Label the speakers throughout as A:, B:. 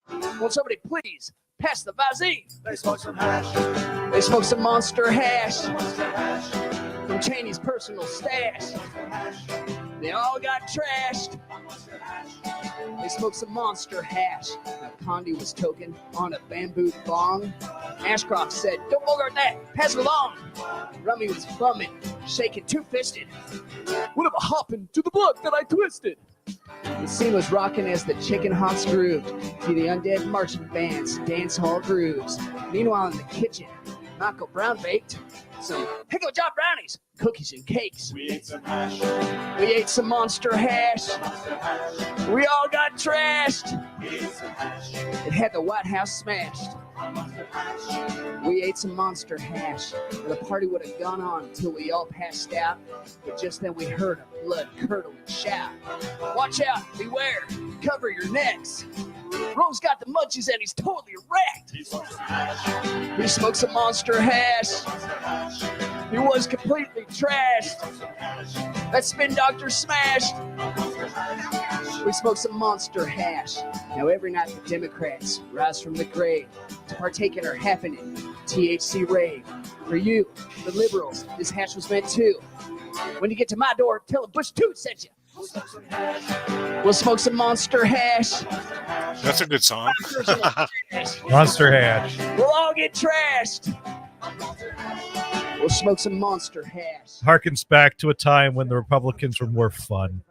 A: Won't somebody please pass the Vaseline?
B: They smoke some hash.
A: They smoke some Monster hash
B: Monster hash.
A: from Cheney's personal stash.
B: Hash.
A: They all got trashed.
B: Monster hash.
A: They smoked some Monster hash. Now Condi was toking on a bamboo bong. Ashcroft said, "Don't bogart that, pass it along." Rummy was bumming, shaking two-fisted. "What if I hop into the blood that I twisted?" The scene was rocking as the chicken hawks grooved to the undead marching band's dance hall grooves. Meanwhile, in the kitchen, Michael Brown baked some Hickle Job brownies, cookies, and cakes.
B: We ate some hash.
A: We ate some Monster hash.
B: Monster hash.
A: We all got trashed.
B: We ate some hash.
A: It had the White House smashed.
B: Monster hash.
A: We ate some Monster hash. And the party would have gone on until we all passed out. But just then we heard a blood-curdling shout. "Watch out, beware, cover your necks. Rome's got the munchies and he's totally wrecked."
B: He smoked some hash.
A: He smoked some Monster hash.
B: Monster hash.
A: He was completely trashed.
B: Smoked some hash.
A: That spin doctor smashed.
B: Monster hash.
A: We smoked some Monster hash. Now every night the Democrats rise from the grave to partake in our happening THC rave. For you, the liberals, this hash was meant too. When you get to my door, tell a Bush Toot sent you.
B: We'll smoke some hash.
A: We'll smoke some Monster hash.
B: Monster hash.
C: That's a good song.
D: Monster hash.
A: We'll all get trashed. We'll smoke some Monster hash.
D: Harkens back to a time when the Republicans were more fun.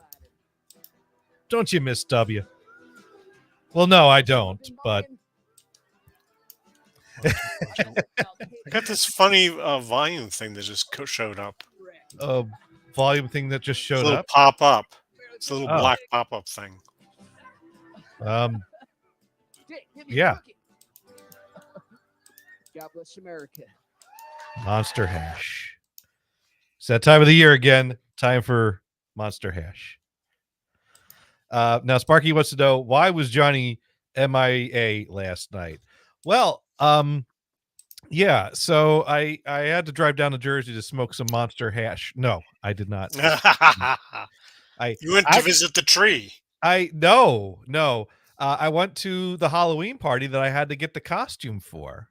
D: Don't you miss W? Well, no, I don't, but
C: I got this funny volume thing that just showed up.
D: a volume thing that just
C: It's a
D: showed
C: little
D: up.
C: pop up. It's a little
D: Oh.
C: black pop up thing.
D: Yeah.
A: God bless America.
D: Monster hash. It's that time of the year again. Time for Monster hash. Now, Sparky wants to know, why was Johnny MIA last night? Well, yeah, so I had to drive down to Jersey to smoke some Monster hash. No, I did not.
C: You went to visit the tree.
D: No. I went to the Halloween party that I had to get the costume for.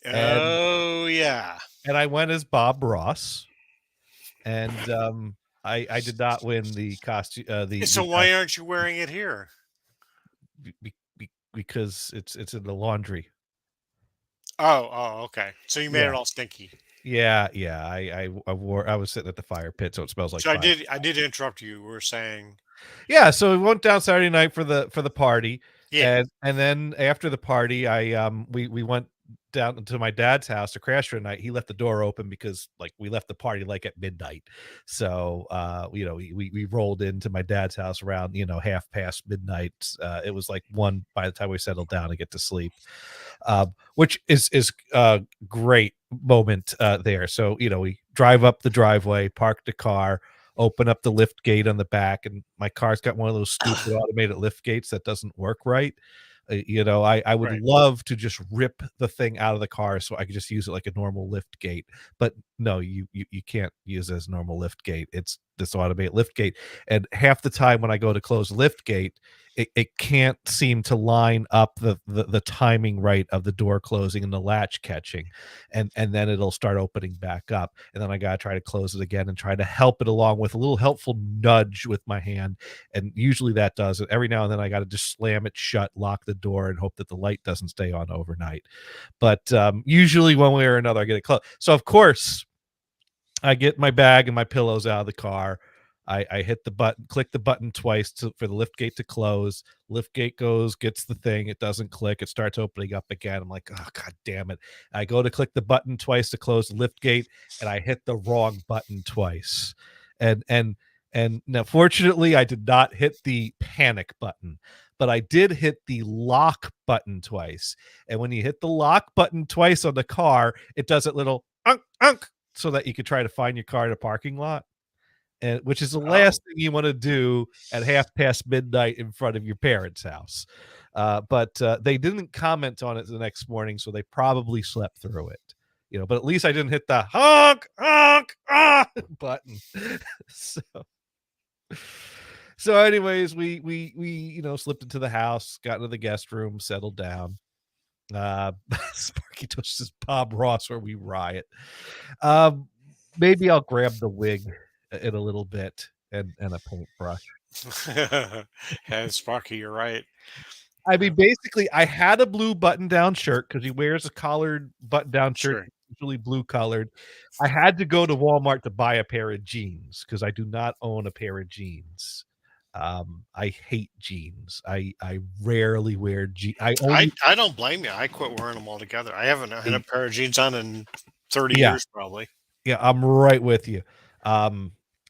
C: Oh, yeah.
D: And I went as Bob Ross. And I did not win the costume.
C: So why aren't you wearing it here?
D: Because it's in the laundry.
C: Oh, okay. So you made it all stinky.
D: Yeah. I was sitting at the fire pit, so it smells like
C: So
D: fire.
C: I did interrupt you. We were saying,
D: Yeah, so we went down Saturday night for the party.
C: yeah.
D: And then after the party, we went down to my dad's house to crash for a night. He left the door open because we left the party at midnight. So we rolled into my dad's house around 1:30 midnight. It was 1 by the time we settled down to get to sleep. Which is a great moment there. So we drive up the driveway, park the car, open up the lift gate on the back, and my car's got one of those stupid automated lift gates that doesn't work right. I would love to just rip the thing out of the car so I could just use it like a normal lift gate, but no, you can't use it as a normal lift gate. It's this automated lift gate, and half the time when I go to close the lift gate, it can't seem to line up the timing right of the door closing and the latch catching, and then it'll start opening back up, and then I gotta try to close it again and try to help it along with a little helpful nudge with my hand, and usually that does it. Every now and then I gotta just slam it shut, lock the door, and hope that the light doesn't stay on overnight. But usually one way or another I get it closed. So of course I get my bag and my pillows out of the car. I hit the button, click the button twice for the lift gate to close. Lift gate goes, gets the thing. It doesn't click. It starts opening up again. I'm like, oh, God damn it. I go to click the button twice to close the lift gate, and I hit the wrong button twice. And now, fortunately, I did not hit the panic button, but I did hit the lock button twice. And when you hit the lock button twice on the car, it does it little unk, so that you could try to find your car in a parking lot. And which is the last thing you want to do at 1:30 midnight in front of your parents' house. But they didn't comment on it the next morning, so they probably slept through it. But at least I didn't hit the honk button. So, anyways, we slipped into the house, got into the guest room, settled down. Sparky Toast says Bob Ross where we riot. Maybe I'll grab the wig in a little bit and a paintbrush.
C: Yeah, Sparky, you're right.
D: I mean, basically, I had a blue button-down shirt because he wears a collared button-down shirt,
C: Sure.
D: usually blue colored. I had to go to Walmart to buy a pair of jeans because I do not own a pair of jeans. I hate jeans. I rarely wear jeans. I
C: don't blame you. I quit wearing them altogether. I haven't had a pair of jeans on in 30
D: Yeah.
C: years, probably.
D: Yeah, I'm right with you.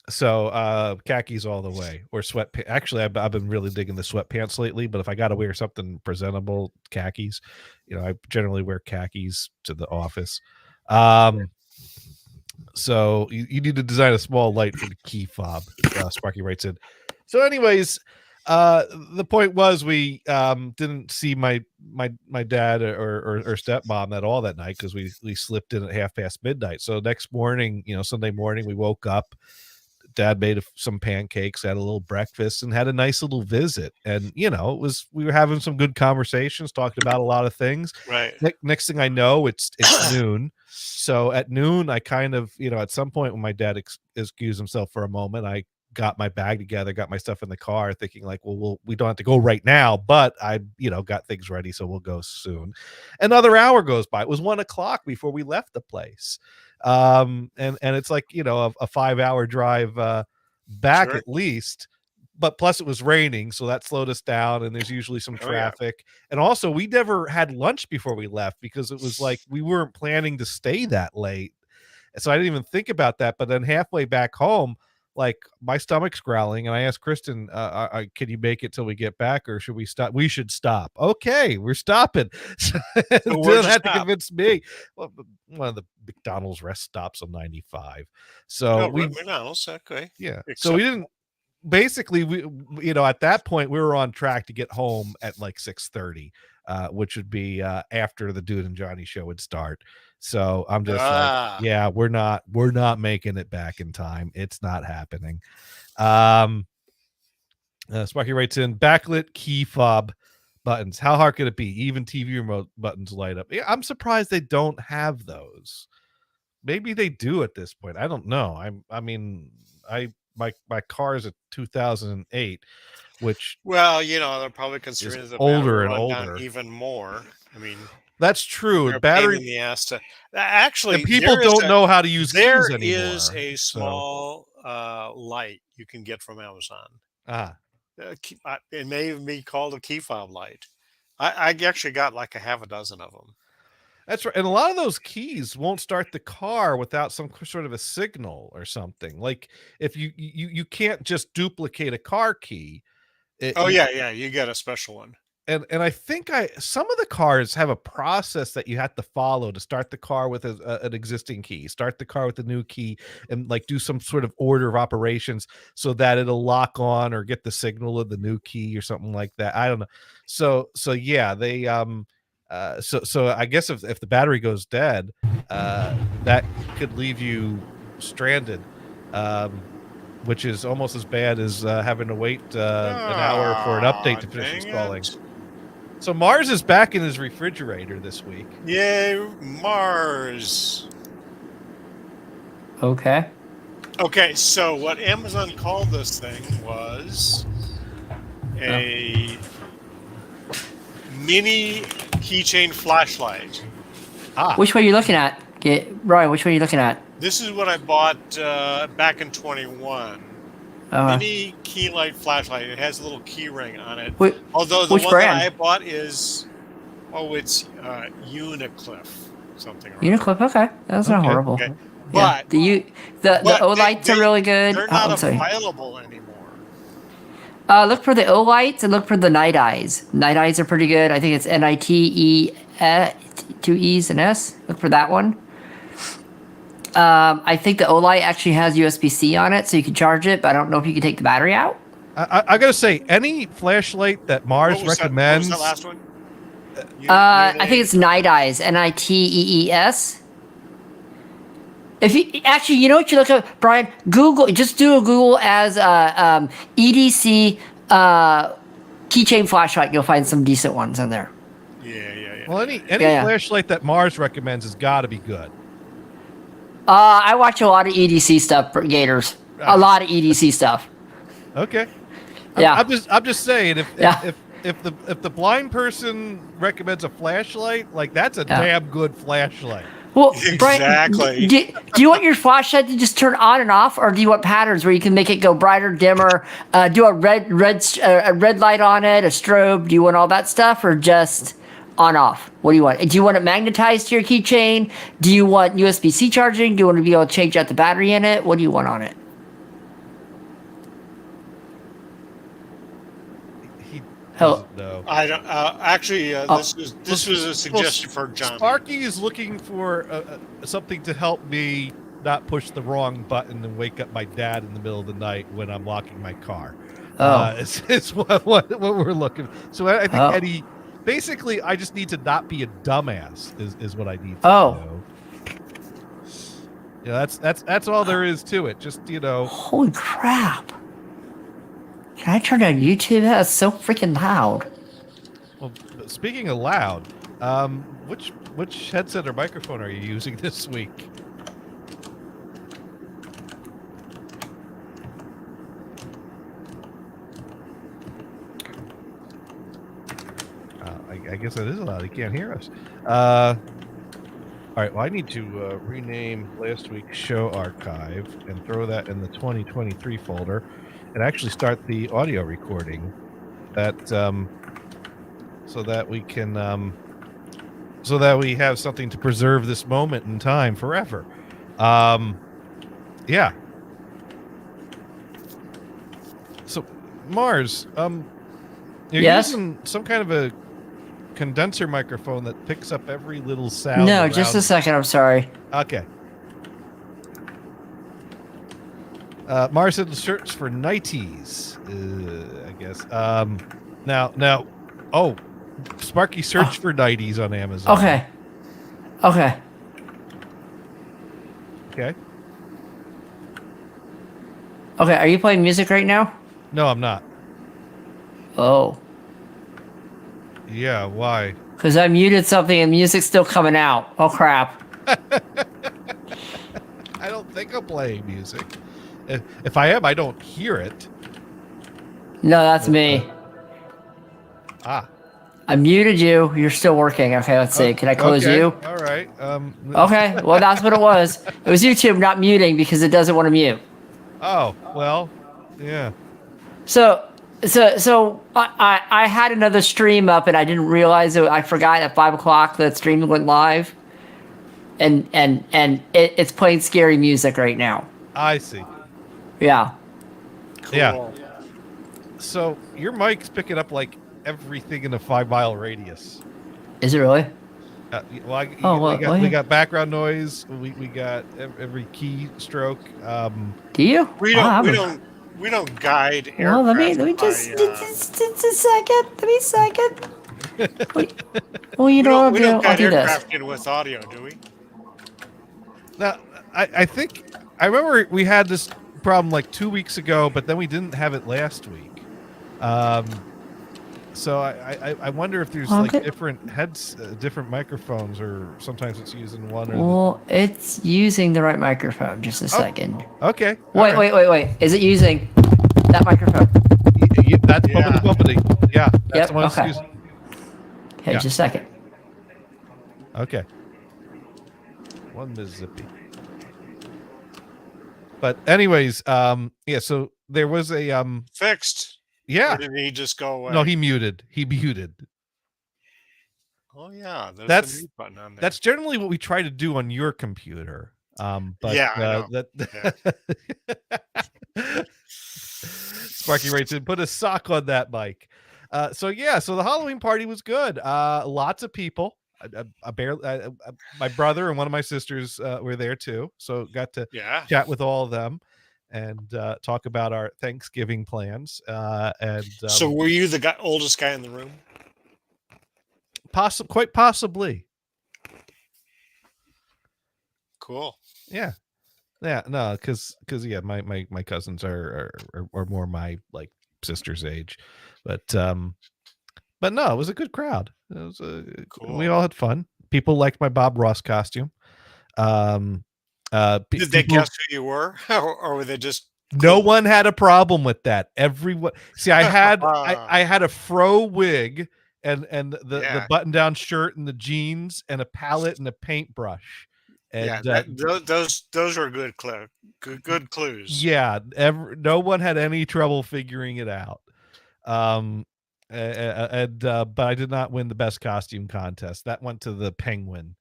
D: So khakis all the way, or sweatpants. Actually, I've been really digging the sweatpants lately, but if I got to wear something presentable, khakis. I generally wear khakis to the office. So you need to design a small light for the key fob. Sparky writes in. So anyways, the point was we didn't see my dad or stepmom at all that night because we slipped in at midnight. So next morning, Sunday morning, we woke up. Dad made some pancakes, had a little breakfast, and had a nice little visit. And we were having some good conversations, talking about a lot of things.
C: Right.
D: Next thing I know, it's noon. So at noon, I kind of, at some point when my dad excused himself for a moment, I got my bag together, got my stuff in the car, thinking like, well, we don't have to go right now, but I, got things ready, so we'll go soon. Another hour goes by. It was 1:00 before we left the place. And it's like, a 5-hour drive back
C: Sure.
D: at least, but plus it was raining, so that slowed us down, and there's usually some traffic. And also we never had lunch before we left because it was like we weren't planning to stay that late. So I didn't even think about that. But then halfway back home, like my stomach's growling, and I asked Kristen, can you make it till we get back, or should we stop? We should stop. Okay, we're stopping. Didn't have to convince me. Well, one of the McDonald's rest stops on 95. So
C: McDonald's, okay.
D: Yeah. So we didn't. Basically, we at that point we were on track to get home at like 6:30, which would be after the Dude and Johnny show would start. So I'm just like, yeah, we're not making it back in time. It's not happening. Sparky writes in, backlit key fob buttons. How hard could it be? Even TV remote buttons light up. Yeah, I'm surprised they don't have those. Maybe they do at this point. I don't know. My car is a 2008, which
C: they're probably considering the
D: older and
C: battery
D: older,
C: even more. I mean,
D: that's true.
C: Battery in the ass to actually,
D: and people don't know how to use keys anymore.
C: There is a small light you can get from Amazon. It may even be called a key fob light. I actually got like a half a dozen of them.
D: That's right. And a lot of those keys won't start the car without some sort of a signal or something. Like if you can't just duplicate a car key.
C: You get a special one.
D: And I think some of the cars have a process that you have to follow to start the car with an existing key, start the car with a new key, and like do some sort of order of operations so that it'll lock on or get the signal of the new key or something like that. I don't know. So yeah, they so I guess if the battery goes dead, that could leave you stranded, which is almost as bad as having to wait an hour for an update to finish installing. So Mars is back in his refrigerator this week.
C: Yay, Mars.
E: Okay.
C: Okay, so what Amazon called this thing was a mini keychain flashlight.
E: Which one are you looking at? Ryan, which one are you looking at?
C: This is what I bought back in 21. Mini key light flashlight. It has a little key ring on it. Although the one
E: brand?
C: that I bought is, it's Unicliff something.
E: Unicliff, okay, that's not horrible.
C: Okay.
E: Yeah.
C: But
E: the O-lights are really good.
C: They're not available anymore.
E: Look for the O-lights and look for the Night Eyes. Night Eyes are pretty good. I think it's NITE, 2 E's and S. Look for that one. I think the O-light actually has USB-C on it, so you can charge it, but I don't know if you can take the battery out.
D: I gotta say, any flashlight that Mars recommends.
C: What was that last one?
E: I think it's Night Eyes, NITEES. If you actually, you know what you look up, Brian? Google. Just do a Google as EDC keychain flashlight. You'll find some decent ones in there.
C: Yeah.
D: Well, any
E: Yeah.
D: flashlight that Mars recommends has got to be good.
E: I watch a lot of EDC stuff for Gators. A lot of EDC stuff.
D: Okay.
E: Yeah.
D: I'm just saying
E: Yeah.
D: if the blind person recommends a flashlight, like that's a damn good flashlight.
E: Well,
C: Exactly.
E: Brian, do you want your flashlight to just turn on and off, or do you want patterns where you can make it go brighter, dimmer? Do a red light on it, a strobe? Do you want all that stuff, or just on off? What do you want? Do you want it magnetized to your keychain? Do you want USB-C charging? Do you want to be able to change out the battery in it? What do you want on it?
D: No.
C: I don't actually. This was a suggestion for John.
D: Sparky is looking for something to help me not push the wrong button and wake up my dad in the middle of the night when I'm locking my car. It's what we're looking. So I think Eddie. Basically, I just need to not be a dumbass. Is what I need to know. Yeah, that's all there is to it. Just
E: Holy crap! Can I turn on YouTube? That's so freaking loud.
D: Well, speaking of loud, which headset or microphone are you using this week? I guess that is loud. He can't hear us. All right. Well, I need to rename last week's show archive and throw that in the 2023 folder, and actually start the audio recording. That so that we can so that we have something to preserve this moment in time forever. Yeah. So Mars, you're using some kind of a condenser microphone that picks up every little sound.
E: No, just a second. I'm sorry.
D: Okay. Mars said search for nighties. I guess. Now. Oh, Sparky search for nighties on Amazon.
E: Okay. Okay. Are you playing music right now?
D: No, I'm not.
E: Oh.
D: Yeah. Why?
E: Because I muted something and music's still coming out. Oh crap.
D: I don't think I'm playing music. If I am, I don't hear it.
E: No, that's me. I muted you. You're still working. Okay, let's see. Can I close you?
D: All right.
E: Okay. Well, that's what it was. It was YouTube not muting because it doesn't want to mute.
D: Oh, well, yeah.
E: So I had another stream up and I didn't realize it. I forgot at 5 o'clock that stream went live, and it's playing scary music right now.
D: I see.
E: Yeah.
C: Cool.
D: Yeah. So your mic's picking up like everything in a 5-mile radius.
E: Is it really?
D: We got background noise. We got every key stroke.
E: Do you?
C: We don't guide aircraft.
E: Well, let me just a second. Let me a second. Well, you know
C: we don't
E: I'll
C: guide
E: do this.
C: aircraft in with audio, do we?
D: Now, I think I remember we had this problem like 2 weeks ago, but then we didn't have it last week. So I wonder if there's different heads, different microphones, or sometimes it's using one.
E: Well, it's using the right microphone. Just a second.
D: Okay.
E: Wait. Is it using that microphone?
D: That's the company. Yeah. That's the one it's using.
E: Okay, just a second.
D: Okay. One Mississippi. But anyways, so there was a
C: fixed.
D: Yeah.
C: Or did he just go away?
D: No, he muted.
C: Oh yeah, there's
D: that's
C: a mute button on there.
D: That's generally what we try to do on your computer. But
C: I know.
D: Sparky writes in, put a sock on that mic. So the Halloween party was good. Lots of people. My brother and one of my sisters were there too, so got to chat with all of them and talk about our Thanksgiving plans.
C: So were you the oldest guy in the room?
D: Quite possibly.
C: Cool.
D: Yeah. Yeah, no, because yeah, my cousins are more my like sister's age, but no, it was a good crowd. We
C: Cool.
D: all had fun. People liked my Bob Ross costume.
C: Did they
D: People,
C: guess who you were, or were they just
D: no
C: clueless?
D: one had a problem with that. Everyone, see, I had a fro wig and the
C: Yeah.
D: button down shirt and the jeans and a palette and a paintbrush.
C: Yeah,
D: And
C: those were good clues.
D: yeah, no one had any trouble figuring it out. But I did not win the best costume contest. That went to the Penguin.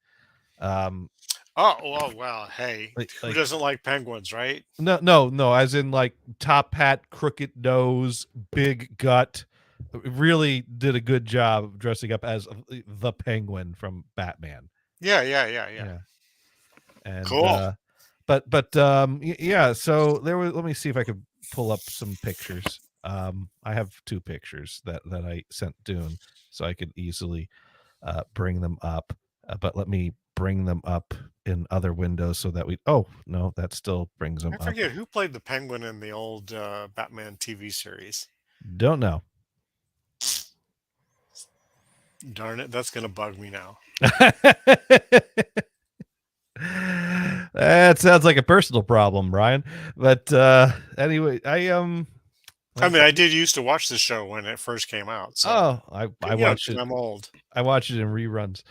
C: Oh, well, hey,
D: Like,
C: who doesn't like penguins, right?
D: no, as in like top hat, crooked nose, big gut. Really did a good job of dressing up as the Penguin from Batman.
C: Yeah.
D: And
C: Cool.
D: yeah, so there was, let me see if I could pull up some pictures. I have 2 pictures that I sent Dune, so I could easily bring them up. But let me bring them up in other windows so that no, that still brings them
C: I
D: up.
C: forget who played the penguin in the old Batman TV series.
D: Don't know.
C: Darn it, that's gonna bug me now.
D: That sounds like a personal problem, Brian. But anyway,
C: I mean, I did used to watch the show when it first came out. So
D: I watched it.
C: I'm old.
D: I watched it in reruns.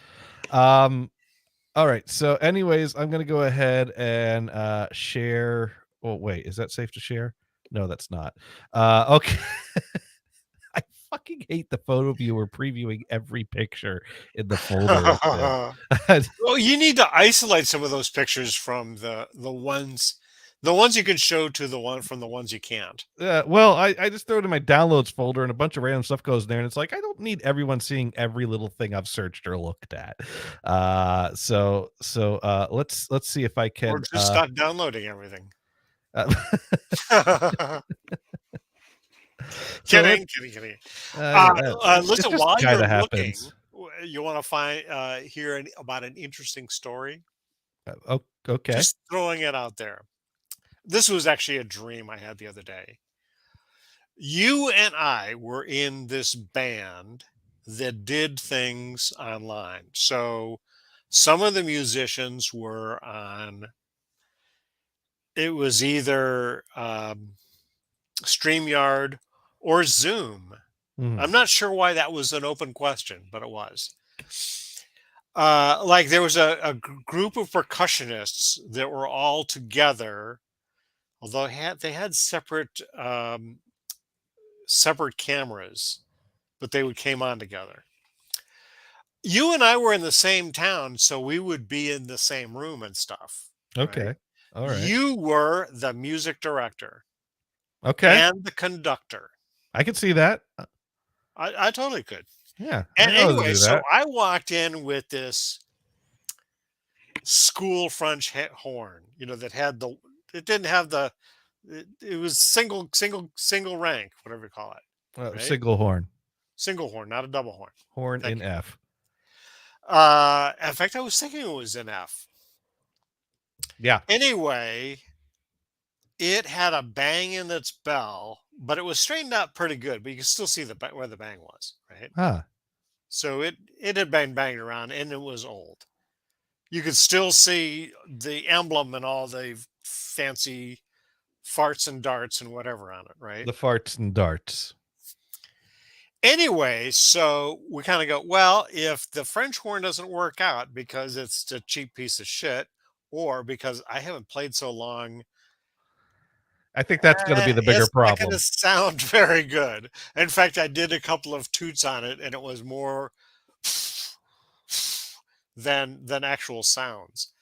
D: All right. So, anyways, I'm gonna go ahead and share. Oh, wait, is that safe to share? No, that's not. Okay. I fucking hate the photo viewer previewing every picture in the folder.
C: Well, you need to isolate some of those pictures from the ones you can show to the ones you can't.
D: Well, I just throw it in my downloads folder and a bunch of random stuff goes there, and it's like I don't need everyone seeing every little thing I've searched or looked at. So let's see if I can.
C: Or just stop downloading everything. Kidding. Listen, while you're looking, you want to hear about an interesting story?
D: Okay.
C: Just throwing it out there. This was actually a dream I had the other day. You and I were in this band that did things online. So some of the musicians were on, it was either StreamYard or Zoom. I'm not sure why that was an open question, but it was. Like there was a group of percussionists that were all together, although they had separate cameras, but they came on together. You and I were in the same town, so we would be in the same room and stuff.
D: Okay.
C: Right?
D: All right.
C: You were the music director.
D: Okay.
C: And the conductor.
D: I could see that.
C: I totally could.
D: Yeah.
C: And anyway, so I walked in with this school French horn, that had it didn't have it was single rank, whatever you call it.
D: Right? Single horn,
C: not a double horn.
D: Horn in F.
C: In fact, I was thinking it was in F.
D: Yeah.
C: Anyway, it had a bang in its bell, but it was straightened out pretty good. But you can still see where the bang was, right?
D: Huh.
C: So it had banged around, and it was old. You could still see the emblem and all the fancy farts and darts and whatever on it, right?
D: The farts and darts.
C: Anyway, so we kind of go, well, if the French horn doesn't work out because it's a cheap piece of shit, or because I haven't played so long,
D: I think that's going to be the bigger problem.
C: It's not going to sound very good. In fact, I did a couple of toots on it, and it was more than actual sounds.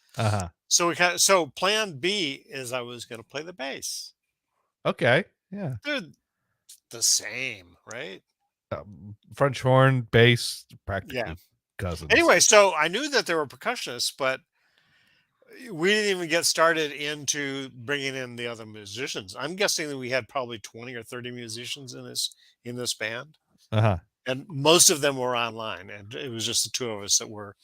C: So plan B is I was going to play the bass.
D: Okay. Yeah.
C: They're the same, right?
D: French horn, bass, practically cousins.
C: Anyway, so I knew that there were percussionists, but we didn't even get started into bringing in the other musicians. I'm guessing that we had probably 20 or 30 musicians in this band. And most of them were online, and it was just the two of us that were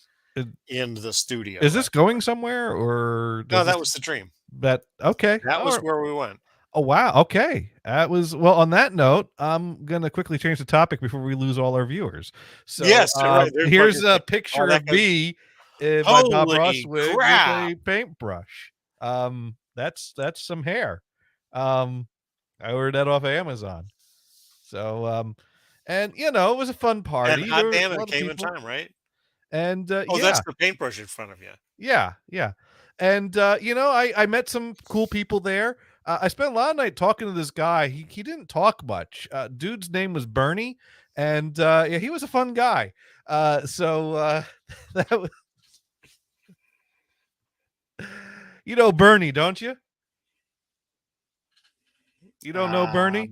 C: in the studio.
D: Is this going somewhere or
C: No,
D: does
C: that
D: this-
C: was the dream.
D: that okay?
C: That was
D: All right.
C: where we went.
D: Oh wow. Okay. That was well. On that note, I'm gonna quickly change the topic before we lose all our viewers. So
C: Yes, right, they're
D: here's
C: fucking-
D: a picture
C: that
D: of
C: guy's-
D: me in my Bob
C: Holy
D: Ross wig
C: crap.
D: with a paintbrush. That's some hair. I ordered that off of Amazon. So and you know, it was a fun party.
C: And
D: There
C: hot
D: were a
C: damn,
D: lot
C: it
D: of
C: came in
D: people.
C: time, right?
D: And
C: Oh,
D: yeah.
C: that's the paintbrush in front of you.
D: Yeah, yeah. And you know, I met some cool people there. I spent a lot of night talking to this guy. He didn't talk much. Dude's name was Bernie, and yeah, he was a fun guy. So that was, you know Bernie, don't you? You don't know Bernie?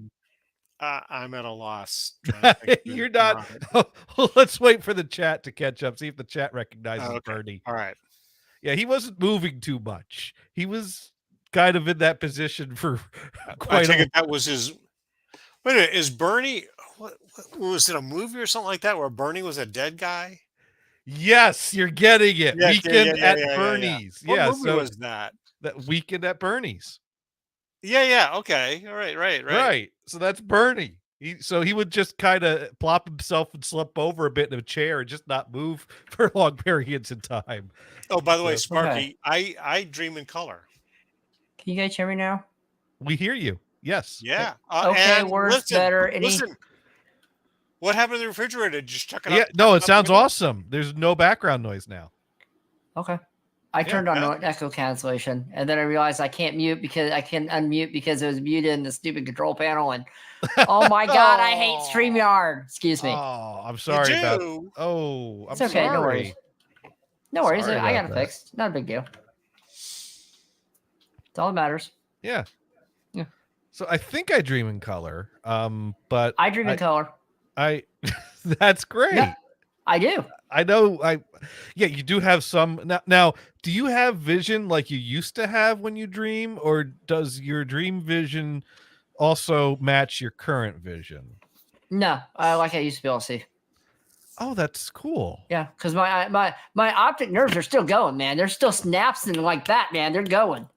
C: I'm at a loss. trying to think who-
D: You're not.
C: Right.
D: Well, let's wait for the chat to catch up. See if the chat recognizes
C: Okay.
D: Bernie.
C: All right.
D: Yeah, he wasn't moving too much. He was kind of in that position for
C: I
D: quite
C: take
D: a
C: it that was his. Wait a minute. Is Bernie? What was it? A movie or something like that where Bernie was a dead guy?
D: Yes, you're getting it.
C: Yes,
D: Weekend
C: yeah,
D: at
C: yeah.
D: Bernie's.
C: What
D: Yeah,
C: movie
D: so
C: was that?
D: that Weekend at Bernie's.
C: Yeah. Okay. All right.
D: Right. So that's Bernie. He would just kind of plop himself and slump over a bit in a chair and just not move for long periods of time.
C: Oh, by the way,
D: So-
C: Sparky, I dream in color.
E: Can you guys hear me now?
D: We hear you. Yes.
C: Yeah.
E: Okay,
C: and
E: words
C: listen,
E: better. Any
C: Listen. What happened to the refrigerator? Just chuck it
D: Yeah.
C: out.
D: No, it
C: chuck
D: sounds
C: out the window?
D: awesome. There's no background noise now.
E: Okay. I
D: Yeah,
E: turned on
C: yeah.
E: echo cancellation, and then I realized I can't mute because I can unmute because it was muted in the stupid control panel. And oh my god, I hate
D: Oh.
E: StreamYard. Excuse me.
D: Oh, I'm
C: You
D: sorry about.
C: do?
D: Oh, I'm
E: It's okay, no worries.
D: sorry.
E: No worries,
D: Sorry
E: I got
D: about
E: it
D: that.
E: fixed. Not a big deal. It's all that matters.
D: Yeah.
E: Yeah.
D: So I think I dream in color. But
E: I dream in color.
D: I that's great.
E: Yeah. I do.
D: I know yeah, you do have some now do you have vision like you used to have when you dream, or does your dream vision also match your current vision?
E: No, I like I used to be able to see.
D: Oh, that's cool.
E: Yeah, because my optic nerves are still going, man. They're still synapsing like that, man. They're going.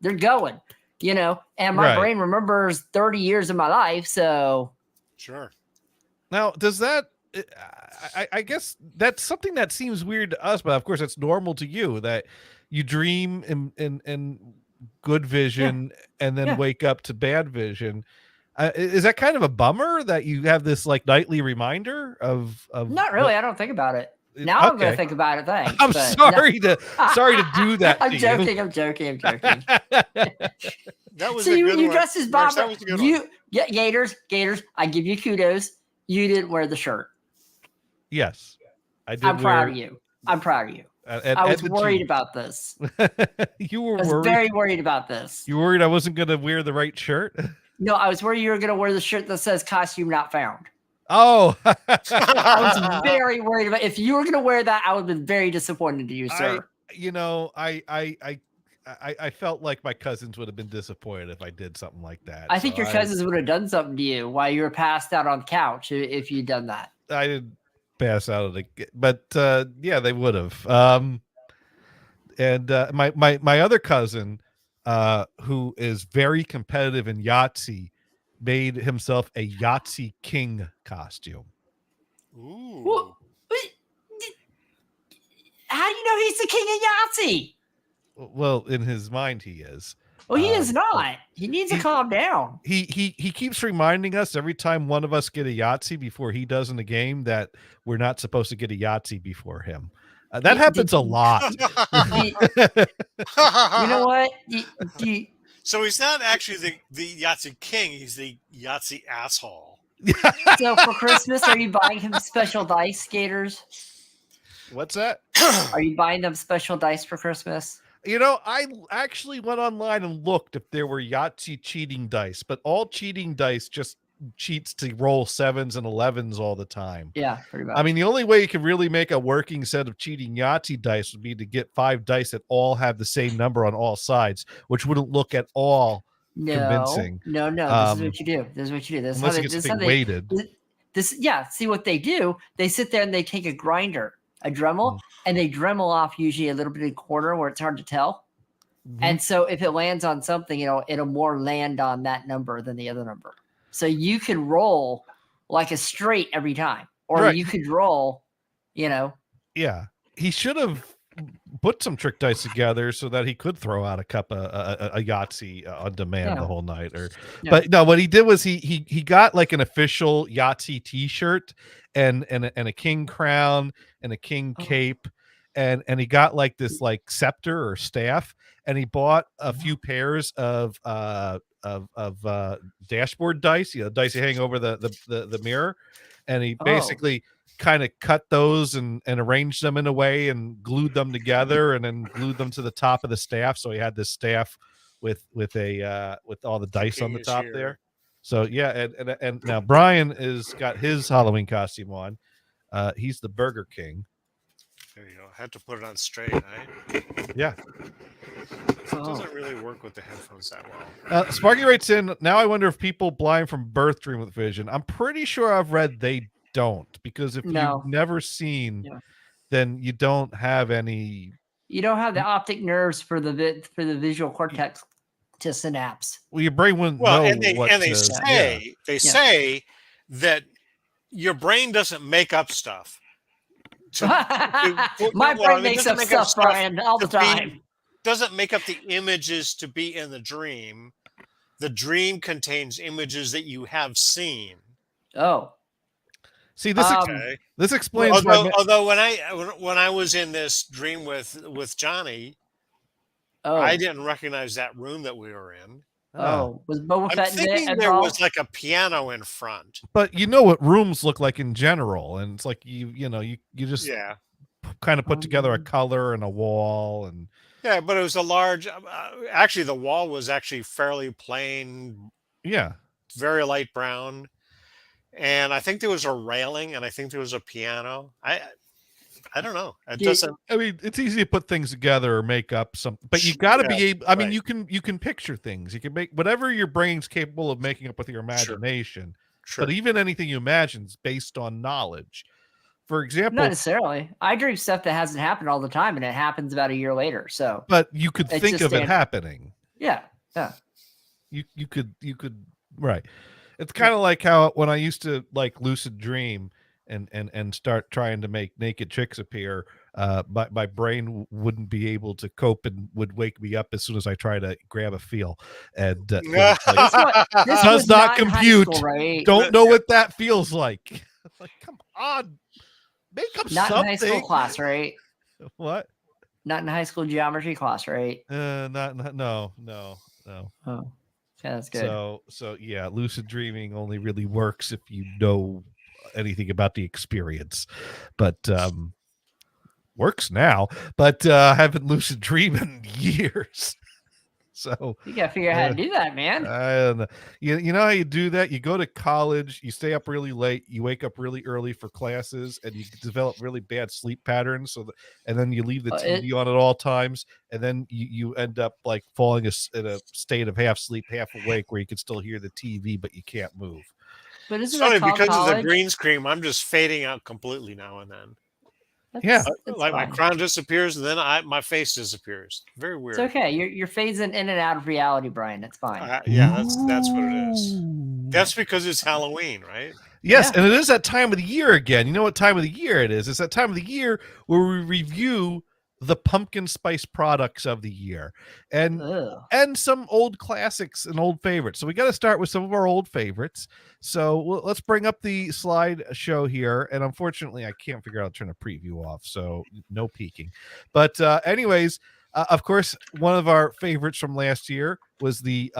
E: You know, and my
D: Right.
E: brain remembers 30 years of my life. So
C: Sure.
D: Now, does that I guess that's something that seems weird to us, but of course it's normal to you that you dream in good vision and then
E: Yeah.
D: wake up to bad vision. Is that kind of a bummer that you have this like nightly reminder of
E: not really. I don't think about it. Now I'm going to think about it. Thanks.
D: I'm
E: but
D: sorry to do that.
E: I'm
D: to
E: joking. I'm joking.
C: That was
E: So
C: a
E: you
C: good one.
E: dressed as
C: Marks,
E: Bob.
C: that was a good one.
E: You Gators. I give you kudos. You didn't wear the shirt.
D: Yes, I did.
E: I'm proud of you. I'm proud of you. I was worried about this.
D: You were
E: I was
D: worried.
E: very worried about this.
D: You worried I wasn't going to wear the right shirt?
E: No, I was worried you were going to wear the shirt that says "Costume Not Found."
D: Oh,
E: I was very worried about. If you were going to wear that, I would have been very disappointed in you, sir.
D: I felt like my cousins would have been disappointed if I did something like that.
E: I think
D: so
E: your cousins would have done something to you while you were passed out on the couch if you'd done that.
D: I didn't pass out of the, but yeah, they would have. And my other cousin, who is very competitive in Yahtzee, made himself a Yahtzee King costume.
C: Ooh.
E: Well, how do you know he's the king of Yahtzee?
D: Well, in his mind, he is.
E: Well, he is not. He needs to calm down.
D: He keeps reminding us every time one of us get a Yahtzee before he does in the game that we're not supposed to get a Yahtzee before him. That happens a lot.
E: You know what?
C: So he's not actually the Yahtzee king. He's the Yahtzee asshole.
E: So for Christmas, are you buying him special dice, Gators?
D: What's that?
E: Are you buying them special dice for Christmas?
D: You know, I actually went online and looked if there were Yahtzee cheating dice, but all cheating dice just cheats to roll 7s and 11s all the time.
E: Yeah, pretty much.
D: I mean, the only way you can really make a working set of cheating Yahtzee dice would be to get 5 dice that all have the same number on all sides, which wouldn't look at all convincing.
E: No. This is what you do. This is what you do. This is how
D: unless
E: they,
D: it gets
E: this is how
D: weighted.
E: See what they do. They sit there and they take a grinder a Dremel,
D: Mm.
E: and they Dremel off usually a little bit in corner where it's hard to tell. And so if it lands on something, it'll more land on that number than the other number. So you could roll like a straight every time, or
D: Right.
E: you could roll,
D: Yeah, he should have put some trick dice together so that he could throw out a cup of a Yahtzee on demand
E: Yeah.
D: the whole night.
E: Yeah.
D: But no, what he did was he got like an official Yahtzee T-shirt and a king crown and a king
E: Oh.
D: cape, and he got like this like scepter or staff, and he bought a few pairs of dashboard dice, dice you hang over the mirror, and he
E: Oh.
D: basically kind of cut those and arranged them in a way and glued them together and then glued them to the top of the staff. So he had this staff with all the dice on the
C: King is
D: top
C: here.
D: there. So yeah, and now Brian is got his Halloween costume on. He's the Burger King.
C: There you go. Had to put it on straight, right?
D: Yeah.
C: It doesn't really work with the headphones that well.
D: Sparky writes in, now I wonder if people blind from birth dream with vision. I'm pretty sure I've read they don't, because if
E: No.
D: you've never seen,
E: Yeah.
D: then you don't have any.
E: You don't have the optic nerves for the visual cortex to synapse.
D: Well, your brain wouldn't
C: Well,
D: know
C: and they
D: what
C: and they
D: to-
C: say they say that your brain doesn't make up stuff.
E: My
C: well,
E: brain
C: it
E: makes
C: doesn't
E: up
C: make up
E: stuff,
C: stuff
E: Brian, all the
C: to be-
E: time.
C: Doesn't make up the images to be in the dream. The dream contains images that you have seen.
E: Oh,
D: See, this
C: Okay.
D: this explains why.
C: Although when I was in this dream with Johnny,
E: oh,
C: I didn't recognize that room that we were in.
E: oh. Was Boba
C: I'm
E: Fett
C: thinking there
E: involved?
C: was like a piano in front.
D: But you know what rooms look like in general, and it's like you just
C: Yeah.
D: kind of put together a color and a wall, and
C: Yeah, but it was a large. Actually, the wall was actually fairly plain,
D: yeah.
C: very light brown, and I think there was a railing, and I think there was a piano. I don't know. It
E: Yeah.
C: doesn't.
D: I mean, it's easy to put things together or make up something, but you got to
C: Yeah,
D: be able. I mean,
C: right.
D: you can picture things. You can make whatever your brain's capable of making up with your imagination.
C: Sure.
D: But even anything you imagine is based on knowledge. For example,
E: Not necessarily. I dream stuff that hasn't happened all the time, and it happens about a year later. So
D: but you could
E: It's
D: think
E: just
D: of it
E: standard.
D: happening.
E: yeah.
D: You could right. It's kind of like how when I used to like lucid dream and start trying to make naked chicks appear, my brain wouldn't be able to cope and would wake me up as soon as I try to grab a feel, and like,
E: This
D: Does
E: was
D: not
E: in high
D: compute.
E: school, right?
D: don't know what that feels like. Like, come on, make up
E: Not in
D: something.
E: high school class, right?
D: What?
E: Not in high school geometry class, right?
D: Not no.
E: Oh, yeah, that's good.
D: So yeah, lucid dreaming only really works if you know anything about the experience, but works now. But I haven't lucid dreamed in years. So
E: You gotta figure out how to do that, man.
D: I don't know. You know how you do that? You go to college, you stay up really late, you wake up really early for classes, and you develop really bad sleep patterns. And then you leave the TV on at all times, and then you end up like falling in a state of half sleep, half awake, where you can still hear the TV, but you can't move.
E: But
C: It's
E: isn't
C: funny
E: that called
C: because of the
E: college?
C: green screen. I'm just fading out completely now and then.
D: Yeah.
E: It's
C: Like my
E: fine.
C: crown disappears, and then my face disappears. Very weird.
E: It's okay. You're phasing in and out of reality, Brian. It's fine.
C: Yeah, that's what it is. That's because it's Halloween, right?
D: Yes,
E: Yeah.
D: and it is that time of the year again. You know what time of the year it is? It's that time of the year where we review the pumpkin spice products of the year and some old classics and old favorites. So we got to start with some of our old favorites. So let's bring up the slide show here. And unfortunately, I can't figure out how to turn a preview off, so no peeking. But anyways, of course, one of our favorites from last year was the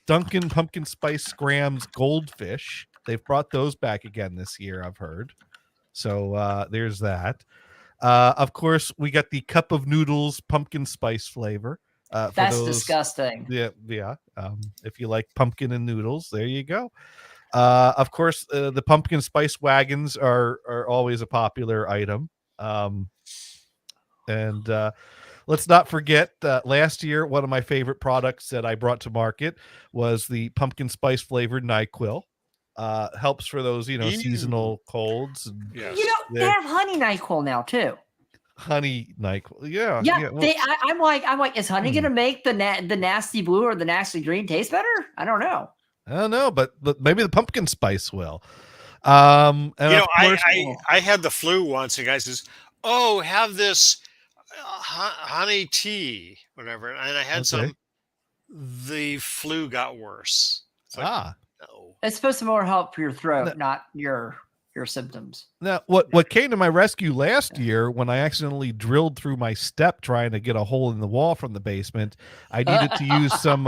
D: Dunkin' Pumpkin Spice Grams Goldfish. They've brought those back again this year, I've heard. So there's that. Of course, we got the Cup of Noodles pumpkin spice flavor.
E: That's disgusting.
D: Yeah. If you like pumpkin and noodles, there you go. Of course, the pumpkin spice wagons are always a popular item. And let's not forget last year, one of my favorite products that I brought to market was the pumpkin spice flavored NyQuil. helps for those,
C: Ew.
D: seasonal colds and
C: Yes.
E: You know, they
D: They're-
E: have honey NyQuil now too.
D: honey NyQuil. Yeah.
E: Yeah,
D: well,
E: I'm like, is honey gonna make the nasty blue or the nasty green taste better? I don't know.
D: I don't know, but maybe the pumpkin spice will. And of course,
C: I had the flu once, and the guy says, "Oh, have this honey tea, whatever," and I had
D: Okay.
C: some. The flu got worse. It's like, no.
E: It's supposed to more help for your throat,
D: No.
E: not your symptoms.
D: Now, what came to my rescue last year when I accidentally drilled through my step trying to get a hole in the wall from the basement, I needed to use some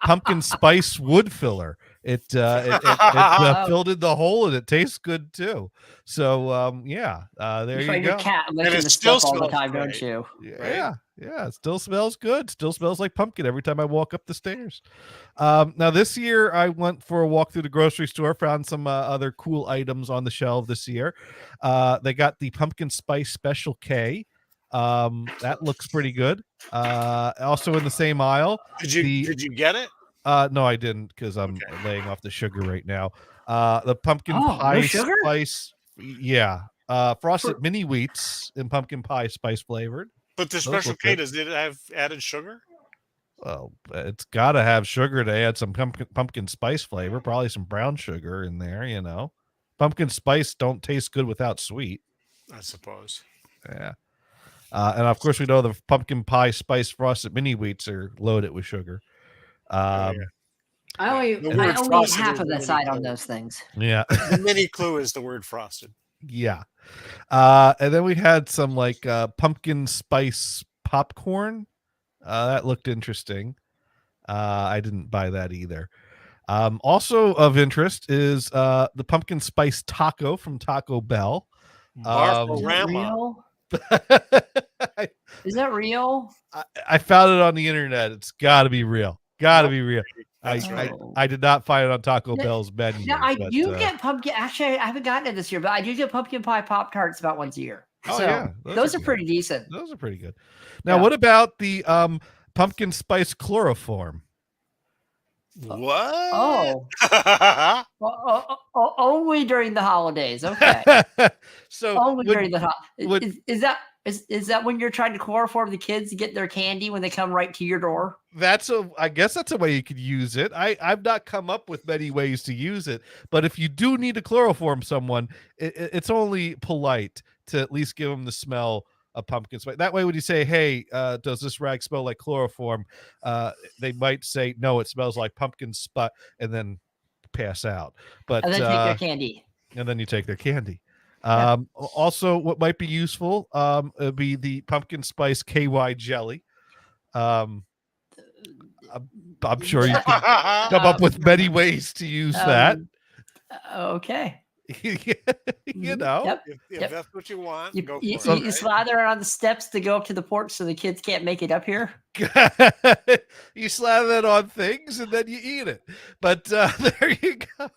D: pumpkin spice wood filler. It filled in the hole and it tastes good too. So there you
E: find
D: go.
E: your cat licking
C: it
E: the
C: still
E: stuff all the
C: smells
E: time,
C: great.
E: don't you?
D: Yeah, it still smells good. Still smells like pumpkin every time I walk up the stairs. Now this year I went for a walk through the grocery store, found some other cool items on the shelf this year. They got the pumpkin spice special K. That looks pretty good. Also in the same aisle.
C: Did you get it?
D: No, I didn't because I'm laying off the sugar right now. The pumpkin
E: Oh,
D: pie
E: no sugar?
D: spice. Yeah. Frosted mini wheats in pumpkin pie spice flavored.
C: But the
D: Those
C: special
D: look
C: K,
D: good.
C: does it have added sugar?
D: Well, it's got to have sugar to add some pumpkin spice flavor, probably some brown sugar in there, Pumpkin spice don't taste good without sweet.
C: I suppose.
D: Yeah. And of course, we know the pumpkin pie spice frosted mini wheats are loaded with sugar.
E: I only
C: The
E: eat
C: word frosted
E: half
C: is
E: of the
C: really
E: side on
C: cool.
E: those things.
D: Yeah.
C: The mini clue is the word frosted.
D: Yeah. And then we had some like pumpkin spice popcorn. That looked interesting. I didn't buy that either. Also of interest is the pumpkin spice taco from Taco Bell.
E: Is that
C: Barforama.
E: real?
D: I,
E: Is that real?
D: I found it on the internet. It's got to be real. Got to
C: Nope.
D: be real.
C: That's
E: right.
D: I did not find it on Taco
E: Yeah,
D: Bell's menu.
E: Now I
D: but,
E: do get pumpkin. Actually, I haven't gotten it this year, but I do get pumpkin pie Pop Tarts about once a year.
D: Oh,
E: So
D: yeah,
E: those are
D: good.
E: pretty decent.
D: Those are pretty good. Now,
E: Yeah.
D: what about the pumpkin spice chloroform?
C: What?
E: Oh, only during the holidays. Okay,
D: So
E: only
D: would-
E: during the
D: would-
E: holidays. Is that when you're trying to chloroform the kids to get their candy when they come right to your door?
D: I guess that's a way you could use it. I've not come up with many ways to use it, but if you do need to chloroform someone, it's only polite to at least give them the smell of pumpkin spice. That way, when you say, "Hey, does this rag smell like chloroform?" They might say, "No, it smells like pumpkin spice," and then pass out. But
E: And then take their candy.
D: and then you take their candy.
E: Yeah.
D: Also, what might be useful would be the pumpkin spice KY jelly. I'm sure you can come up with many ways to use that.
E: Okay.
D: You know,
E: Yep.
C: If
E: Yep.
C: that's what you want,
E: You,
C: go
E: you,
C: for
E: you
C: it.
E: slather it on the steps to go up to the porch so the kids can't make it up here.
D: you slather that on things and then you eat it. But there you go.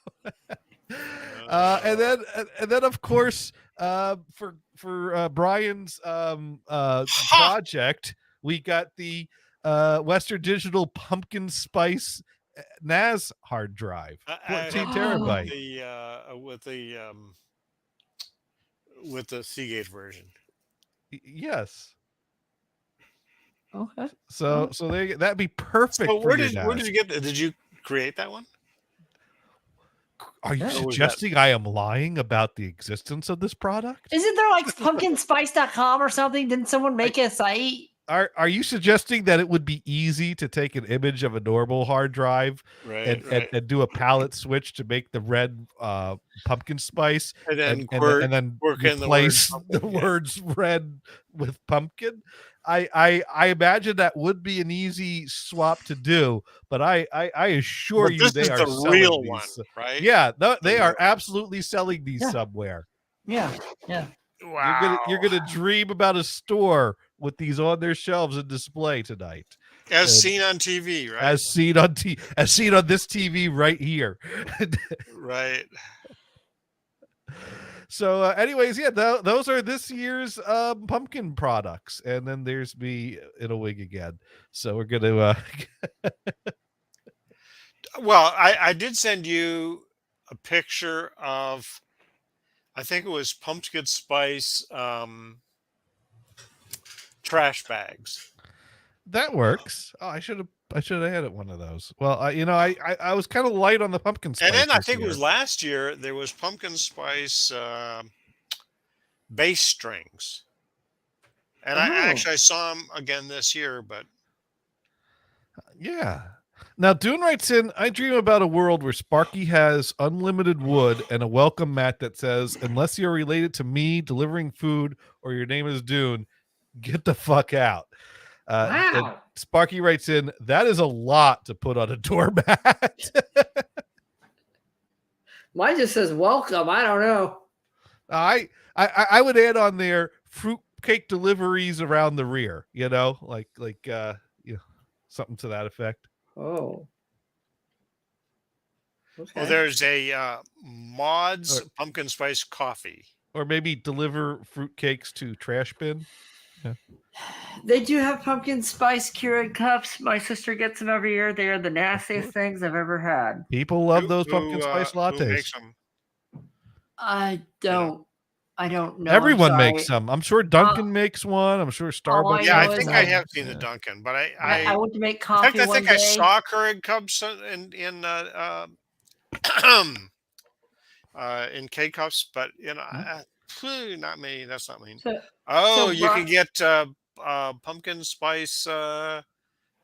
D: And then of course for Brian's project, we got the Western Digital pumpkin spice NAS hard drive, 14 terabyte.
C: With the Seagate version.
D: Yes.
E: Okay.
D: So that'd be perfect.
C: So
D: for
C: where
D: your
C: did
D: NAS.
C: you get that? Did you create that one?
D: Are you
E: Yeah.
D: suggesting I am lying about the existence of this product?
E: Isn't there like pumpkinspice.com or something? Didn't someone make a site?
D: Are you suggesting that it would be easy to take an image of a normal hard drive
C: Right.
D: and do a palette switch to make the red pumpkin spice
C: And then
D: and then
C: work in the word
D: replace
C: pumpkin,
D: the
C: yeah.
D: words red with pumpkin? I imagine that would be an easy swap to do, but I assure
C: But
D: you
C: this
D: they
C: is
D: are
C: the
D: selling
C: real
D: these.
C: one, right?
D: Yeah, no, they
C: Yeah.
D: are absolutely selling these
E: Yeah.
D: somewhere.
E: Yeah. Yeah.
C: Wow.
D: You're gonna dream about a store with these on their shelves and display tonight,
C: As seen on TV, right?
D: as seen on as seen on this TV right here.
C: Right.
D: So, anyways, yeah, those are this year's pumpkin products, and then there's me in a wig again. So we're gonna.
C: Well, I did send you a picture of, I think it was pumpkin spice trash bags.
D: That works. Oh, I should have had one of those. Well, I was kind of light on the pumpkin spice.
C: And then I
D: this
C: think it
D: year.
C: was last year there was pumpkin spice bass strings. And I
E: Oh.
C: actually saw them again this year, but
D: Yeah. Now, Dune writes in, I dream about a world where Sparky has unlimited wood and a welcome mat that says, unless you're related to me delivering food or your name is Dune, get the fuck out. And
E: Wow.
D: Sparky writes in, that is a lot to put on a doormat.
E: Mine just says welcome. I don't know.
D: I would add on there fruitcake deliveries around the rear, like something to that effect.
E: Oh. Okay.
C: well, there's a Maud's
D: Or-
C: pumpkin spice coffee.
D: Or maybe deliver fruitcakes to trash bin.
E: They do have pumpkin spice Keurig cups. My sister gets them every year. They are the nastiest things I've ever had.
D: People love
C: Who-
D: those
C: who,
D: pumpkin spice
C: Who
D: lattes.
C: makes them?
E: I don't know.
D: Everyone
E: I'm
D: makes
E: sorry.
D: some. I'm sure Duncan makes one. I'm sure Starbucks.
C: Yeah, I
E: know
C: think
E: is
C: I
E: I-
C: have seen the
D: Yeah.
C: Dunkin', but
E: I
C: I
E: went to make
C: in
E: coffee
C: fact, I
E: one
C: think
E: day.
C: I saw Keurig cups in K cups, but not me. That's not me.
E: So,
C: Oh,
E: so
C: you can
E: Brock-
C: get pumpkin spice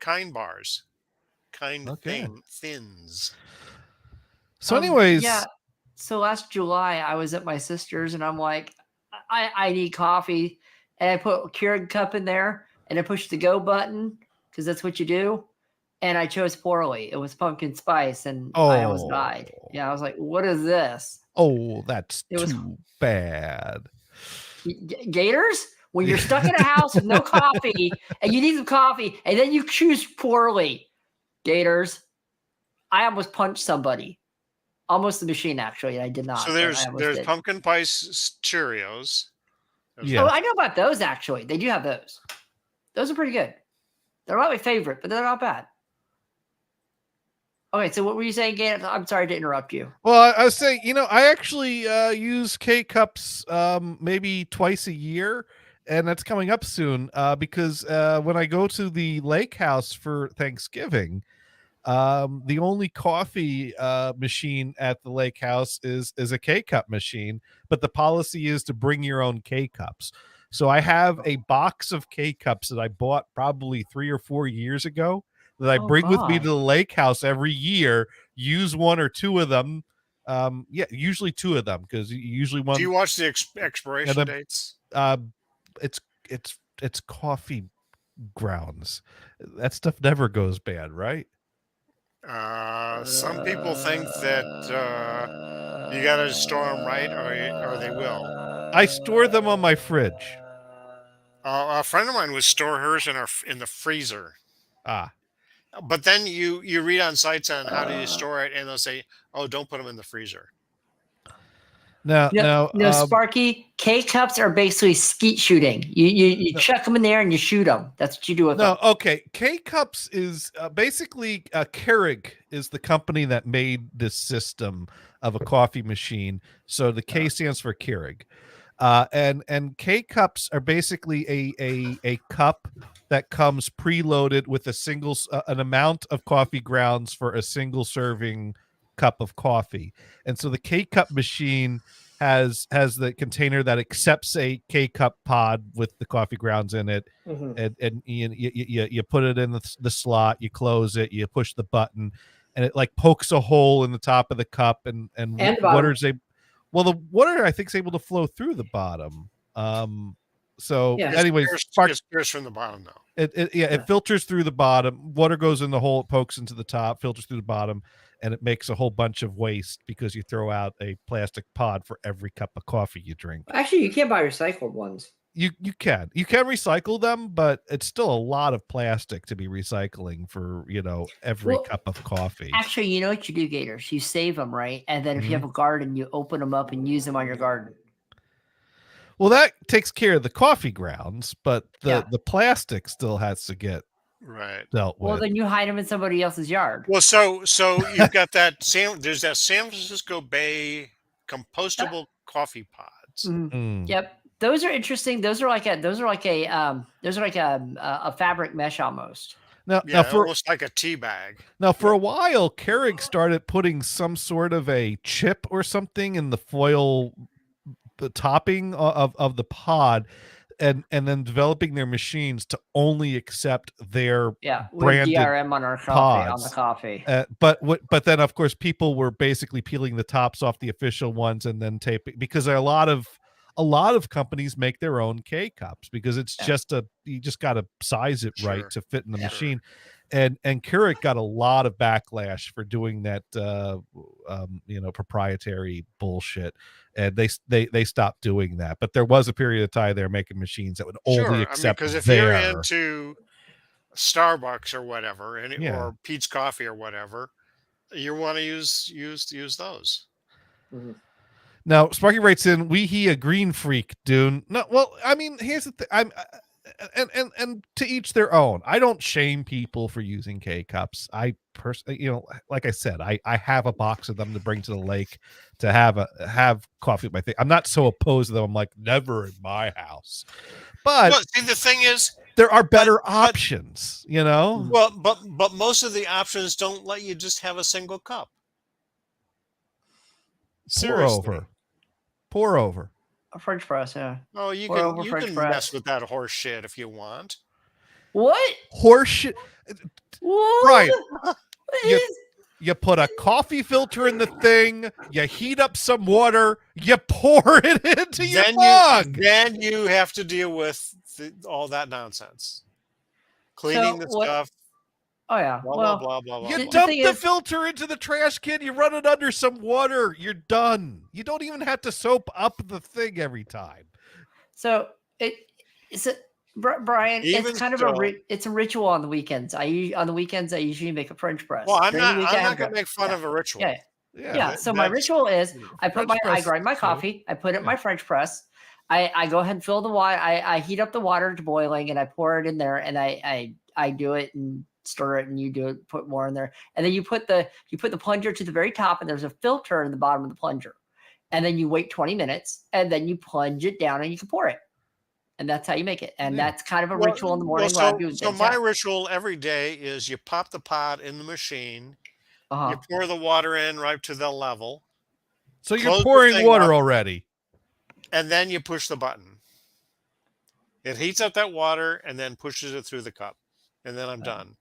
C: kind bars, kind
D: Okay.
C: thins.
D: So, anyways,
E: yeah. So last July, I was at my sister's, and I'm like, I need coffee, and I put a Keurig cup in there, and I pushed the go button because that's what you do, and I chose poorly. It was pumpkin spice, and I almost died.
D: Oh.
E: Yeah, I was like, what is this?
D: oh, that's
E: It was-
D: too bad.
E: Gators? When you're stuck in a house with no coffee, and you need some coffee, and then you choose poorly, Gators. I almost punched somebody. Almost the machine, actually. I did not.
C: So
E: but
C: there's
E: I almost did.
C: pumpkin spice Cheerios. There's
D: Yeah.
E: Oh, I know about those actually. They do have those. Those are pretty good. They're not my favorite, but they're not bad. Okay, so what were you saying, Gabe? I'm sorry to interrupt you.
D: Well, I was saying, I actually use K cups maybe twice a year, and that's coming up soon because when I go to the lake house for Thanksgiving, the only coffee machine at the lake house is a K cup machine, but the policy is to bring your own K cups. So I have a box of K cups that I bought probably 3 or 4 years ago that I
E: Oh,
D: bring with me
E: God.
D: to the lake house every year, use 1 or 2 of them. Usually 2 of them because usually one
C: Do you watch the expiration
D: then-
C: dates?
D: it's coffee grounds. That stuff never goes bad, right?
C: Some people think that you got to store them right, or they will.
D: I store them on my fridge.
C: A friend of mine would store hers in the freezer.
D: Ah,
C: But then you read on sites on how do you store it, and they'll say, "Oh, don't put them in the freezer."
D: no,
E: Sparky, K cups are basically skeet shooting. You chuck them in there and you shoot them. That's what you do with them.
D: no. Okay, K Cups is basically Keurig is the company that made this system of a coffee machine. So the K stands for Keurig, and K Cups are basically a cup that comes preloaded with an amount of coffee grounds for a single serving cup of coffee. And so the K cup machine has the container that accepts a K cup pod with the coffee grounds in it, and you put it in the slot, you close it, you push the button, and it like pokes a hole in the top of the cup, and
E: And the bottom.
D: water's the water I think is able to flow through the bottom. So
E: Yeah.
D: anyways,
C: It spears from the bottom though.
D: it filters through the bottom. Water goes in the hole, it pokes into the top, filters through the bottom, and it makes a whole bunch of waste because you throw out a plastic pod for every cup of coffee you drink.
E: Actually, you can't buy recycled ones.
D: You can recycle them, but it's still a lot of plastic to be recycling for every
E: Well,
D: cup of coffee.
E: Actually, you know what you do, Gators? You save them, right? And then if you
D: Mhm.
E: have a garden, you open them up and use them on your garden.
D: Well, that takes care of the coffee grounds, but
E: Yeah.
D: the plastic still has to get
C: Right.
D: dealt
E: Well,
D: with.
E: then you hide them in somebody else's yard.
C: Well, so you've got that there's that San Francisco Bay compostable coffee pods.
E: Mhm.
D: Mm.
E: Yep, those are interesting. Those are like a fabric mesh almost.
D: Now,
C: Yeah, almost like a tea bag.
D: for a while, Keurig started putting some sort of a chip or something in the foil, the topping of the pod, and then developing their machines to only accept their
E: Yeah, with
D: branded
E: DRM on our coffee on the
D: pods.
E: coffee.
D: But then of course people were basically peeling the tops off the official ones and then taping, because a lot of companies make their own K cups because it's just you just got to size it right
C: Sure.
D: to fit in the
E: Yeah.
D: machine. And Keurig got a lot of backlash for doing that proprietary bullshit, and they stopped doing that. But there was a period of time they were making machines that would only accept
C: because if
D: their
C: you're into Starbucks or whatever,
D: Yeah.
C: or Pete's Coffee or whatever, you want to use those.
D: Now, Sparky writes in, he a green freak, Dune. No, well, I mean, here's the thing. I'm and to each their own. I don't shame people for using K cups. I personally, like I said, I have a box of them to bring to the lake to have coffee with my thing. I'm not so opposed to them. I'm like, never in my house. But
C: Well, see, the thing is,
D: there are better options,
C: well, but most of the options don't let you just have a single cup. Seriously.
D: Pour over.
E: A French press, yeah.
C: Oh, you
E: Pour over
C: can
E: French
C: mess
E: press.
C: with that horse shit if you want.
E: What?
D: Horseshit.
E: What?
D: Brian,
E: What
D: you-
E: is-
D: You put a coffee filter in the thing, you heat up some water, you pour it into your mug.
C: Then you have to deal with all that nonsense, cleaning the stuff.
E: Oh yeah.
C: Blah
E: Well,
C: blah blah blah
D: You
C: blah.
E: the
D: dump
E: thing
D: the
E: is-
D: filter into the trash can, you run it under some water, you're done. You don't even have to soap up the thing every time.
E: so it's a Brian.
C: Even
E: It's kind of
C: so-
E: it's a ritual on the weekends. On the weekends I usually make a French press.
C: Well, I'm
E: During the
C: not
E: week, I have
C: going to
E: to-
C: make fun of a ritual.
E: Yeah. Yeah.
C: that-
E: So my
C: that's-
E: ritual is I
D: French
E: I
D: press,
E: grind my
D: you know.
E: coffee, I put it in my French press. I go ahead and fill the water. I heat up the water to boiling and I pour it in there and I do it and stir it and you do it, put more in there. And then you put the plunger to the very top and there's a filter in the bottom of the plunger. And then you wait 20 minutes and then you plunge it down and you can pour it. And that's how you make it. And
D: Yeah.
E: that's kind of a
C: Well,
E: ritual in the morning.
C: well,
E: where I'm doing
C: so
E: things.
C: my
E: Yeah.
C: ritual every day is you pop the pot in the machine,
E: Uh-huh.
C: you pour the water in right to the level,
D: So you're
C: Close the
D: pouring
C: thing
D: water
C: up.
D: already.
C: and then you push the button. It heats up that water and then pushes it through the cup, and then I'm done.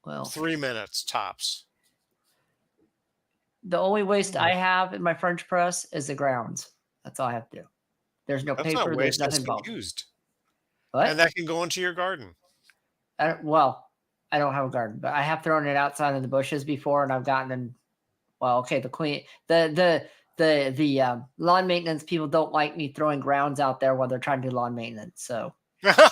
E: Well,
C: 3 minutes tops.
E: the only waste I have in my French press is the grounds. That's all I have to do. There's no
C: That's
E: paper.
C: not
E: There's
C: waste. That's
E: nothing involved.
C: used,
E: What?
C: and that can go into your garden.
E: I don't have a garden, but I have thrown it outside in the bushes before, and I've gotten in. Well, okay, the lawn maintenance people don't like me throwing grounds out there while they're trying to do lawn maintenance. So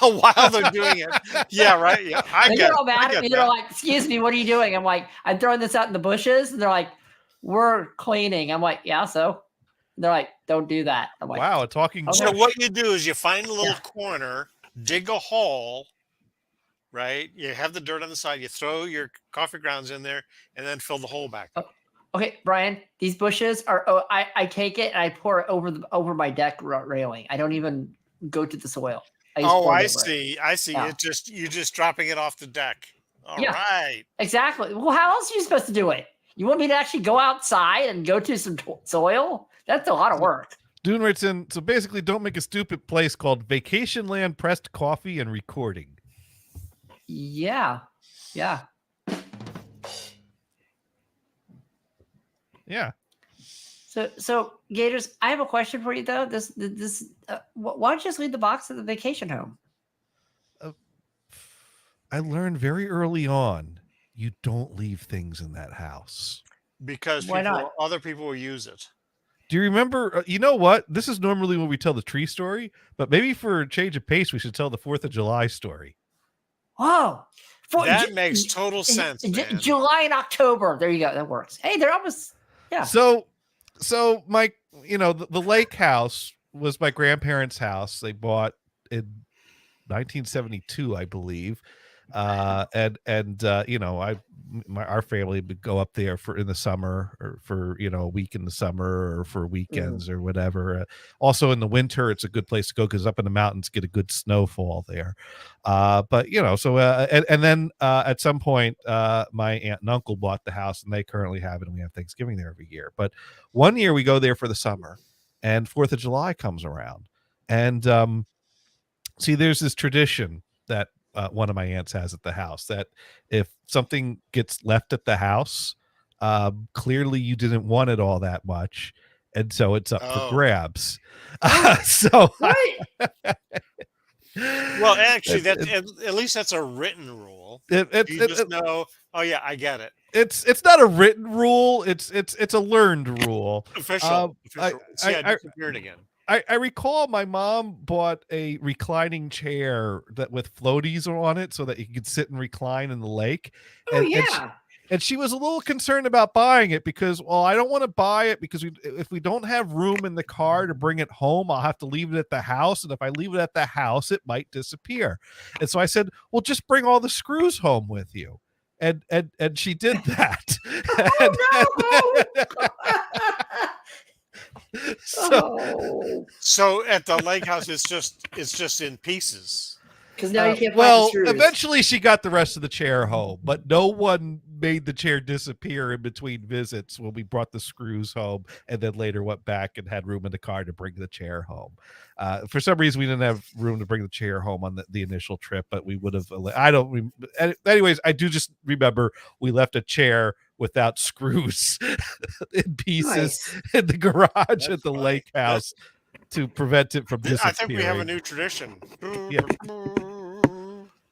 C: While they're doing it, yeah, right. Yeah, I
E: they
C: get
E: get all
C: it. I
E: mad at
C: get
E: me.
C: that.
E: They're like, "Excuse me, what are you doing?" I'm like, "I'm throwing this out in the bushes," and they're like, "We're cleaning." I'm like, "Yeah, so." And they're like, "Don't do that." I'm like,
D: Wow, a talking
E: Okay.
C: So what you do is you find a little
E: Yeah.
C: corner, dig a hole, right? You have the dirt on the side. You throw your coffee grounds in there, and then fill the hole back up.
E: Okay, Brian, these bushes are. Oh, I take it and I pour it over my deck railing. I don't even go to the soil. I just
C: Oh,
E: pour it
C: I
E: over it.
C: see. I see.
E: Yeah.
C: You're just dropping it off the deck. All
E: Yeah.
C: right.
E: Exactly. Well, how else are you supposed to do it? You want me to actually go outside and go to some soil? That's a lot of work.
D: Dune writes in, so basically don't make a stupid place called Vacation Land Pressed Coffee and Recording.
E: Yeah. Yeah.
D: Yeah.
E: So Gators, I have a question for you though. Why don't you just leave the box at the vacation home?
D: I learned very early on, you don't leave things in that house.
C: Because
E: Why not?
C: other people will use it.
D: Do you remember? You know what? This is normally when we tell the tree story, but maybe for a change of pace, we should tell the 4th of July story.
E: Oh,
C: That makes total sense, man.
E: July and October. There you go. That works. Hey, they're almost. Yeah.
D: So my, the lake house was my grandparents' house. They bought in 1972, I believe. And our family would go up there for in the summer or for a week in the summer or for weekends or whatever. Also in the winter, it's a good place to go because up in the mountains get a good snowfall there. But and then at some point, my aunt and uncle bought the house, and they currently have it, and we have Thanksgiving there every year. But one year we go there for the summer, and 4th of July comes around, and see, there's this tradition that one of my aunts has at the house that if something gets left at the house, clearly you didn't want it all that much, and so it's up for grabs. So
E: Right.
C: Well, actually, at least that's a written rule. You just know. Oh yeah, I get it.
D: It's not a written rule. It's a learned rule.
C: Official. See, I disappeared again.
D: I recall my mom bought a reclining chair that with floaties on it so that you could sit and recline in the lake.
E: Oh, yeah.
D: And she was a little concerned about buying it because, well, I don't want to buy it because if we don't have room in the car to bring it home, I'll have to leave it at the house. And if I leave it at the house, it might disappear. And so I said, well, just bring all the screws home with you. And she did that.
C: So at the lake house, it's just in pieces.
E: Because now you can't.
D: Well, eventually she got the rest of the chair home, but no one made the chair disappear in between visits when we brought the screws home, and then later went back and had room in the car to bring the chair home. For some reason, we didn't have room to bring the chair home on the initial trip, but we would have. Anyways, I do just remember we left a chair without screws in pieces in the garage at the lake house to prevent it from disappearing.
C: I think we have a new tradition.
D: Yeah.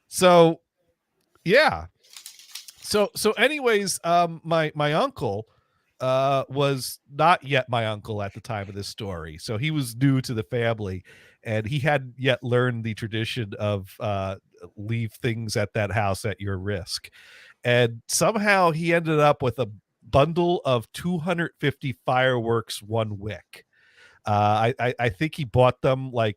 D: So, yeah. So anyways, my uncle was not yet my uncle at the time of this story. So he was new to the family, and he hadn't yet learned the tradition of leave things at that house at your risk. And somehow he ended up with a bundle of 250 fireworks, one wick. I think he bought them like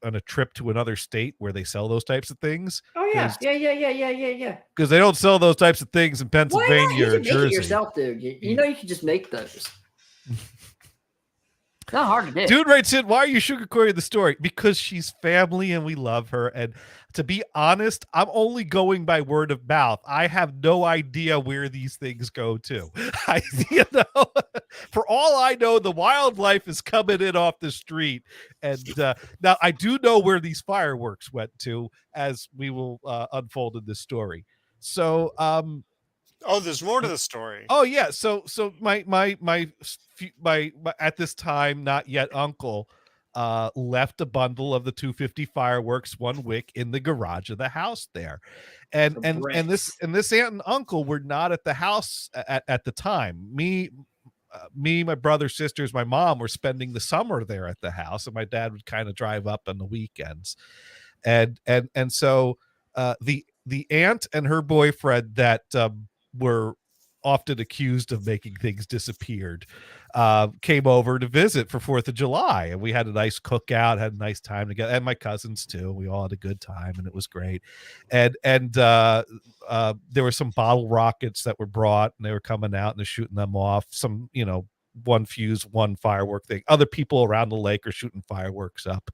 D: on a trip to another state where they sell those types of things.
E: Oh yeah, yeah.
D: Because they don't sell those types of things in Pennsylvania or
E: Make
D: Jersey.
E: it yourself, dude. You know you can just make those. It's not hard to do.
D: Dude writes in, why are you sugarcoating the story? Because she's family and we love her. And to be honest, I'm only going by word of mouth. I have no idea where these things go to. For all I know, the wildlife is coming in off the street. And now I do know where these fireworks went to, as we will unfold in this story. So,
C: there's more to the story.
D: Oh yeah, so my at this time not yet uncle left a bundle of the 250 fireworks, one wick, in the garage of the house there, and this aunt and uncle were not at the house at the time. Me, my brother, sisters, my mom were spending the summer there at the house, and my dad would kind of drive up on the weekends, and so the aunt and her boyfriend that were often accused of making things disappeared came over to visit for 4th of July, and we had a nice cookout, had a nice time together, and my cousins too. We all had a good time, and it was great. And there were some bottle rockets that were brought, and they were coming out and they're shooting them off. Some, one fuse, one firework thing. Other people around the lake are shooting fireworks up.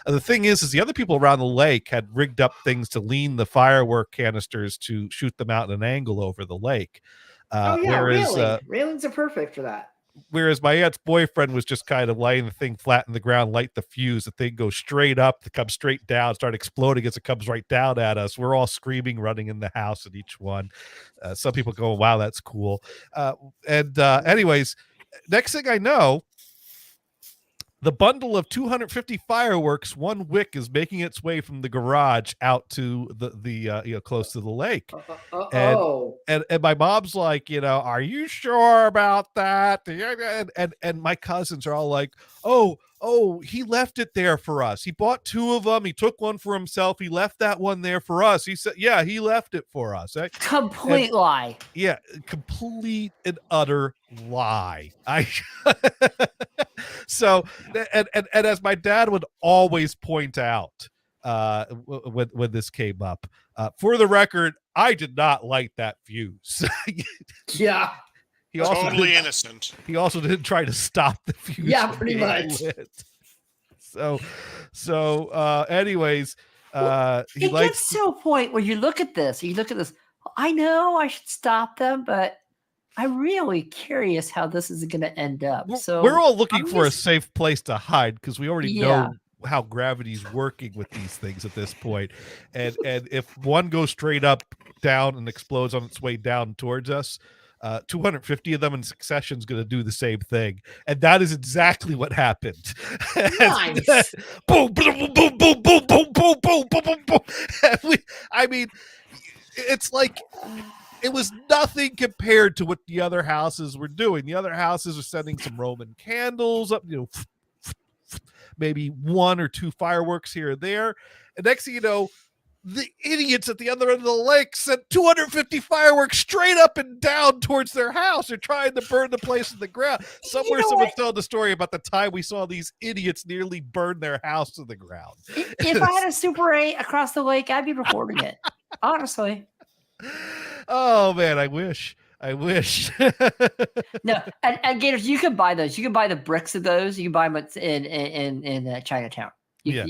D: And the thing is the other people around the lake had rigged up things to lean the canisters to shoot them out at an angle over the lake.
E: Railings are perfect for that.
D: Whereas my aunt's boyfriend was just kind of laying the thing flat in the ground, light the fuse, the thing goes straight up, it comes straight down, start exploding as it comes right down at us. We're all screaming, running in the house at each one. Some people go, wow, that's cool. Anyways, next thing I know, the bundle of 250 fireworks, one wick, is making its way from the garage out to the close to the lake. And my mom's like, are you sure about that? And my cousins are all like, oh, he left it there for us. He bought 2 of them. He took one for himself. He left that one there for us. He said, yeah, he left it for us.
E: Complete lie.
D: Yeah, complete and utter lie. So, and as my dad would always point out, when this came up. For the record, I did not light that fuse.
E: Yeah.
D: He also
C: Totally
D: didn't,
C: innocent.
D: he also didn't try to stop the fuse.
E: Yeah,
D: from
E: pretty
D: being
E: much.
D: lit. Anyways, he
E: It
D: likes
E: gets to a point where you look at this. I know I should stop them, but I'm really curious how this is going to end up. So
D: we're all looking
E: I'm
D: for a
E: just-
D: safe place to hide because we already
E: Yeah.
D: know how gravity's working with these things at this point. And if one goes straight up down and explodes on its way down towards us, 250 of them in succession is going to do the same thing. And that is exactly what happened.
E: Nice.
D: Boom, boom, boom, boom, boom, boom, boom, boom, boom, boom, boom. I mean, it's like it was nothing compared to what the other houses were doing. The other houses are sending some Roman candles up, maybe 1 or 2 fireworks here and there. And next thing you know, the idiots at the other end of the lake sent 250 fireworks straight up and down towards their house. They're trying to burn the place to the ground. Somewhere someone's telling the story about the time we saw these idiots nearly burn their house to the ground.
E: If I had a Super 8 across the lake, I'd be recording it. Honestly.
D: Oh man, I wish.
E: No, and Gators, you can buy those. You can buy the bricks of those. You can buy them in Chinatown.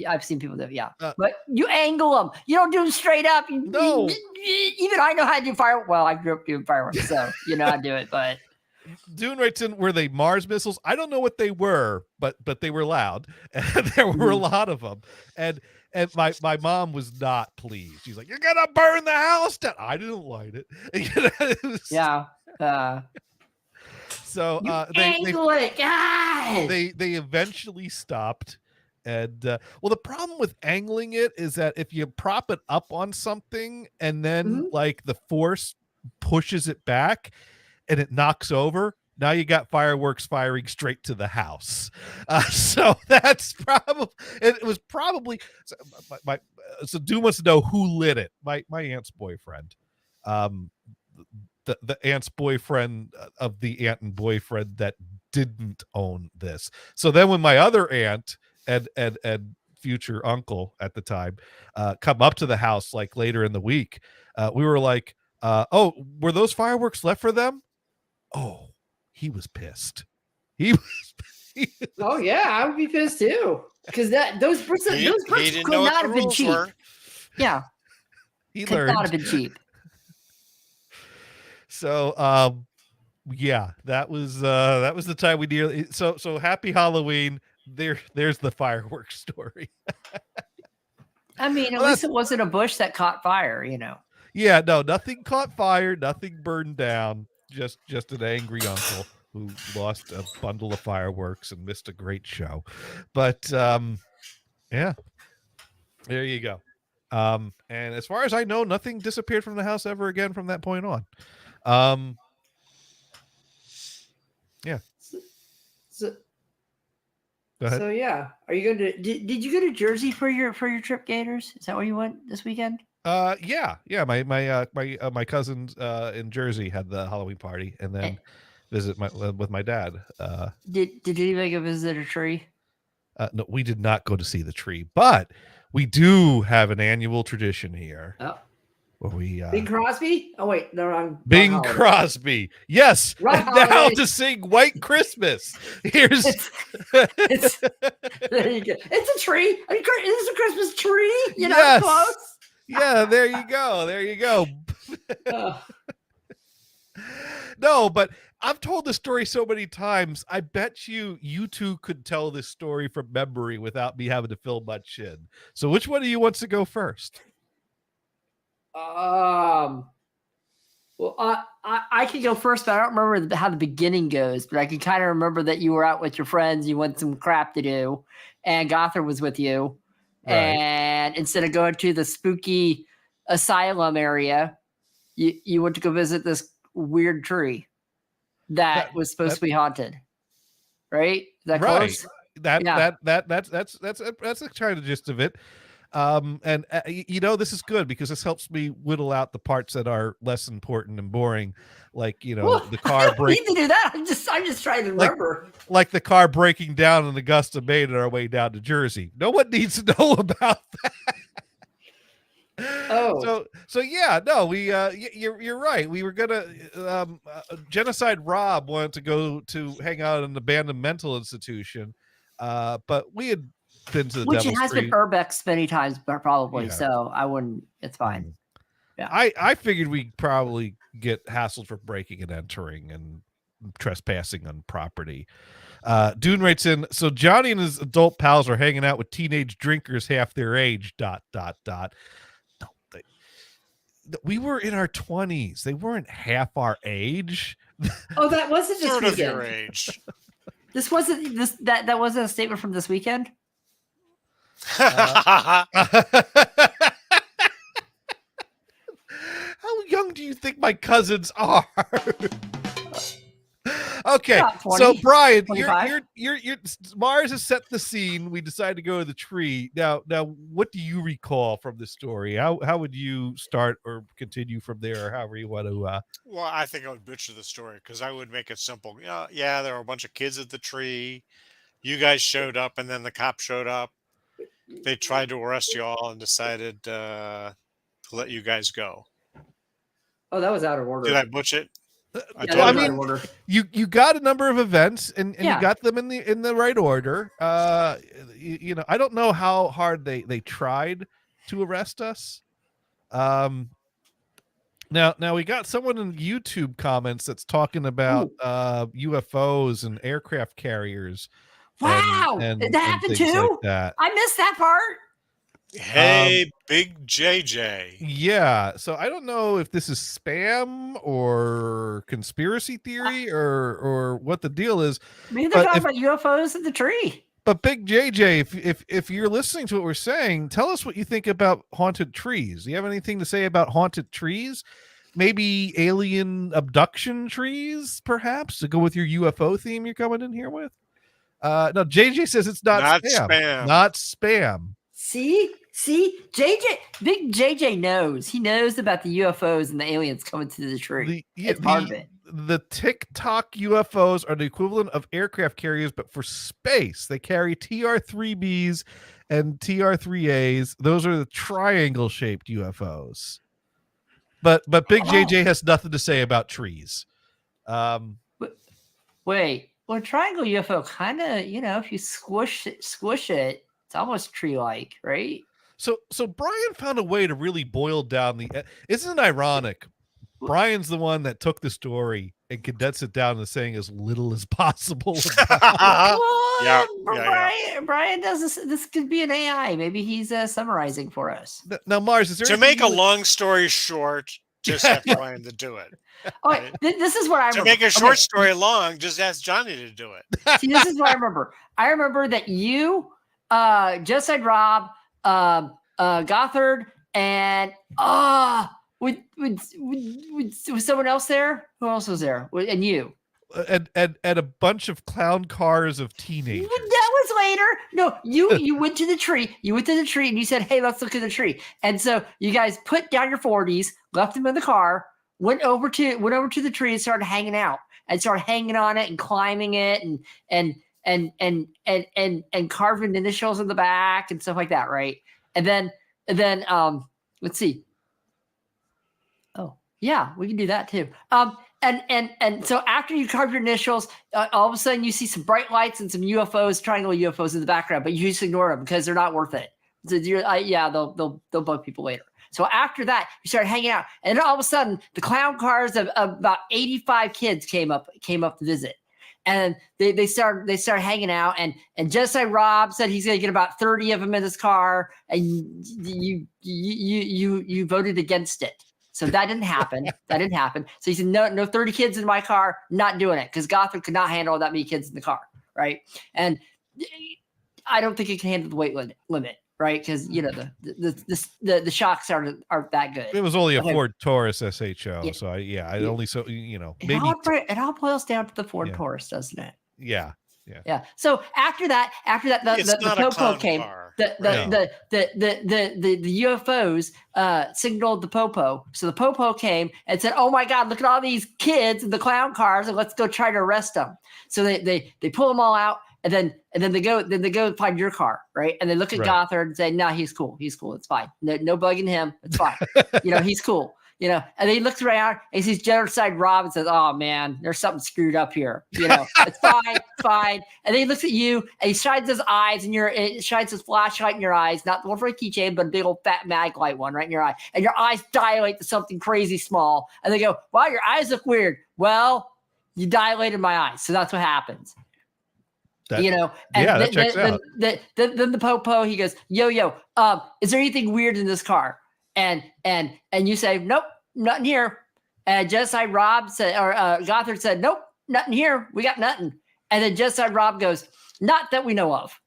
E: I've seen people do, yeah. But you angle them. You don't do them straight up.
D: No.
E: Even I know how to do fireworks. Well, I grew up doing fireworks, so you know how to do it. But
D: Dune writes in, were they Mars missiles? I don't know what they were, but they were loud, and there were a lot of them. And my mom was not pleased. She's like, "You're gonna burn the house down." I didn't light it. It was-
E: yeah.
D: So
E: You angle it, God.
D: they eventually stopped. And well, the problem with angling it is that if you prop it up on something and then like the force pushes it back and it knocks over, now you got fireworks firing straight to the house. So that's probably, it was probably, so Doom wants to know who lit it. My aunt's boyfriend. The aunt's boyfriend of the aunt and boyfriend that didn't own this. So then when my other aunt and future uncle at the time come up to the house like later in the week, we were like, oh, were those fireworks left for them? Oh, he was pissed.
E: Oh yeah, I would be pissed too. Because those bricks
C: He didn't
E: could
C: know what
E: not
C: the
E: have been
C: rules
E: cheap.
C: were.
E: Yeah.
D: He
E: Could
D: learned.
E: not have been cheap.
D: So yeah, that was the time we nearly so happy Halloween. There's the fireworks story.
E: I mean, at
D: Well,
E: least it wasn't a bush that caught fire, you know.
D: Yeah, no, nothing caught fire, nothing burned down. Just an angry uncle who lost a bundle of fireworks and missed a great show. But yeah, there you go. And as far as I know, nothing disappeared from the house ever again from that point on. Yeah.
E: So,
D: Go ahead.
E: so yeah, are you going to? Did you go to Jersey for your trip, Gators? Is that where you went this weekend?
D: Yeah. My cousins in Jersey had the Halloween party, and then visit with my dad.
E: Did anybody go visit a tree?
D: No, we did not go to see the tree, but we do have an annual tradition here
E: Oh,
D: where we
E: Bing Crosby. Oh wait, no, wrong.
D: Bing
E: wrong holiday.
D: Crosby. Yes.
E: Wrong
D: And now
E: holiday.
D: to sing White Christmas. Here's
E: It's there you go. It's a tree. It's a Christmas tree. You know,
D: Yes.
E: close.
D: yeah, there you go. There you go.
E: Oh.
D: No, but I've told this story so many times. I bet you two could tell this story from memory without me having to fill much in. So which one of you wants to go first?
E: Well, I can go first, but I don't remember how the beginning goes. But I can kind of remember that you were out with your friends, you went some crap to do, and Gothard was with you.
D: Right.
E: And instead of going to the spooky asylum area, you went to go visit this weird tree that was supposed to be haunted. Right? Is that
D: Right.
E: close?
D: That's the kind of gist of it. And this is good because this helps me whittle out the parts that are less important and boring, like
E: Well,
D: the
E: I
D: car
E: don't
D: break,
E: need to do that. I'm just trying to
D: Like-
E: remember.
D: like the car breaking down in Augusta, Maine, on our way down to Jersey. No one needs to know about that. So yeah, no, you're right. We were gonna Genocide Rob wanted to go to hang out in an abandoned mental institution, but we had been to the
E: Which
D: Devil's
E: has been
D: Street.
E: urbex many times, but probably.
D: Yeah.
E: So I wouldn't. It's fine. Yeah.
D: I figured we'd probably get hassled for breaking and entering and trespassing on property. Dune writes in, so Johnny and his adult pals are hanging out with teenage drinkers half their age. ... No, we were in our 20s. They weren't half our age.
E: Oh, that wasn't this
C: Sort of
E: weekend.
C: your age.
E: This wasn't this that wasn't a statement from this weekend.
D: How young do you think my cousins are? Okay,
E: About 20,
D: so Brian,
E: 25.
D: you're Mars has set the scene. We decided to go to the tree. Now, what do you recall from the story? How would you start or continue from there, or however you want to?
C: Well, I think I would butcher the story because I would make it simple. Yeah, there were a bunch of kids at the tree. You guys showed up, and then the cop showed up. They tried to arrest you all and decided to let you guys go.
E: Oh, that was out of order.
C: Did I butcher it?
E: Yeah,
D: Well, I
E: that was out
D: mean,
E: of order.
D: you got a number of events, and
E: Yeah.
D: you got them in the right order. You know, I don't know how hard they tried to arrest us. Now we got someone in YouTube comments that's talking about UFOs and aircraft carriers.
E: Wow,
D: and
E: did that happen
D: things
E: too?
D: like that.
E: I missed that part.
C: Hey, Big JJ.
D: Yeah, so I don't know if this is spam or conspiracy theory or what the deal is.
E: Maybe
D: But
E: they're talking about UFOs in the tree.
D: But Big JJ, if you're listening to what we're saying, tell us what you think about haunted trees. Do you have anything to say about haunted trees? Maybe alien abduction trees, perhaps, to go with your UFO theme you're coming in here with? No, JJ says it's not spam. Not spam.
E: See, Big JJ knows. He knows about the UFOs and the aliens coming to the tree. It's part of it.
D: The TikTok UFOs are the equivalent of aircraft carriers, but for space. They carry TR-3Bs and TR-3As. Those are the triangle-shaped UFOs. But Big JJ has nothing to say about trees.
E: Wait, well, triangle UFO kind of, if you squish it, it's almost tree-like, right?
D: So Brian found a way to really boil down isn't it ironic? Brian's the one that took the story and condensed it down to saying as little as possible.
E: Brian does this. This could be an AI. Maybe he's summarizing for us.
D: Now, Mars, is there
C: to make a long story short? Just ask Brian to do it.
E: Oh, right? This is what I remember.
C: To make a short story long, just ask Johnny to do it.
E: See, this is what I remember. I remember that you, Genocide Rob, Gothard, and with someone else there. Who else was there? And you.
D: And a bunch of clown cars of teenagers.
E: That was later. No, you went to the tree. You went to the tree and you said, "Hey, let's look at the tree." And so you guys put down your 40s, left them in the car, went over to the tree and started hanging out and started hanging on it and climbing it and carving initials in the back and stuff like that, right? And then let's see. Oh, yeah, we can do that too. And so after you carve your initials, all of a sudden you see some bright lights and some UFOs, triangle UFOs in the background, but you just ignore them because they're not worth it. So they'll bug people later. So after that, you start hanging out, and then all of a sudden, the clown cars of about 85 kids came up to visit, and they started hanging out, and Genocide Rob said he's going to get about 30 of them in his car, and you voted against it. So that didn't happen. So he said, no 30 kids in my car, not doing it, because Gotham could not handle that many kids in the car, right? And I don't think it can handle the weight limit, right? Because the shocks aren't that good.
D: It was only a Ford Taurus SHO, so maybe
E: it all boils down to the Ford Taurus, doesn't it?
D: Yeah.
E: So after that, the Popo came.
C: Car.
E: The UFOs signaled the Popo. So the Popo came and said, "Oh my God, look at all these kids in the clown cars, and let's go try to arrest them." So they pull them all out, then they go find your car, right? And they look at
D: Right.
E: Gothard and say, "No, he's cool. He's cool. It's fine. No bugging him. It's fine. He's cool." And then he looks around and sees Genocide Rob and says, "Oh man, there's something screwed up here. It's fine, fine." And then he looks at you and he shines his eyes and it shines his flashlight in your eyes, not the one for a keychain, but a big old fat mag light one right in your eye. And your eyes dilate to something crazy small. And they go, "Wow, your eyes look weird." Well, you dilated my eyes, so that's what happens.
D: That-
E: And
D: that checks out.
E: then the Popo, he goes, yo, is there anything weird in this car? And you say, "Nope, nothing here." And Genocide Rob said, or Gothard said, "Nope, nothing here. We got nothing." And then Genocide Rob goes, "Not that we know of."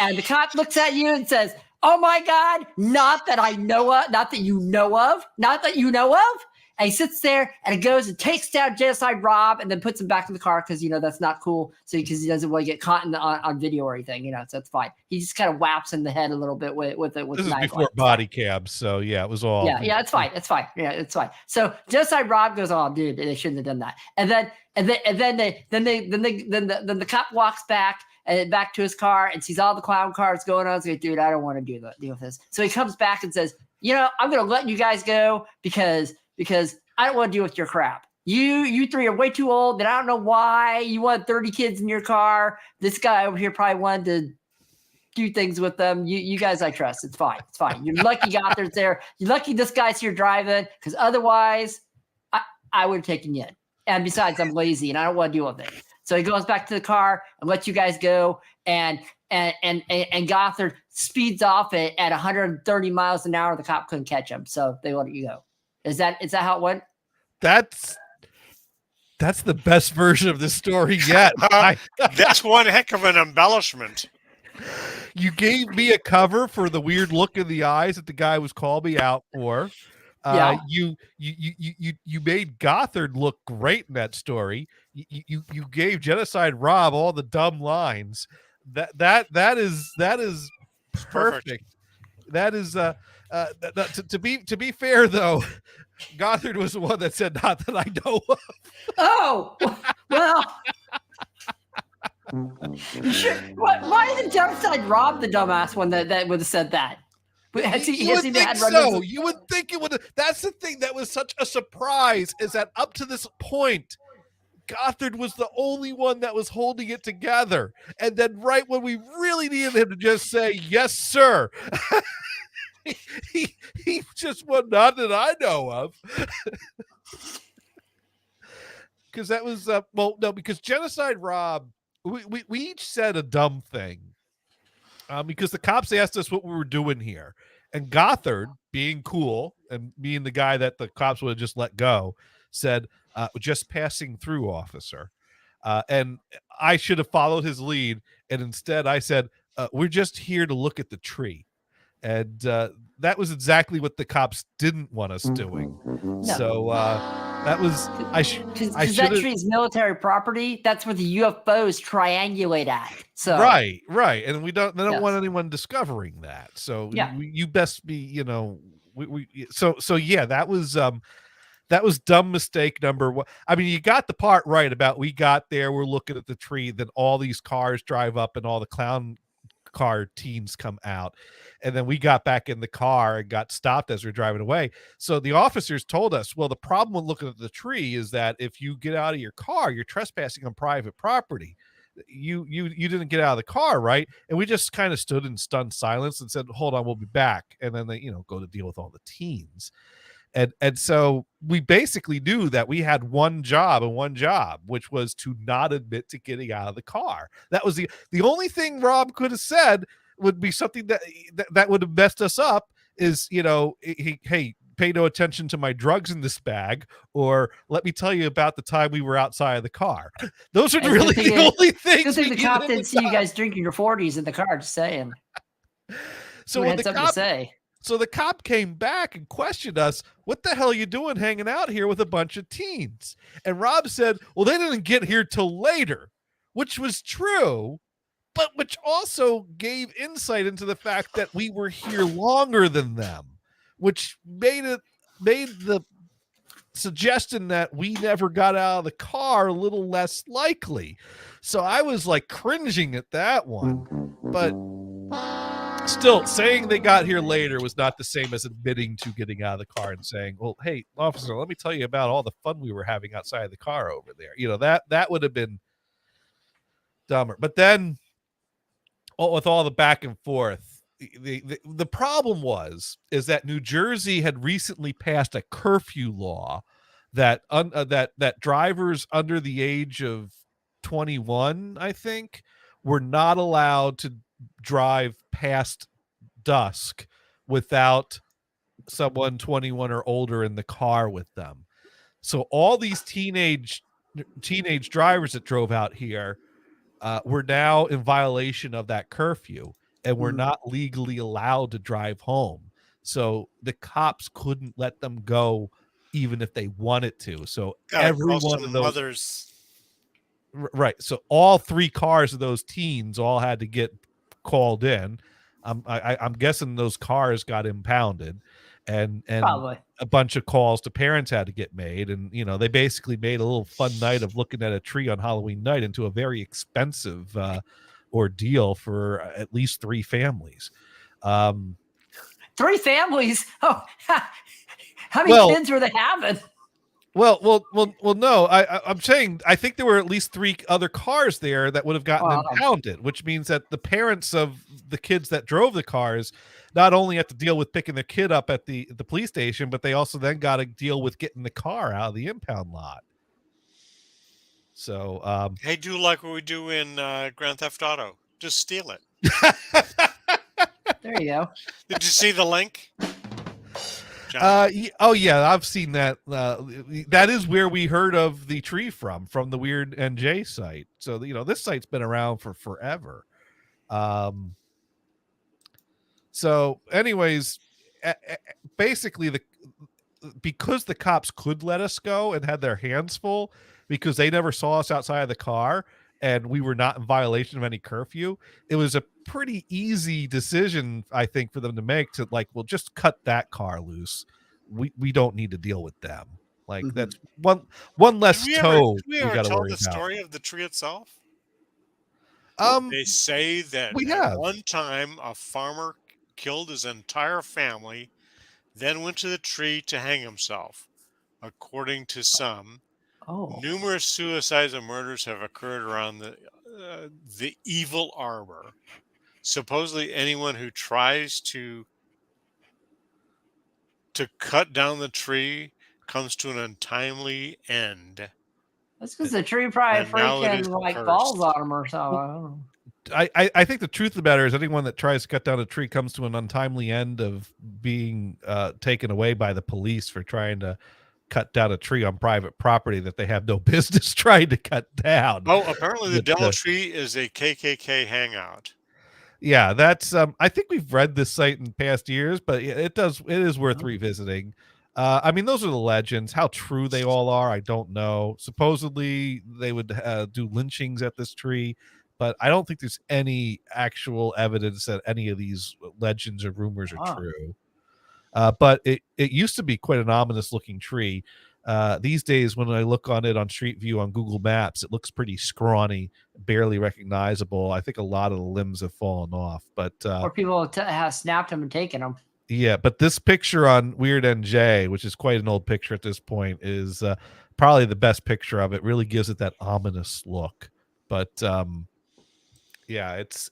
E: And the cop looks at you and says, "Oh my God, not that I know of, not that you know of, not that you know of." And he sits there and it goes and takes down Genocide Rob and then puts him back in the car because that's not cool. So because he doesn't want to get caught on video or anything, so that's fine. He just kind of whaps in the head a little bit with
D: This is
E: knife
D: before
E: light.
D: body cams, so yeah, it was all.
E: Yeah, it's fine. It's fine. Yeah, it's fine. So Genocide Rob goes, "Oh, dude, they shouldn't have done that." And then the cop walks back and back to his car and sees all the clown cars going on. He's like, "Dude, I don't want to deal with this." So he comes back and says, "I'm going to let you guys go because I don't want to deal with your crap. You three are way too old, and I don't know why you want 30 kids in your car. This guy over here probably wanted to do things with them. You guys I trust. It's fine. It's fine. You're lucky Gothard's there. You're lucky this guy's here driving, because otherwise I would have taken you in. And besides, I'm lazy and I don't want to deal with it." So he goes back to the car and lets you guys go, and Gothard speeds off at 130 miles an hour. The cop couldn't catch him, so they let you go. Is that how it went?
D: That's the best version of this story yet.
C: That's one heck of an embellishment.
D: You gave me a cover for the weird look in the eyes that the guy was calling me out for.
E: Yeah.
D: You made Gothard look great in that story. You gave Genocide Rob all the dumb lines. That is perfect. That is to be fair though. Gothard was the one that said, "Not that I know of."
E: Oh, well. Why isn't Genocide Rob the dumbass one that would have said that?
D: You would think so. You would think it would. That's the thing that was such a surprise, is that up to this point, Gothard was the only one that was holding it together. And then right when we really needed him to just say, "Yes, sir," he just went, "Not that I know of." Because that was because Genocide Rob, we each said a dumb thing. Because the cops asked us what we were doing here, and Gothard, being cool and being the guy that the cops would have just let go, said, "Just passing through, officer." And I should have followed his lead, and instead I said, "We're just here to look at the tree." And that was exactly what the cops didn't want us doing.
E: No.
D: So that was
E: because that tree is military property. That's where the UFOs triangulate at. So
D: right, and they don't
E: Yes.
D: want anyone discovering that. So
E: Yeah.
D: you best be, so yeah, that was dumb mistake number one. I mean, you got the part right about we got there, we're looking at the tree, then all these cars drive up and all the clown car teens come out, and then we got back in the car and got stopped as we're driving away. So the officers told us, well, the problem with looking at the tree is that if you get out of your car, you're trespassing on private property. You didn't get out of the car, right? And we just kind of stood in stunned silence and said, "Hold on, we'll be back." And then they go to deal with all the teens. And so we basically knew that we had one job, which was to not admit to getting out of the car. That was the only thing Rob could have said would be something that would have messed us up is, hey, pay no attention to my drugs in this bag, or let me tell you about the time we were outside of the car. Those are really the only things.
E: Good thing the cop didn't see you guys drinking your 40s in the car, just saying.
D: So
E: when the cop to say.
D: So the cop came back and questioned us, "What the hell are you doing hanging out here with a bunch of teens?" And Rob said, "Well, they didn't get here till later," which was true, but which also gave insight into the fact that we were here longer than them, which made the suggestion that we never got out of the car a little less likely. So I was like cringing at that one. But still, saying they got here later was not the same as admitting to getting out of the car and saying, well, hey, officer, let me tell you about all the fun we were having outside of the car over there. You know, that would have been dumber. But then with all the back and forth, the problem is that New Jersey had recently passed a curfew law that that drivers under the age of 21, I think, were not allowed to drive past dusk without someone 21 or older in the car with them. So all these teenage drivers that drove out here were now in violation of that curfew, and were not legally allowed to drive home. So the cops couldn't let them go even if they wanted to. So every one of those
C: mothers.
D: Right. So all 3 cars of those teens all had to get called in. I'm guessing those cars got impounded, and
E: Probably.
D: a bunch of calls to parents had to get made. And, you know, they basically made a little fun night of looking at a tree on Halloween night into a very expensive ordeal for at least 3 families.
E: 3 families? Oh, how many kids were they having?
D: Well, no. I'm saying I think there were at least 3 other cars there that would have gotten impounded, which means that the parents of the kids that drove the cars not only have to deal with picking their kid up at the police station, but they also then got to deal with getting the car out of the impound lot. So,
C: Hey, do like what we do in Grand Theft Auto. Just steal it.
E: There you go.
C: Did you see the link? John?
D: Oh yeah, I've seen that. That is where we heard of the tree from the Weird NJ site. So, you know, this site's been around for forever. So anyways, basically because the cops could let us go and had their hands full because they never saw us outside of the car and we were not in violation of any curfew, it was a pretty easy decision, I think, for them to make to like, well, just cut that car loose. We don't need to deal with them. Like that's one less toe
C: we ever
D: got to
C: tell
D: worry
C: the
D: about.
C: story of the tree itself?
D: They
C: say that
D: we
C: at
D: have.
C: one time a farmer killed his entire family, then went to the tree to hang himself. According to some, numerous suicides and murders have occurred around the evil arbor. Supposedly, anyone who tries to cut down the tree comes to an untimely end.
E: That's because the tree probably
C: And now it is
E: freaking like
C: cursed.
E: falls on them or something. I don't know.
D: I think the truth of the matter is anyone that tries to cut down a tree comes to an untimely end of being taken away by the police for trying to cut down a tree on private property that they have no business trying to cut down.
C: Oh, apparently the Dello tree is a KKK hangout.
D: Yeah, that's I think we've read this site in past years, but it is worth revisiting. I mean, those are the legends. How true they all are, I don't know. Supposedly they would do lynchings at this tree, but I don't think there's any actual evidence that any of these legends or rumors are true. But it used to be quite an ominous looking tree. These days, when I look on it on Street View on Google Maps, it looks pretty scrawny, barely recognizable. I think a lot of the limbs have fallen off, but
E: or people have snapped them and taken them.
D: Yeah, but this picture on Weird NJ, which is quite an old picture at this point, is probably the best picture of it. Really gives it that ominous look. But yeah, it's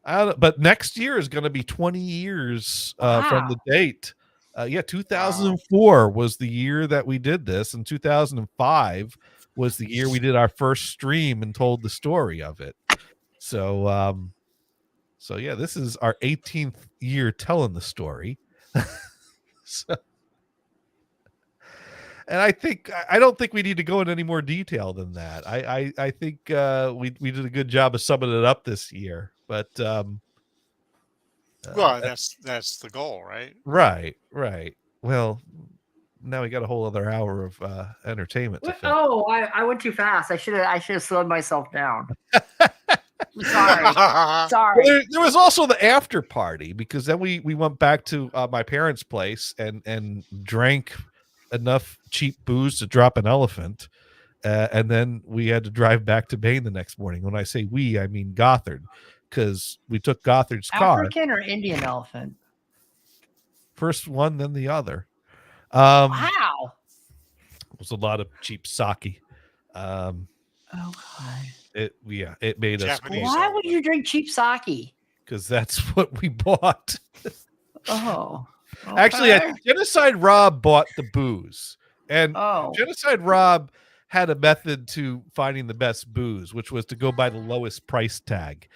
D: but next year is going to be 20 years from the date. 2004 was the year that we did this, and 2005 was the year we did our first stream and told the story of it. So yeah, this is our 18th year telling the story. And I don't think we need to go in any more detail than that. I think we did a good job of summing it up this year. But
C: well, that's the goal, right?
D: Right. Well, now we got a whole other hour of entertainment to fill.
E: Oh, I went too fast. I should have slowed myself down. Sorry.
D: Well,
E: Sorry.
D: there was also the after party because then we went back to my parents' place and drank enough cheap booze to drop an elephant, and then we had to drive back to Maine the next morning. When I say we, I mean Gothard, because we took Gothard's car.
E: African or Indian elephant?
D: First one, then the other.
E: Wow.
D: It was a lot of cheap sake.
E: Oh God.
D: It made us
C: Japanese.
E: Why would you drink cheap sake?
D: because that's what we bought.
E: Oh.
D: Actually,
E: okay.
D: Genocide Rob bought the booze, and
E: Oh.
D: Genocide Rob had a method to finding the best booze, which was to go by the lowest price tag.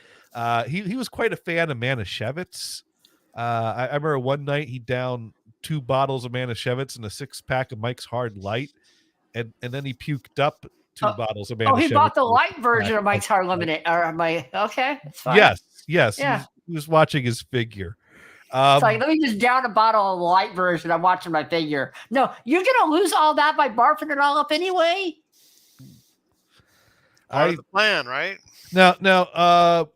D: He was quite a fan of Manischewitz. I remember one night he downed 2 bottles of Manischewitz and a 6-pack of Mike's Hard Light, and then he puked up 2 bottles of Manischewitz.
E: Oh, he bought the
D: and a
E: light version
D: six-pack
E: of Mike's Hard Limited. Or my okay, that's fine.
D: Yes.
E: Yeah.
D: He was watching his figure.
E: It's like, let me just down a bottle of the light version. I'm watching my figure. No, you're gonna lose all that by barfing it all up anyway.
C: Part of the plan, right?
D: Now,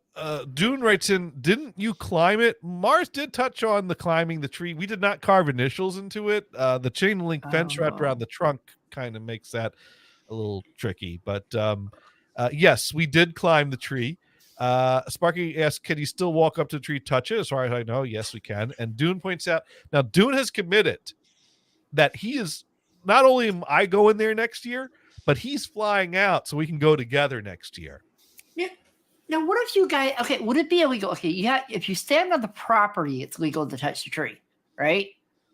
D: Dune writes in, didn't you climb it? Mars did touch on the climbing the tree. We did not carve initials into it. The chain link fence wrapped around the trunk kind of makes that a little tricky. But yes, we did climb the tree. Sparky asks, can you still walk up to the tree, touch it? As far as I know, yes, we can. And Dune points out, now Dune has committed that he is, not only am I going there next year, but he's flying out so we can go together next year.
E: Now, what if you guys? Okay, would it be illegal? Okay, if you stand on the property, it's legal to touch the tree, right?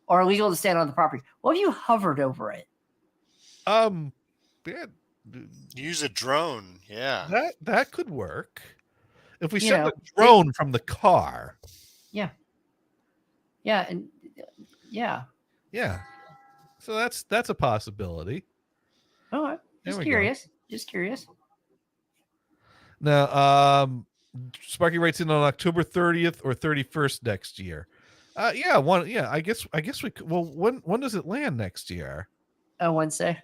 E: Or illegal to stand on the property. What if you hovered over it?
D: Yeah,
C: Use a drone. Yeah.
D: that could work. If we
E: You
D: send
E: know,
D: a drone from the car.
E: Yeah, and yeah.
D: So that's a possibility.
E: All right.
D: There
E: Just
D: we go.
E: curious. Just curious.
D: Now, Sparky writes in on October 30th or 31st next year. I guess we could. Well, when does it land next year?
E: Wednesday.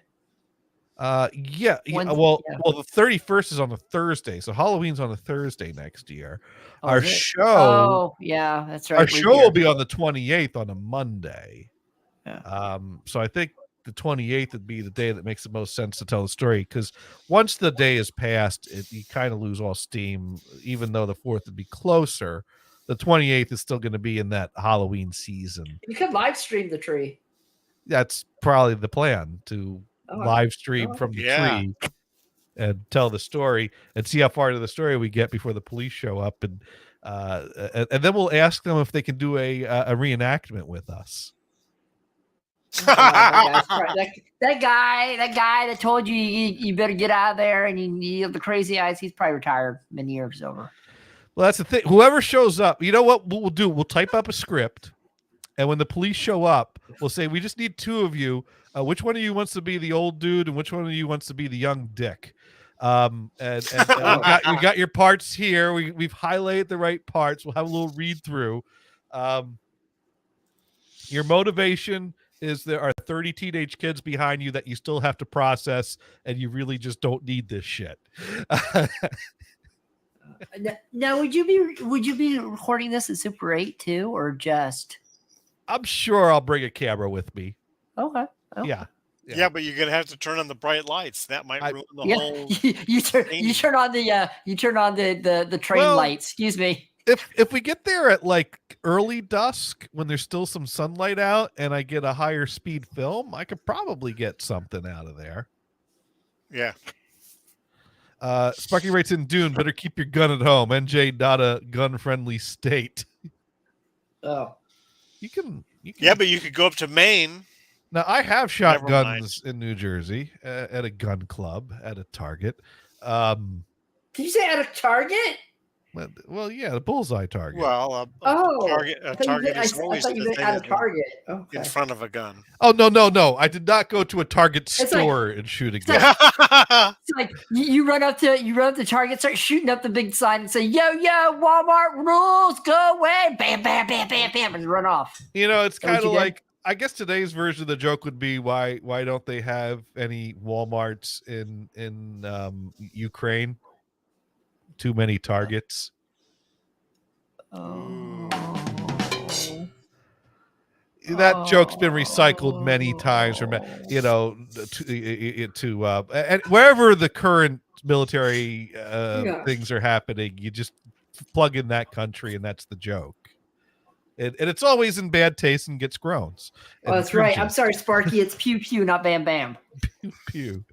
D: Wednesday, well, the 31st is on a Thursday, so Halloween's on a Thursday next year.
E: Oh,
D: Our
E: is it?
D: show,
E: Oh, yeah, that's right.
D: our
E: leap
D: show
E: year.
D: will be on the 28th on a Monday.
E: Yeah.
D: So I think the 28th would be the day that makes the most sense to tell the story, because once the day is passed, you kind of lose all steam. Even though the 4th would be closer, the 28th is still going to be in that Halloween season.
E: You could live stream the tree.
D: That's probably the plan, to live stream from the tree and tell the story and see how far into the story we get before the police show up, and then we'll ask them if they can do a reenactment with us.
E: That guy that told you better get out of there, and you have the crazy eyes. He's probably retired many years over.
D: Well, that's the thing. Whoever shows up, you know what we'll do? We'll type up a script, and when the police show up, we'll say, we just need 2 of you. Which one of you wants to be the old dude, and which one of you wants to be the young dick? And we got your parts here. We've highlighted the right parts. We'll have a little read through. Your motivation is there are 30 teenage kids behind you that you still have to process, and you really just don't need this shit.
E: Now, would you be recording this at Super 8 too, or just?
D: I'm sure I'll bring a camera with me.
E: Okay.
D: Yeah.
C: Yeah, but you're gonna have to turn on the bright lights. That might ruin the whole.
E: you turn on the train lights. Excuse me.
D: If we get there at like early dusk when there's still some sunlight out, and I get a higher speed film, I could probably get something out of there.
C: Yeah.
D: Sparky writes in, Dune, better keep your gun at home. NJ, not a gun friendly state.
E: Oh.
D: You can.
C: Yeah, but you could go up to Maine.
D: Now, I have shot
C: Never mind.
D: guns in New Jersey at a gun club at a Target.
E: Did you say at a Target?
D: Well, yeah, the bullseye target.
C: Well, a target is always the thing
E: at a Target. Okay.
C: in front of a gun.
D: Oh, no. I did not go to a Target store and shoot a gun.
E: It's like you run up to Target, start shooting up the big sign, and say, "Yo, Walmart rules, go away!" Bam, bam, bam, bam, bam, and run off.
D: You know, it's kind of
E: you did?
D: like, I guess today's version of the joke would be, why don't they have any Walmarts in Ukraine too many targets.
E: Oh.
D: That joke's been recycled many times from and wherever the current military
E: Yeah.
D: things are happening, you just plug in that country and that's the joke. And it's always in bad taste and gets groans.
E: Oh, that's right. I'm sorry, Sparky. It's pew pew, not bam bam.
D: Pew.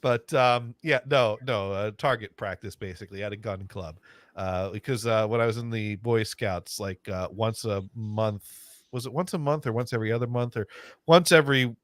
D: But target practice basically at a gun club. Because when I was in the Boy Scouts, like once a month, was it once a month or once every other month or once every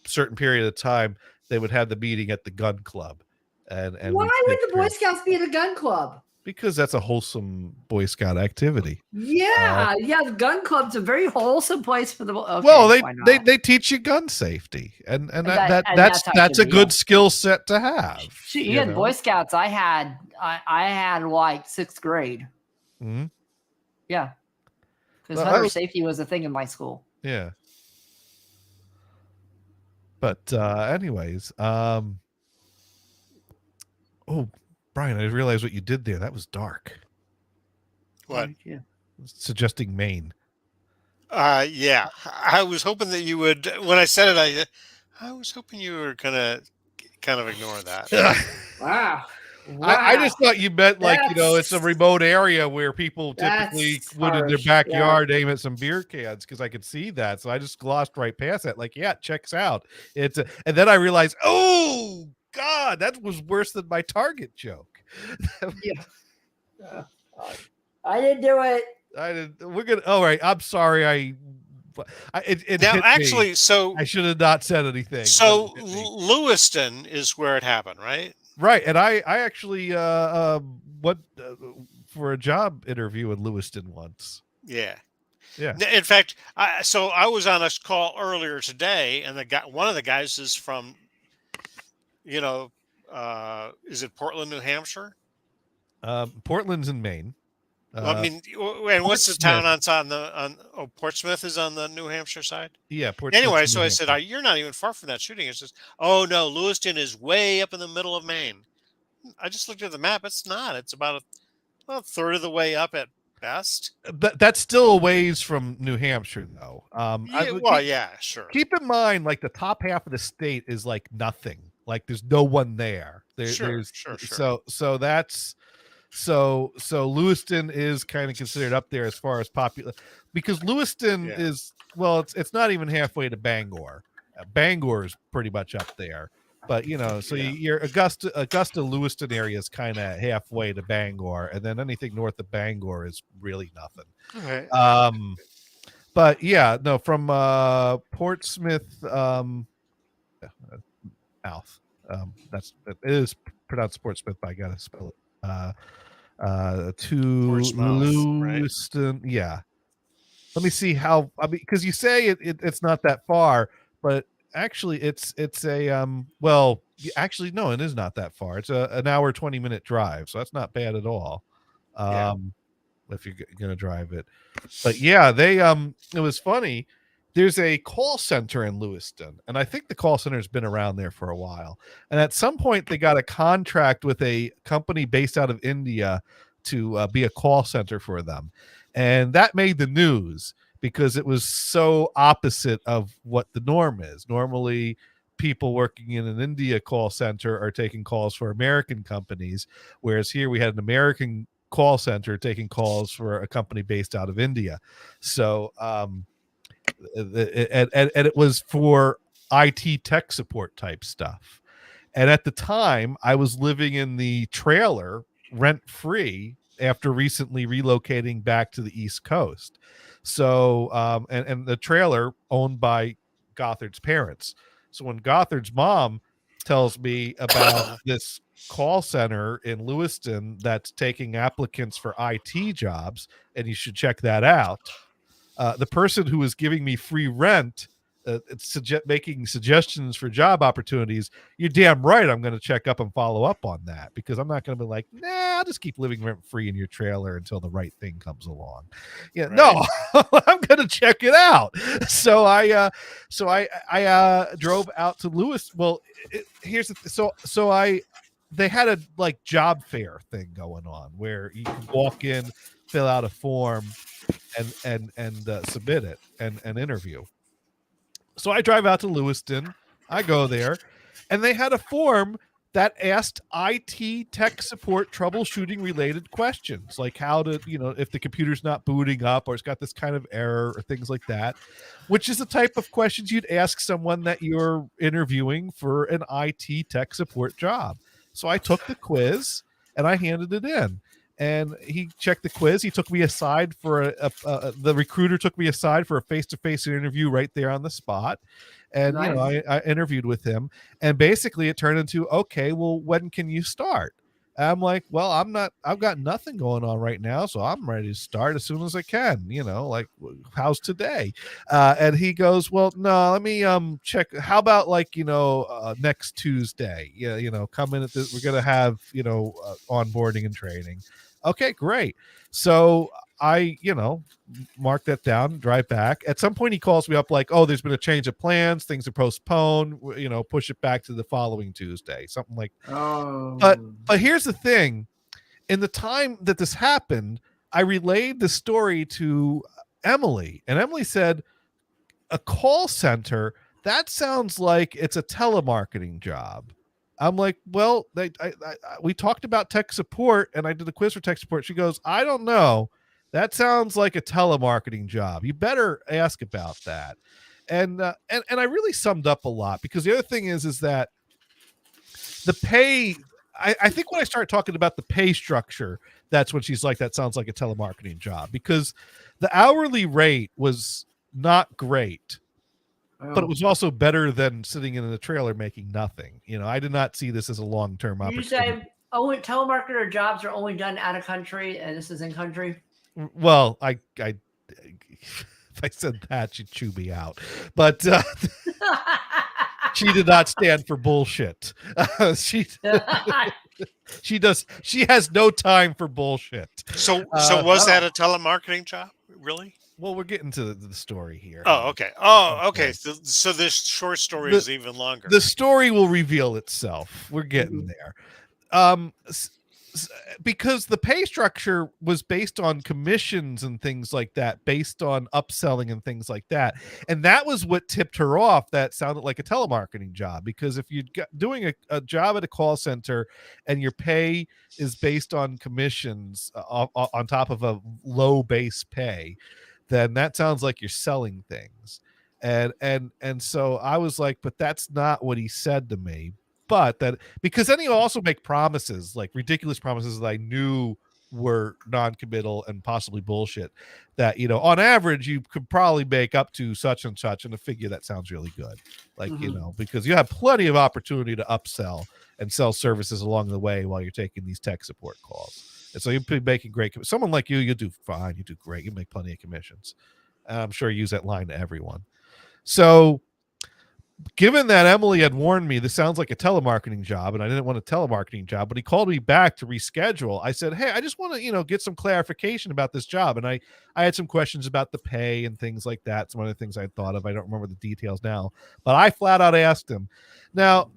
D: certain period of time, they would have the meeting at the gun club. And
E: Why
D: we'd
E: would
D: take
E: the Boy
D: turns.
E: Scouts be at a gun club?
D: Because that's a wholesome Boy Scout activity.
E: Yeah, the gun club's a very wholesome place for the. Okay,
D: Well,
E: why not?
D: they teach you gun safety, and
E: that's
D: that's
E: how it
D: a
E: should be,
D: good
E: yeah.
D: skill set to have.
E: Shoot,
D: you
E: you had
D: know?
E: Boy Scouts. I had like 6th grade.
D: Mhm.
E: Yeah, because
D: Well, that
E: hunter
D: was-
E: safety was a thing in my school.
D: Yeah. But anyways, Brian, I realized what you did there. That was dark.
C: What?
E: Yeah.
D: Suggesting Maine.
C: Yeah. I was hoping that you would. When I said it, I was hoping you were gonna kind of ignore that.
E: Wow.
D: I just thought you meant like, it's a
E: That's-
D: remote area where people typically
E: That's
D: would in their
E: harsh,
D: backyard aim at some beer cans because I could see that. So I just glossed right past that. Like, yeah, it checks out. And then I realized, oh God, that was worse than my Target joke.
E: I didn't do it.
D: All right. I'm sorry. It
C: Now,
D: hit me.
C: actually, so
D: I should have not said anything.
C: so
D: It hit me.
C: Lewiston is where it happened, right?
D: Right, and I actually went for a job interview in Lewiston once.
C: Yeah.
D: Yeah.
C: In fact, I was on a call earlier today, and one of the guys is from, is it Portland, New Hampshire?
D: Portland's in Maine.
C: I mean, and what's the town
D: Portsmouth.
C: Portsmouth is on the New Hampshire side?
D: Yeah, Portsmouth.
C: Anyway,
D: New
C: so I said,
D: Hampshire.
C: you're not even far from that shooting. It says, oh no, Lewiston is way up in the middle of Maine. I just looked at the map. It's not. It's about a third of the way up at best.
D: That's still a ways from New Hampshire, though.
C: Yeah, sure.
D: Keep in mind, like the top half of the state is like nothing. Like there's no one there.
C: Sure.
D: So that's. So Lewiston is kind of considered up there as far as popular, because Lewiston is, well, it's not even halfway to Bangor. Bangor is pretty much up there, but your Augusta Lewiston area is kind of halfway to Bangor, and then anything north of Bangor is really nothing.
C: Okay.
D: But yeah, no, from Portsmouth, mouth. It is pronounced Portsmouth, but I gotta spell it. To
C: Portsmouth,
D: Lewiston, right? Yeah. Let me see how. I mean, because you say it's not that far, but actually, it's a Well, actually, no, it is not that far. It's an hour 20-minute drive, so that's not bad at all. If you're gonna drive it, but yeah, they it was funny. There's a call center in Lewiston, and I think the call center has been around there for a while. And at some point, they got a contract with a company based out of India to be a call center for them. And that made the news because it was so opposite of what the norm is. Normally, people working in an India call center are taking calls for American companies, whereas here we had an American call center taking calls for a company based out of India. So, and it was for IT tech support type stuff. And at the time, I was living in the trailer rent free after recently relocating back to the East Coast. So, and the trailer owned by Gothard's parents. So when Gothard's mom tells me about this call center in Lewiston that's taking applicants for IT jobs, and you should check that out. The person who was giving me free rent making suggestions for job opportunities, you're damn right I'm going to check up and follow up on that, because I'm not going to be like, nah, I'll just keep living rent free in your trailer until the right thing comes along. Yeah,
C: Right.
D: no, I'm going to check it out. So I drove out to Lewis. Well, they had a like job fair thing going on where you can walk in, fill out a form, and submit it and interview. So I drive out to Lewiston. I go there, and they had a form that asked IT tech support troubleshooting related questions, like how to, if the computer's not booting up or it's got this kind of error or things like that, which is the type of questions you'd ask someone that you're interviewing for an IT tech support job. So I took the quiz and I handed it in. And he checked the quiz. He took me aside for the recruiter took me aside for a face-to-face interview right there on the spot. And,
E: Nice.
D: I interviewed with him, and basically it turned into, okay, well, when can you start? And I'm like, well, I've got nothing going on right now, so I'm ready to start as soon as I can, like, how's today? And he goes, well, no, let me check. How about like, next Tuesday? Yeah, come in at this. We're going to have, onboarding and training. Okay, great. So I, mark that down, drive back. At some point he calls me up like, oh, there's been a change of plans. Things are postponed, push it back to the following Tuesday, something like.
E: Oh.
D: But here's the thing. In the time that this happened, I relayed the story to Emily, and Emily said, a call center, that sounds like it's a telemarketing job. I'm like, well, we talked about tech support, and I did a quiz for tech support. She goes, I don't know. That sounds like a telemarketing job. You better ask about that. And I really summed up a lot, because the other thing is that the pay, I think when I started talking about the pay structure, that's when she's like, that sounds like a telemarketing job, because the hourly rate was not great. But it was also better than sitting in the trailer making nothing. I did not see this as a long-term opportunity.
E: You say telemarketer jobs are only done out of country, and this is in country?
D: Well, if I said that, she'd chew me out. But she did not stand for bullshit. She has no time for bullshit.
C: So was that a telemarketing job? Really?
D: Well, we're getting to the story here.
C: Oh, okay. Oh, okay. So this short story is even longer.
D: The story will reveal itself. We're getting there. Because the pay structure was based on commissions and things like that, based on upselling and things like that. And that was what tipped her off. That sounded like a telemarketing job, because if you're doing a job at a call center and your pay is based on commissions on top of a low base pay, then that sounds like you're selling things. And so I was like, but that's not what he said to me. But that, because then he'll also make promises, like ridiculous promises that I knew were non-committal and possibly bullshit, that, on average you could probably make up to such and such, and a figure that sounds really good. Like, because you have plenty of opportunity to upsell and sell services along the way while you're taking these tech support calls. And so you'll be making great. Someone like you do fine. You do great. You make plenty of commissions. I'm sure you use that line to everyone. So given that Emily had warned me, this sounds like a telemarketing job, and I didn't want a telemarketing job, but he called me back to reschedule. I said, hey, I just want to, get some clarification about this job. And I had some questions about the pay and things like that. Some other things I thought of. I don't remember the details now, but I flat out asked him. Now,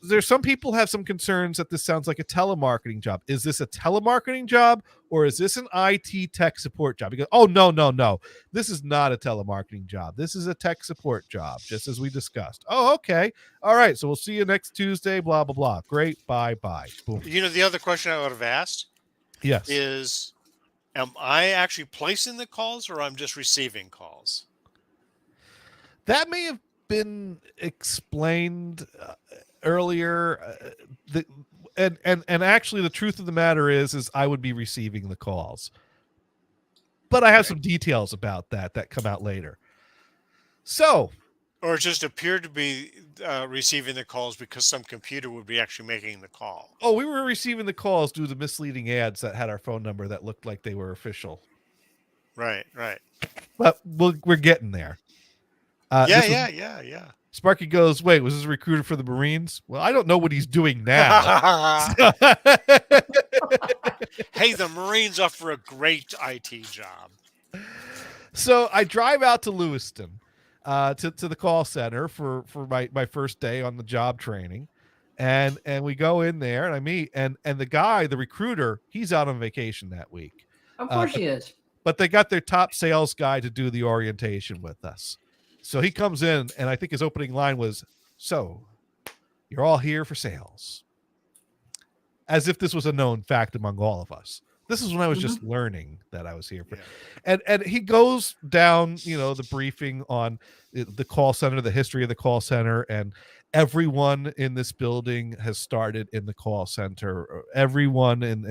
D: there's some people have some concerns that this sounds like a telemarketing job. Is this a telemarketing job, or is this an IT tech support job? He goes, oh, no. This is not a telemarketing job. This is a tech support job, just as we discussed. Oh, okay. All right. So we'll see you next Tuesday, blah, blah, blah. Great. Bye. Boom.
C: The other question I would have asked is, am I actually placing the calls, or I'm just receiving calls?
D: That may have been explained earlier, and actually the truth of the matter is I would be receiving the calls, but I have some details about that come out later. So,
C: or it just appeared to be receiving the calls because some computer would be actually making the call.
D: Oh, we were receiving the calls due to misleading ads that had our phone number that looked like they were official.
C: Right.
D: But we're getting there.
C: Yeah,
D: this was-
C: yeah.
D: Sparky goes, wait, was this a recruiter for the Marines? Well, I don't know what he's doing now.
C: Hey, the Marines offer a great IT job.
D: So I drive out to Lewiston, to the call center for my first day on the job training, and we go in there and I meet and the guy, the recruiter, he's out on vacation that week,
E: Of course he is.
D: but they got their top sales guy to do the orientation with us. So he comes in and I think his opening line was, "So, you're all here for sales," as if this was a known fact among all of us. This is when I was just learning that I was here for.
C: Yeah.
D: And he goes down, the briefing on the call center, the history of the call center, and everyone in this building has started in the call center. Everyone in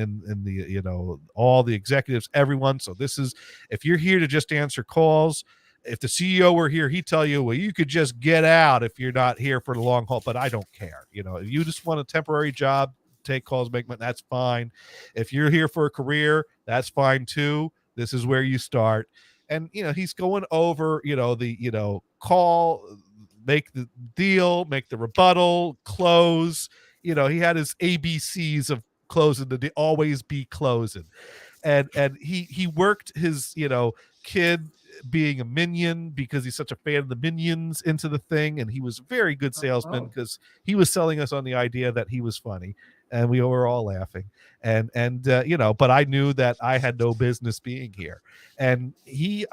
D: the all the executives, everyone. So this is, if you're here to just answer calls, if the CEO were here, he'd tell you, well, you could just get out if you're not here for the long haul. But I don't care. If you just want a temporary job, take calls, make money, that's fine. If you're here for a career, that's fine too. This is where you start. And he's going over the call, make the deal, make the rebuttal, close. He had his ABCs of closing the deal, always be closing. And he worked his kid being a minion because he's such a fan of the Minions into the thing, and he was a very good salesman because he was selling us on the idea that he was funny, and we were all laughing, and but I knew that I had no business being here, and he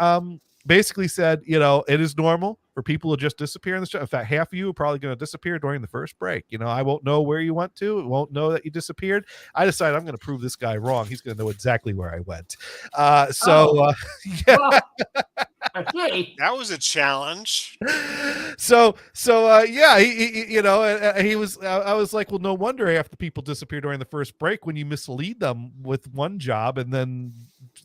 D: basically said, it is normal for people to just disappear in the show. In fact, half of you are probably going to disappear during the first break. I won't know where you went to. It won't know that you disappeared. I decided I'm going to prove this guy wrong. He's going to know exactly where I went. Yeah.
E: Well, okay.
C: That was a challenge.
D: Yeah, he was. I was like, well, no wonder half the people disappear during the first break when you mislead them with one job and then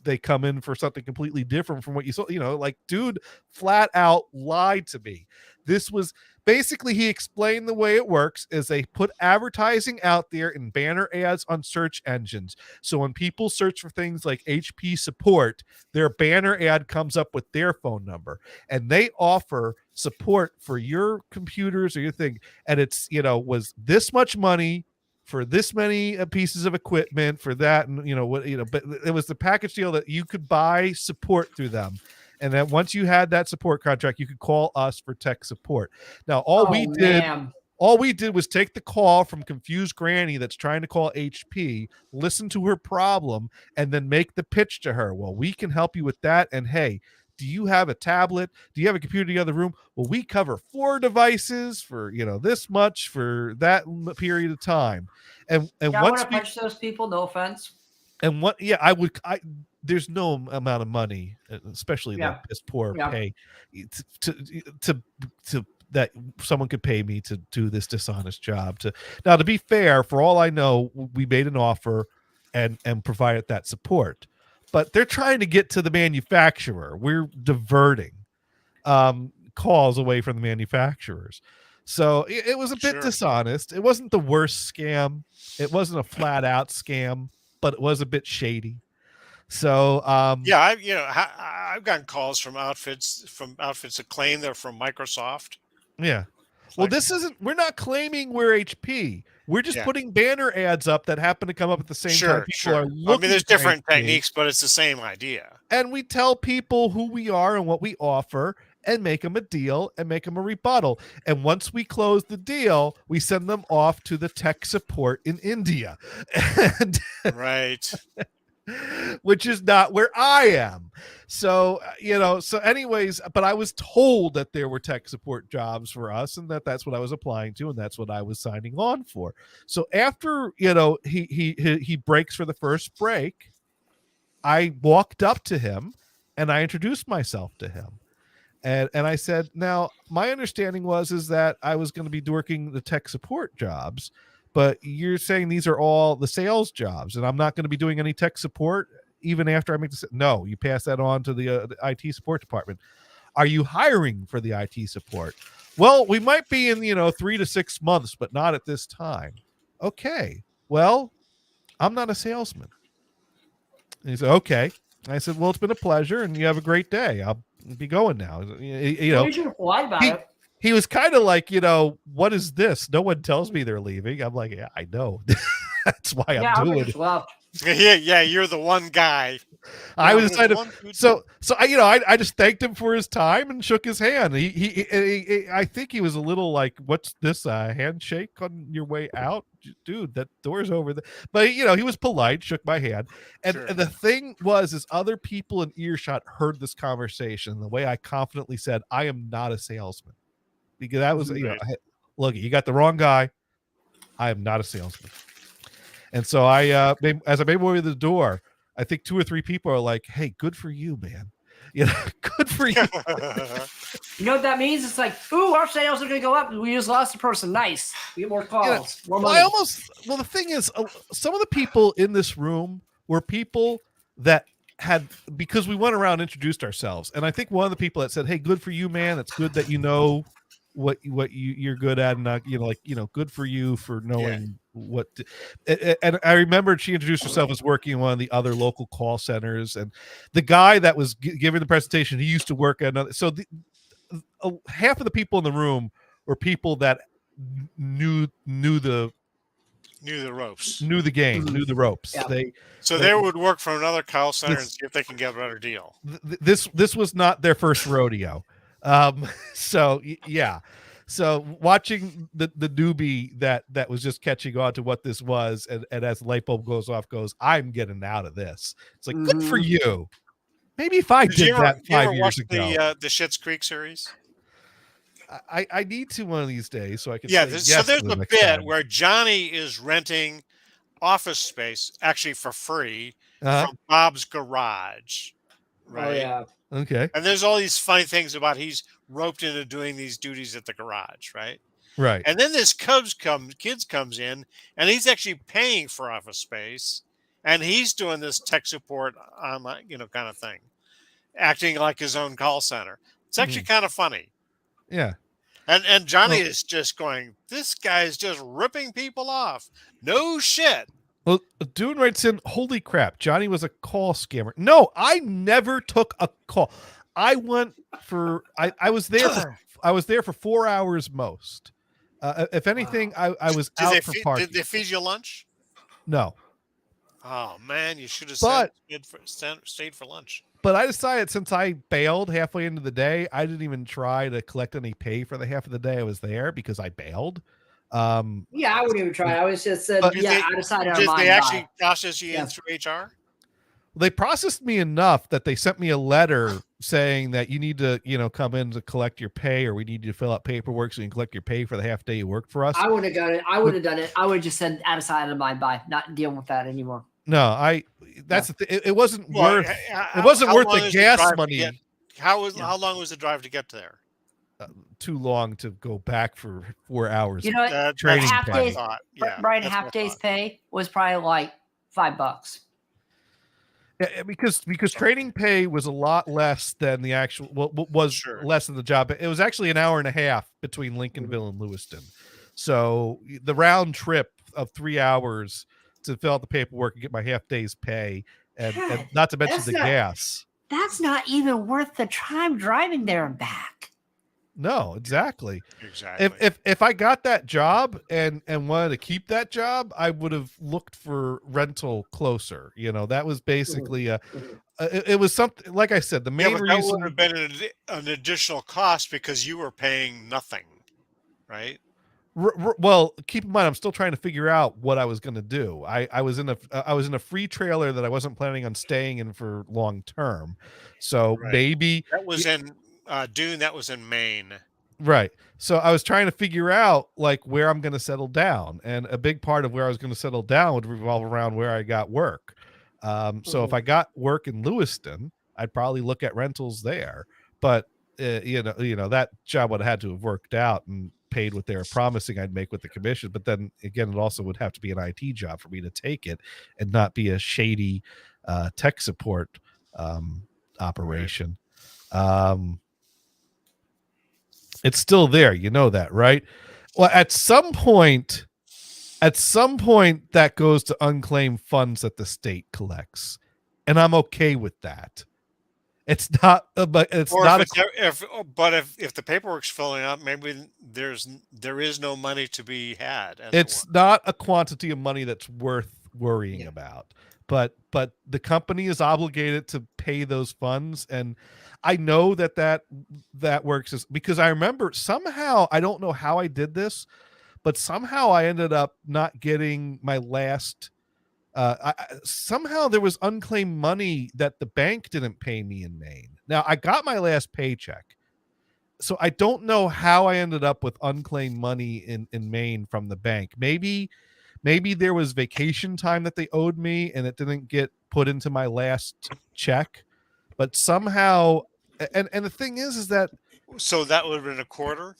D: they come in for something completely different from what you saw. Like, dude, flat out lied to me. This was basically, he explained the way it works is they put advertising out there in banner ads on search engines. So when people search for things like HP support, their banner ad comes up with their phone number, and they offer support for your computers or your thing. And it's, was this much money for this many pieces of equipment for that. And, but it was the package deal that you could buy support through them. And then once you had that support contract, you could call us for tech support. Now, all we did was take the call from confused granny that's trying to call HP, listen to her problem, and then make the pitch to her. Well, we can help you with that. And hey, do you have a tablet? Do you have a computer in the other room? Well, we cover 4 devices for, this much for that period of time. And
E: I
D: once
E: want to punch those people. No offense.
D: and what, there's no amount of money, especially that piss poor pay to that someone could pay me to do this dishonest job. Now, to be fair, for all I know, we made an offer and provided that support, but they're trying to get to the manufacturer. We're diverting calls away from the manufacturers. So it was a bit dishonest. It wasn't the worst scam. It wasn't a flat out scam, but it was a bit shady. So
C: I've gotten calls from outfits that claim they're from Microsoft.
D: Yeah. Well, we're not claiming we're HP. We're just putting banner ads up that happen to come up at the same time. People are looking.
C: There's different techniques, but it's the same idea.
D: And we tell people who we are and what we offer and make them a deal and make them a rebuttal. And once we close the deal, we send them off to the tech support in India.
C: Right.
D: Which is not where I am. So, anyways, but I was told that there were tech support jobs for us and that's what I was applying to. And that's what I was signing on for. So after, he breaks for the first break, I walked up to him and I introduced myself to him. And I said, now my understanding is that I was going to be working the tech support jobs, but you're saying these are all the sales jobs and I'm not going to be doing any tech support even after I make this. No, you pass that on to the IT support department. Are you hiring for the IT support? Well, we might be in, 3 to 6 months, but not at this time. Okay. Well, I'm not a salesman. And he said, okay. I said, well, it's been a pleasure and you have a great day. I'll be going now. You
E: Well,
D: know,
E: you should have lied about it.
D: he was kind of like, what is this? No one tells me they're leaving. I'm like, yeah, I know. That's why
E: Yeah,
D: I'm
E: I
D: doing
E: just
D: it.
E: left.
C: Yeah, you're the one guy.
D: I was
C: You're
D: decided.
C: the one who-
D: So I just thanked him for his time and shook his hand. I think he was a little like, "What's this? Handshake on your way out, dude? That door's over there." But he was polite, shook my hand, and,
C: Sure.
D: and the thing is other people in earshot heard this conversation. The way I confidently said, "I am not a salesman," because that was
C: Right.
D: look, you got the wrong guy. I am not a salesman. And so as I made my way to the door, I think 2 or 3 people are like, "Hey, good for you, man. Good for you."
E: You know what that means? It's like, ooh, our sales are going to go up. We just lost a person. Nice. We get more calls. More money.
D: Well, the thing is, some of the people in this room were people that had, because we went around and introduced ourselves. And I think one of the people that said, "Hey, good for you, man. It's good that you know what you're good at, and good for you for knowing what." And I remembered she introduced herself as working in one of the other local call centers, and the guy that was giving the presentation, he used to work at another. So half of the people in the room were people that knew the
C: ropes.
D: knew the game, knew the ropes.
E: Yeah.
C: They would work for another call center and see if they can get a better deal.
D: This was not their first rodeo. Yeah. So watching the newbie that was just catching on to what this was, and as the light bulb goes off, I'm getting out of this. It's like, good for you. Maybe if I did that 5 years ago.
C: The Schitt's Creek series?
D: I need to one of these days so I can.
C: Yeah,
D: say yes
C: there's
D: to the
C: a
D: next
C: bit
D: time.
C: where Johnny is renting office space, actually for free,
D: Uh-huh.
C: from Bob's garage. Right.
E: Oh, yeah.
D: Okay.
C: And there's all these funny things about he's roped into doing these duties at the garage, right?
D: Right.
C: And then this kids comes in, and he's actually paying for office space, and he's doing this tech support online, kind of thing, acting like his own call center. It's actually kind of funny.
D: Yeah.
C: And Johnny is just going, this guy is just ripping people off. No shit.
D: Well, Dune writes in, holy crap, Johnny was a call scammer. No, I never took a call. I went for I was there for 4 hours most. If anything, I was out for parking.
C: Did they feed you lunch?
D: No.
C: Oh man, you should have stayed for lunch.
D: But I decided, since I bailed halfway into the day, I didn't even try to collect any pay for the half of the day I was there because I bailed.
E: Yeah, I wouldn't even try. I was just said,
D: But
E: I decided on
C: Did
E: mine.
C: they actually
E: Bye.
C: process you in
E: Yeah.
C: through HR?
D: They processed me enough that they sent me a letter saying that you need to, come in to collect your pay, or we need you to fill out paperwork so you can collect your pay for the half day you worked for us.
E: I wouldn't have done it. I would have done it. I would have just said, I decided on mine. Bye. Not dealing with that anymore.
D: No, that's the thing. It wasn't
C: Well,
D: worth.
C: how-
D: It wasn't
C: how
D: worth
C: long
D: the
C: is
D: gas
C: drive to
D: money.
C: get- How long was the drive to get there?
D: Too long to go back for 4 hours.
E: You know what?
C: That's
D: Training
C: what I
E: half days-
C: thought. Yeah,
E: Brian,
C: that's
E: half
C: what I
E: day's
C: thought.
E: pay was probably like $5.
D: Yeah, because training pay was a lot less than the actual. Was
C: Sure.
D: less than the job. It was actually an hour and a half between Lincolnville and Lewiston. So the round trip of 3 hours to fill out the paperwork and get my half day's pay, and
E: God,
D: not to mention
E: that's
D: the
E: not-
D: gas.
E: That's not even worth the time driving there and back.
D: No, exactly.
C: Exactly.
D: If I got that job and wanted to keep that job, I would have looked for rental closer. That was basically it was something, like I said, the
C: Yeah,
D: main
C: but that
D: reason.
C: would have been an additional cost because you were paying nothing, right?
D: Well, keep in mind, I'm still trying to figure out what I was going to do. I was in a free trailer that I wasn't planning on staying in for long term. So
C: Right.
D: maybe
C: That was in Dune. That was in Maine.
D: right. So I was trying to figure out like where I'm going to settle down, and a big part of where I was going to settle down would revolve around where I got work. So if I got work in Lewiston, I'd probably look at rentals there. But that job would have had to have worked out and paid what they were promising I'd make with the commission. But then again, it also would have to be an IT job for me to take it and not be a shady tech support operation. It's still there, that, right? Well, at some point that goes to unclaimed funds that the state collects, and I'm okay with that. It's not, but it's
C: Or
D: not.
C: if the paperwork's filling up, maybe there is no money to be had. As
D: It's not a quantity of money that's worth worrying
A: Yeah.
D: about. But the company is obligated to pay those funds, and I know that works because I remember somehow, I don't know how I did this, but somehow I ended up not getting my last. Somehow there was unclaimed money that the bank didn't pay me in Maine. Now I got my last paycheck, so I don't know how I ended up with unclaimed money in Maine from the bank. Maybe there was vacation time that they owed me and it didn't get put into my last check, but somehow, and the thing is that
C: So that would have been a quarter.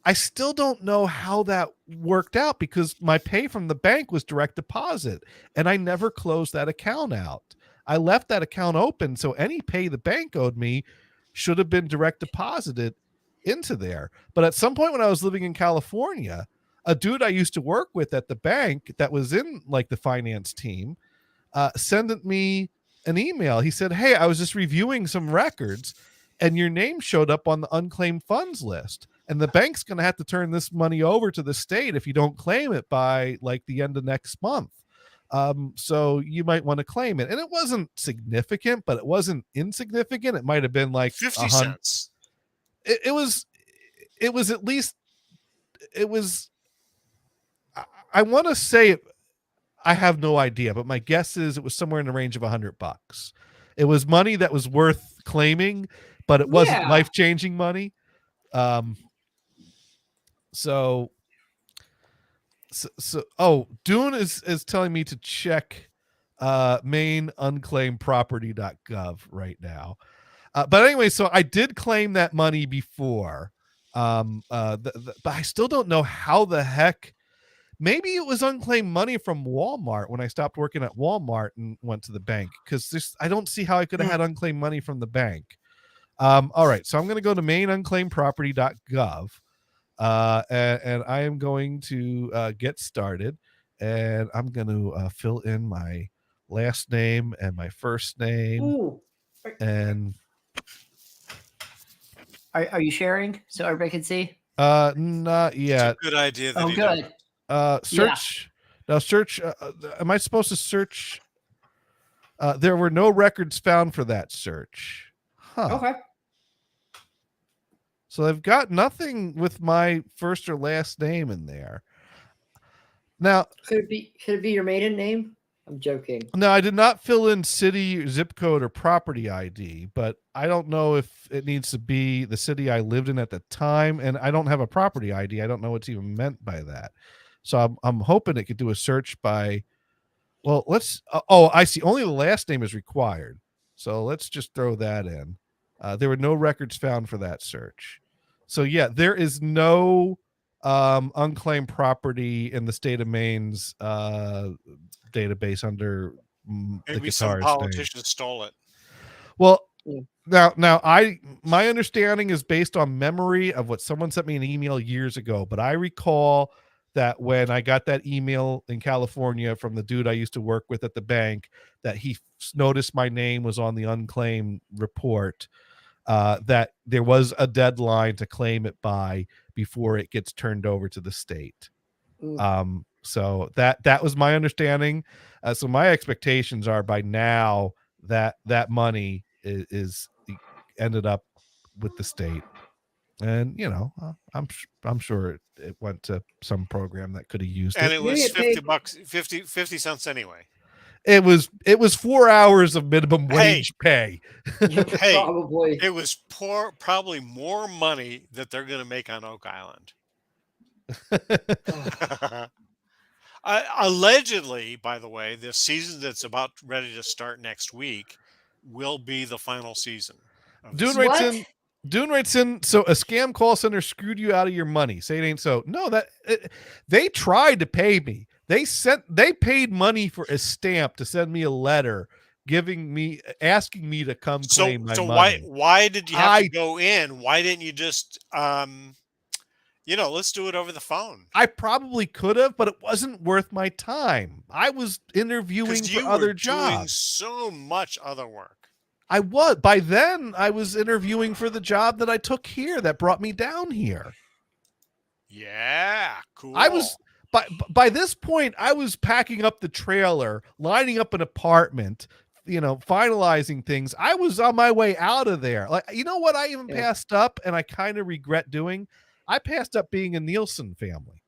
D: I still don't know how that worked out because my pay from the bank was direct deposit and I never closed that account out. I left that account open, so any pay the bank owed me should have been direct deposited into there. But at some point when I was living in California, a dude I used to work with at the bank that was in like the finance team sent me an email. He said, "Hey, I was just reviewing some records and your name showed up on the unclaimed funds list. And the bank's going to have to turn this money over to the state if you don't claim it by like the end of next month. So you might want to claim it." And it wasn't significant, but it wasn't insignificant. It might have been like
C: 50 cents.
D: It was at least, it was, I want to say it, I have no idea, but my guess is it was somewhere in the range of $100. It was money that was worth claiming, but it wasn't
A: Yeah.
D: life-changing money. So Dune is telling me to check Maine unclaimed property.gov right now. But anyway, so I did claim that money before. But I still don't know how the heck. Maybe it was unclaimed money from Walmart when I stopped working at Walmart and went to the bank, because I don't see how I could have had unclaimed money from the bank. All right, so I'm going to go to maineunclaimedproperty.gov. And I am going to get started, and I'm going to fill in my last name and my first name.
E: Ooh.
D: And
E: Are you sharing so everybody can see?
D: not yet.
C: It's a good idea. That
E: Oh,
C: he
E: good.
C: did.
D: Search. Now search. Am I supposed to search? There were no records found for that search. Huh.
E: Okay.
D: So I've got nothing with my first or last name in there. Now,
E: Could it be your maiden name? I'm joking.
D: no, I did not fill in city, zip code, or property ID, but I don't know if it needs to be the city I lived in at the time, and I don't have a property ID. I don't know what's even meant by that. So I'm hoping it could do a search by, well, let's, I see. Only the last name is required. So let's just throw that in. There were no records found for that search. So yeah, there is no unclaimed property in the state of Maine's database under the
C: Maybe some
D: guitarist name.
C: politician stole it.
D: Well,
E: Yeah.
D: now my understanding is based on memory of what someone sent me an email years ago, but I recall that when I got that email in California from the dude I used to work with at the bank, that he noticed my name was on the unclaimed report, that there was a deadline to claim it by before it gets turned over to the state. So that was my understanding. So my expectations are by now that money is ended up with the state, and I'm sure it went to some program that could have used
C: And
D: it.
C: it was
E: Yeah, paid-
C: $50, 50 cents anyway.
D: It was 4 hours of minimum wage pay.
C: Hey,
E: Probably.
C: it was probably more money that they're going to make on Oak Island. Allegedly, by the way, this season that's about ready to start next week will be the final season. of
D: Dune
C: this.
D: writes
E: What?
D: in. Dune writes in. So a scam call center screwed you out of your money. Say it ain't so. No, they tried to pay me. They paid money for a stamp to send me a letter asking me to come claim my money.
C: Why did you have to go in? Why didn't you just let's do it over the phone?
D: I probably could have, but it wasn't worth my time. I was interviewing
C: 'Cause
D: for
C: you
D: other
C: were doing
D: jobs.
C: so much other work.
D: I was by then. I was interviewing for the job that I took here that brought me down here.
C: Yeah, cool.
D: I was by this point, I was packing up the trailer, lining up an apartment, finalizing things. I was on my way out of there. Like, you know what? I even passed up, and I kind of regret doing. I passed up being a Nielsen family.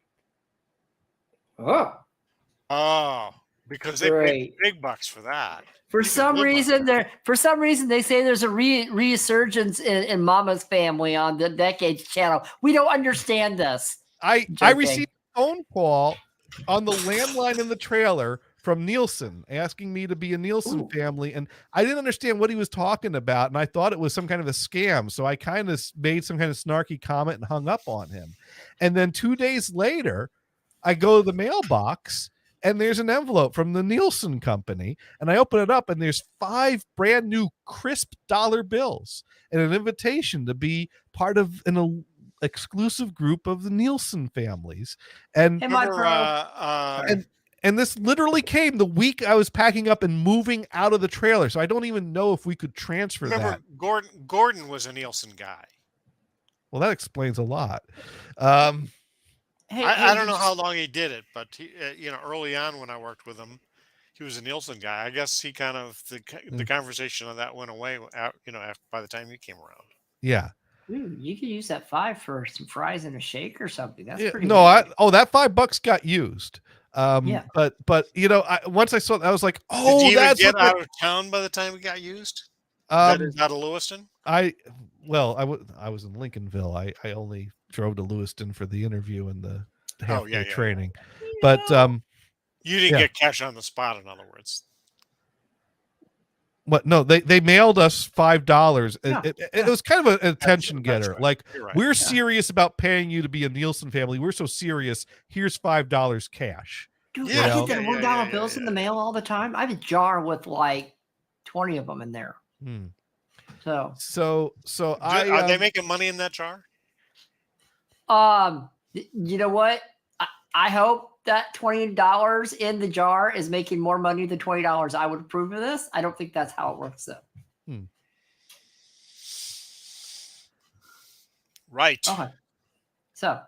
E: Oh,
C: because they paid big bucks for that.
E: For some reason, they say there's a resurgence in Mama's Family on the Decades channel. We don't understand this.
D: I received a phone call on the landline in the trailer from Nielsen asking me to be a Nielsen family, and I didn't understand what he was talking about, and I thought it was some kind of a scam, so I kind of made some kind of snarky comment and hung up on him. And then 2 days later, I go to the mailbox, and there's an envelope from the Nielsen company, and I open it up, and there's 5 brand new crisp dollar bills and an invitation to be part of an exclusive group of the Nielsen families. And and this literally came the week I was packing up and moving out of the trailer, so I don't even know if we could transfer that.
C: Gordon was a Nielsen guy.
D: Well, that explains a lot.
C: I don't know how long he did it, but he, early on when I worked with him, he was a Nielsen guy. I guess he kind of the conversation of that went away. By the time he came around.
D: Yeah.
E: Ooh, you could use that 5 for some fries and a shake or something. That's pretty.
D: No, that $5 got used. But once I saw that, I was like, oh,
C: did you
D: that's
C: even get out of town by the time it got used. That is out of Lewiston.
D: I was in Lincolnville. I only drove to Lewiston for the interview and the half-day training. But
C: you didn't get cash on the spot. In other words.
D: What? No, they mailed us $5. It was kind of an attention getter.
C: Right.
D: Like,
C: Right.
D: we're serious about paying you to be a Nielsen family. We're so serious. Here's $5 cash.
E: Dude, I get them $1 bills in the mail all the time. I have a jar with like 20 of them in there. So
C: are they making money in that jar?
E: You know what? I hope that $20 in the jar is making more money than $20 I would approve of this. I don't think that's how it works, though.
C: Right.
E: Okay. So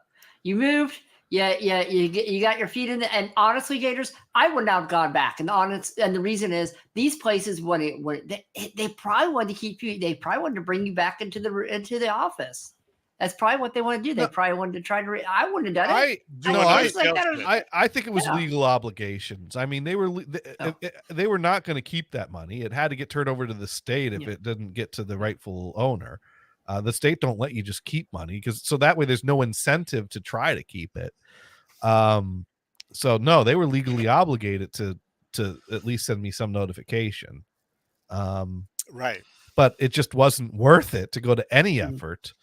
E: you moved. You got your feet in the, and honestly, Gators, I would not have gone back. And the reason is these places they probably wanted to keep you. They probably wanted to bring you back into the office. That's probably what they want to do. They probably wanted to try to. I wouldn't have done it.
D: I think it was legal obligations. I mean, they were not going to keep that money. It had to get turned over to the state if it didn't get to the rightful owner. The state don't let you just keep money so that way there's no incentive to try to keep it. So no, they were legally obligated to at least send me some notification.
C: Right. But
D: it just wasn't worth it to go to any effort.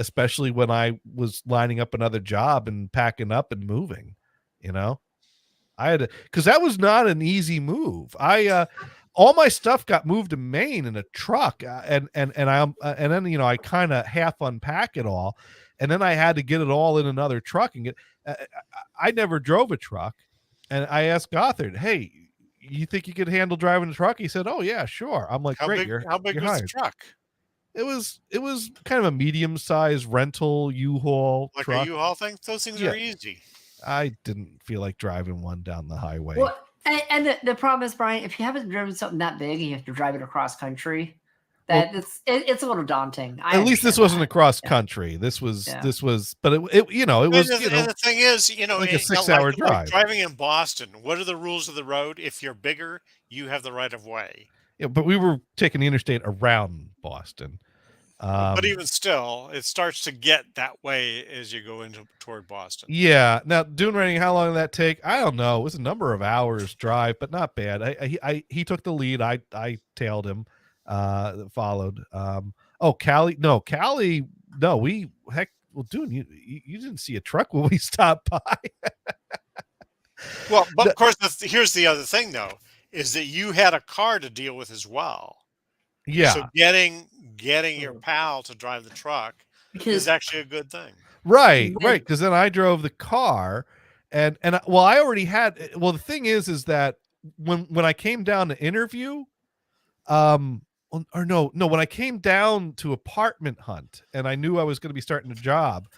D: Especially when I was lining up another job and packing up and moving, I had to, because that was not an easy move. All my stuff got moved to Maine in a truck, and then I kind of half unpack it all, and then I had to get it all in another truck and get. I never drove a truck, and I asked Gothard, "Hey, you think you could handle driving a truck?" He said, "Oh yeah, sure." I'm like, "Great,
C: how big was the truck?"
D: It was kind of a medium-sized rental U-Haul
C: like
D: truck.
C: A U-Haul thing. Those things are easy.
D: I didn't feel like driving one down the highway.
E: Well, and the problem is, Brian, if you haven't driven something that big and you have to drive it across country, it's a little daunting.
D: At least this wasn't across country. This was, but it was.
C: And the thing is,
D: like a 6-hour drive.
C: Like driving in Boston. What are the rules of the road? If you're bigger, you have the right of way.
D: Yeah, but we were taking the interstate around Boston.
C: But even still, it starts to get that way as you go toward Boston.
D: Yeah. Now, dune rating, how long did that take? I don't know. It was a number of hours drive, but not bad. He took the lead. I tailed him. Followed. Callie. No, Dune, you didn't see a truck when we stopped by.
C: Well, but of course, here's the other thing, though, is that you had a car to deal with as well.
D: Yeah.
C: So getting your pal to drive the truck is actually a good thing.
D: Right. Because then I drove the car, and I already had. Well, the thing is that when I came down to interview, or no, when I came down to apartment hunt and I knew I was going to be starting a job,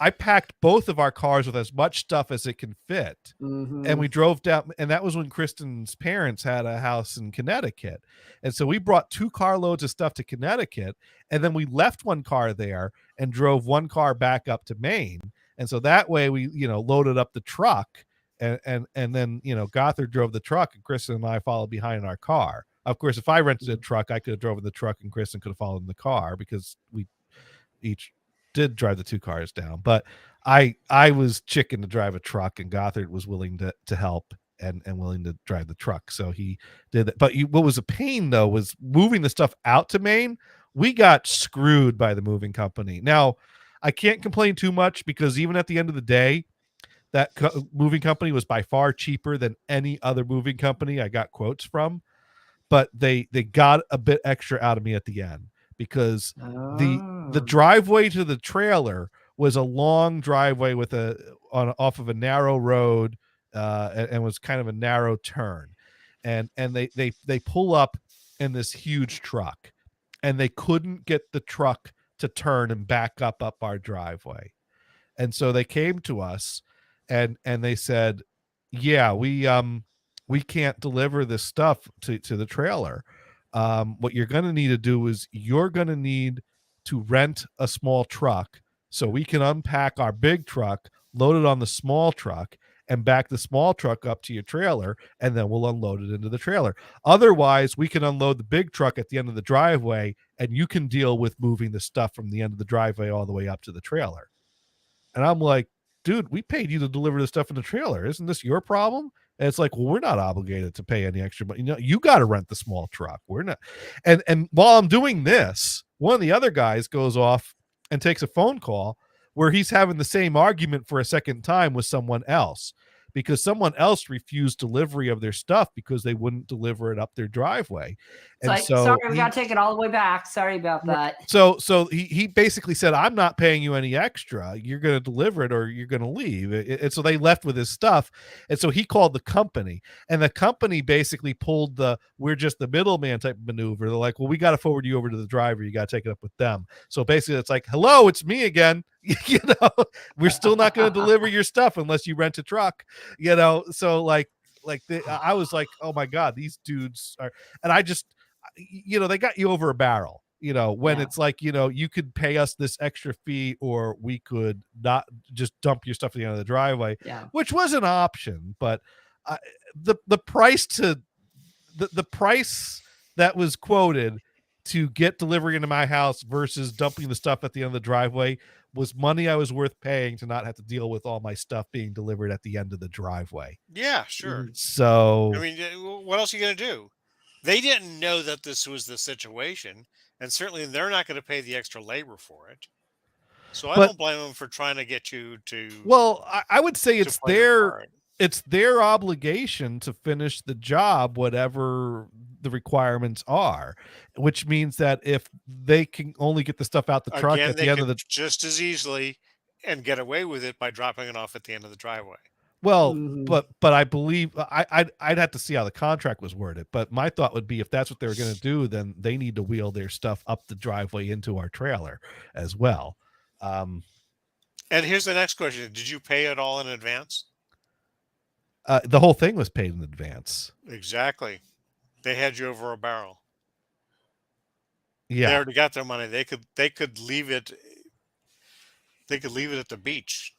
D: I packed both of our cars with as much stuff as it can fit.
E: Mhm.
D: And we drove down, and that was when Kristen's parents had a house in Connecticut. And so we brought 2 carloads of stuff to Connecticut, and then we left one car there and drove one car back up to Maine. And so that way we, loaded up the truck, and then, Gothard drove the truck and Kristen and I followed behind in our car. Of course, if I rented a truck, I could have driven the truck and Kristen could have followed in the car because we each did drive the 2 cars down. But I was chicken to drive a truck, and Gothard was willing to help and willing to drive the truck. So he did that. But what was a pain though was moving the stuff out to Maine. We got screwed by the moving company. Now, I can't complain too much because even at the end of the day, that moving company was by far cheaper than any other moving company I got quotes from. But they got a bit extra out of me at the end because the driveway to the trailer was a long driveway with off of a narrow road, and was kind of a narrow turn, and they pull up in this huge truck, and they couldn't get the truck to turn and back up our driveway, and so they came to us, and they said, yeah, we can't deliver this stuff to the trailer. What you're going to need to do is you're going to need to rent a small truck so we can unpack our big truck, load it on the small truck, and back the small truck up to your trailer, and then we'll unload it into the trailer. Otherwise, we can unload the big truck at the end of the driveway, and you can deal with moving the stuff from the end of the driveway all the way up to the trailer. And I'm like, dude, we paid you to deliver the stuff in the trailer. Isn't this your problem? And it's like, well, we're not obligated to pay any extra, but you got to rent the small truck. We're not. And while I'm doing this, one of the other guys goes off and takes a phone call where he's having the same argument for a second time with someone else, because someone else refused delivery of their stuff because they wouldn't deliver it up their driveway. And so
E: sorry, we got to take it all the way back. Sorry about that.
D: So he basically said, I'm not paying you any extra. You're going to deliver it or you're going to leave. And so they left with his stuff. And so he called the company, and the company basically pulled we're just the middleman type of maneuver. They're like, well, we got to forward you over to the driver. You got to take it up with them. So basically it's like, hello, it's me again. We're still not going to deliver your stuff unless you rent a truck, so I was like, oh my God, these dudes are, and I just, they got you over a barrel, when it's like, you could pay us this extra fee or we could not just dump your stuff at the end of the driveway, which was an option. But the price the price that was quoted to get delivery into my house versus dumping the stuff at the end of the driveway was money I was worth paying to not have to deal with all my stuff being delivered at the end of the driveway.
C: Yeah, sure.
D: So,
C: I mean, what else are you going to do? They didn't know that this was the situation, and certainly they're not going to pay the extra labor for it. So I don't blame them for trying to get you to.
D: Well, I would say it's their obligation to finish the job, whatever the requirements are, which means that if they can only get the stuff out the truck at the end of the
C: just as easily and get away with it by dropping it off at the end of the driveway.
D: Well, but I believe I'd have to see how the contract was worded. But my thought would be if that's what they were going to do, then they need to wheel their stuff up the driveway into our trailer as well.
C: And here's the next question: did you pay it all in advance?
D: The whole thing was paid in advance.
C: Exactly. They had you over a barrel.
D: Yeah,
C: they already got their money. They could leave it. They could leave it at the beach.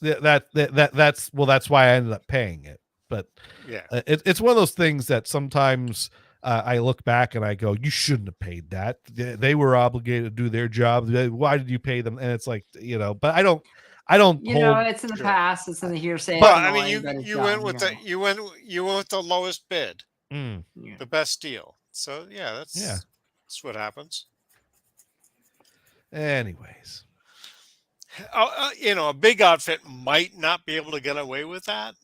D: That's why I ended up paying it. But
C: yeah,
D: it's one of those things that sometimes I look back and I go, you shouldn't have paid that. They were obligated to do their job. Why did you pay them? And it's like, but I don't.
E: It's in the past. It's in the hearsay.
C: But I mean, you went with the lowest bid, the best deal. So that's what happens.
D: Anyways,
C: a big outfit might not be able to get away with that.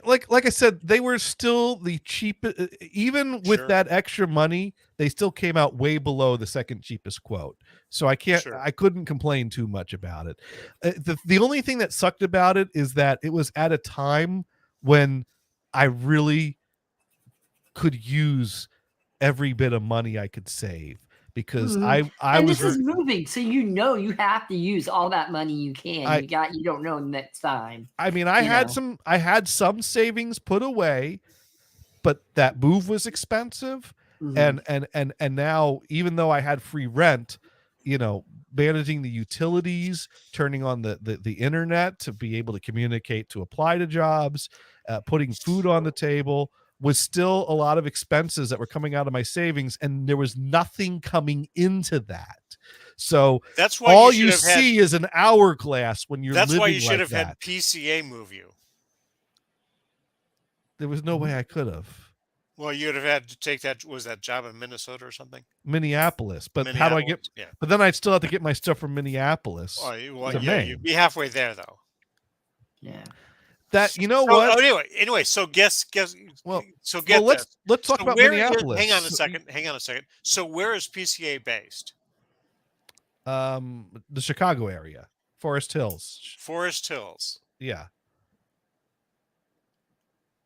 D: Like I said, they were still the cheapest. Even with that extra money, they still came out way below the second cheapest quote. So I couldn't complain too much about it. The only thing that sucked about it is that it was at a time when I really could use every bit of money I could save because
E: Mhm.
D: I
E: And
D: was
E: this is moving, so you have to use all that money you can.
D: I-
E: You don't know next time.
D: I mean,
E: you know.
D: I had some savings put away, but that move was expensive.
E: Mhm.
D: And now, even though I had free rent, managing the utilities, turning on the internet to be able to communicate, to apply to jobs, putting food on the table was still a lot of expenses that were coming out of my savings, and there was nothing coming into that. So
C: That's why
D: all
C: you
D: you
C: should have had.
D: see is an hourglass when you're
C: That's
D: living
C: why you should
D: like
C: have
D: that.
C: had PCA move you.
D: There was no way I could have.
C: Well, you'd have had to take that. Was that job in Minnesota or something?
D: Minneapolis, but how do I get?
C: Minneapolis? Yeah.
D: But then I'd still have to get my stuff from Minneapolis
C: Oh, well,
D: to
C: yeah,
D: Maine.
C: you'd be halfway there though.
E: Yeah.
D: That you know
C: So,
D: what?
C: anyway. So guess.
D: Well,
C: So get
D: well,
C: this.
D: let's talk
C: So
D: about
C: where is-
D: Minneapolis.
C: hang on a second. So where is PCA based?
D: The Chicago area, Forest Hills.
C: Forest Hills.
D: Yeah.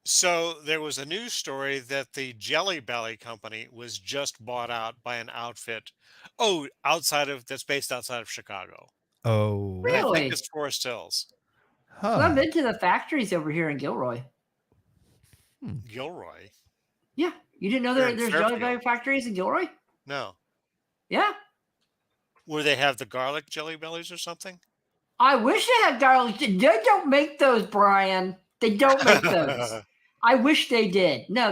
C: So there was a news story that the Jelly Belly company was just bought out by an outfit. That's based outside of Chicago.
D: Oh,
C: And I
E: Really?
C: think it's Forest Hills.
E: Well, I've
D: huh.
E: been to the factories over here in Gilroy.
C: Gilroy.
E: Yeah. You didn't know
C: They're in
E: there's Jelly
C: Fairfield.
E: Belly factories in Gilroy?
C: No.
E: Yeah.
C: Where they have the garlic Jelly Bellies or something?
E: I wish they had garlic. They don't make those, Brian. They don't make those. I wish they did. No,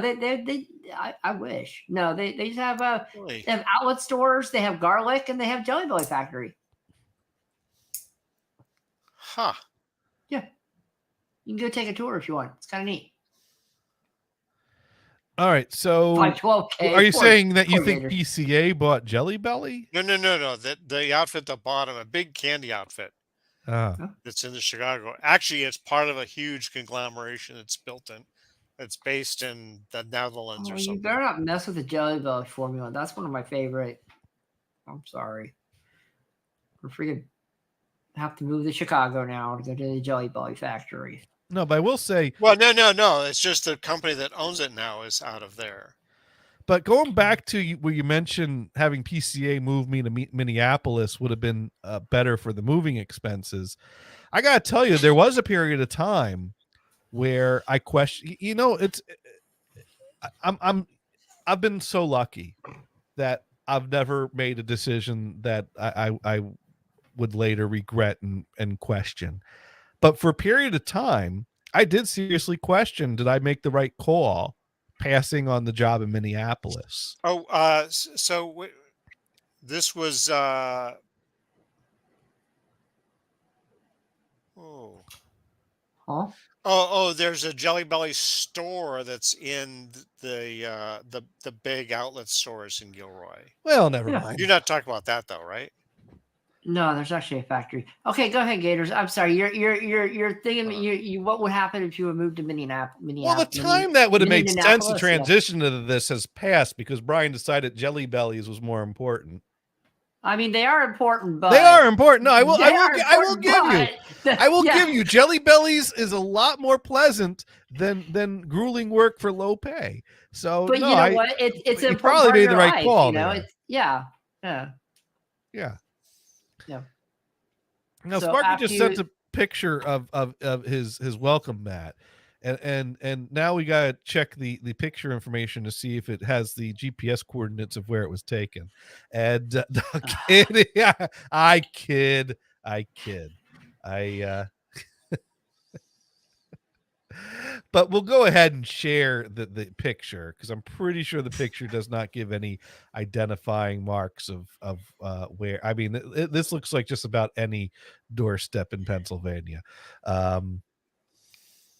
E: I wish. No, they just have
C: Really?
E: they have outlet stores, they have garlic, and they have Jelly Belly factory.
C: Huh.
E: Yeah. You can go take a tour if you want. It's kind of neat.
D: All right. So,
E: 512K.
D: are you saying that you
E: poor
D: think
E: Gators.
D: PCA bought Jelly Belly?
C: No. The outfit that bought him, a big candy outfit that's in the Chicago. Actually, it's part of a huge conglomeration that's based in the Netherlands
E: Oh,
C: or
E: you
C: something.
E: better not mess with the Jelly Belly formula. That's one of my favorite. I'm sorry. We're freaking have to move to Chicago now to go to the Jelly Belly factory.
D: No, but I will say,
C: Well, no. It's just the company that owns it now is out of there.
D: but going back to where you mentioned having PCA move me to Minneapolis would have been better for the moving expenses. I got to tell you, there was a period of time where I question, I've been so lucky that I've never made a decision that I would later regret and question. But for a period of time, I did seriously question, did I make the right call passing on the job in Minneapolis?
C: This was
E: Huh?
C: there's a Jelly Belly store that's in the big outlet stores in Gilroy.
D: Well, never
E: Yeah.
D: mind.
C: You're not talking about that though, right?
E: No, there's actually a factory. Okay, go ahead, Gators. I'm sorry. You're thinking you what would happen if you would move to Minneapolis?
D: Well, the time that would have made sense to
E: Minneapolis, yeah.
D: transition to this has passed because Brian decided Jelly Bellies was more important.
E: I mean, they are important, but
D: They are important. No, I will give
E: Yeah.
D: give you Jelly Bellies is a lot more pleasant than grueling work for low pay. So
E: But
D: no,
E: you know what? It's
D: you
E: an
D: probably
E: important
D: made
E: part
D: the
E: of
D: right
E: life,
D: call
E: You know,
D: there.
E: it's yeah.
D: Yeah.
E: Yeah.
D: Now
E: So
D: Sparky
E: after
D: just sent a picture of his welcome mat. And now we gotta check the picture information to see if it has the GPS coordinates of where it was taken. And no, kidding. I kid. But we'll go ahead and share the picture because I'm pretty sure the picture does not give any identifying marks of where. I mean, this looks like just about any doorstep in Pennsylvania.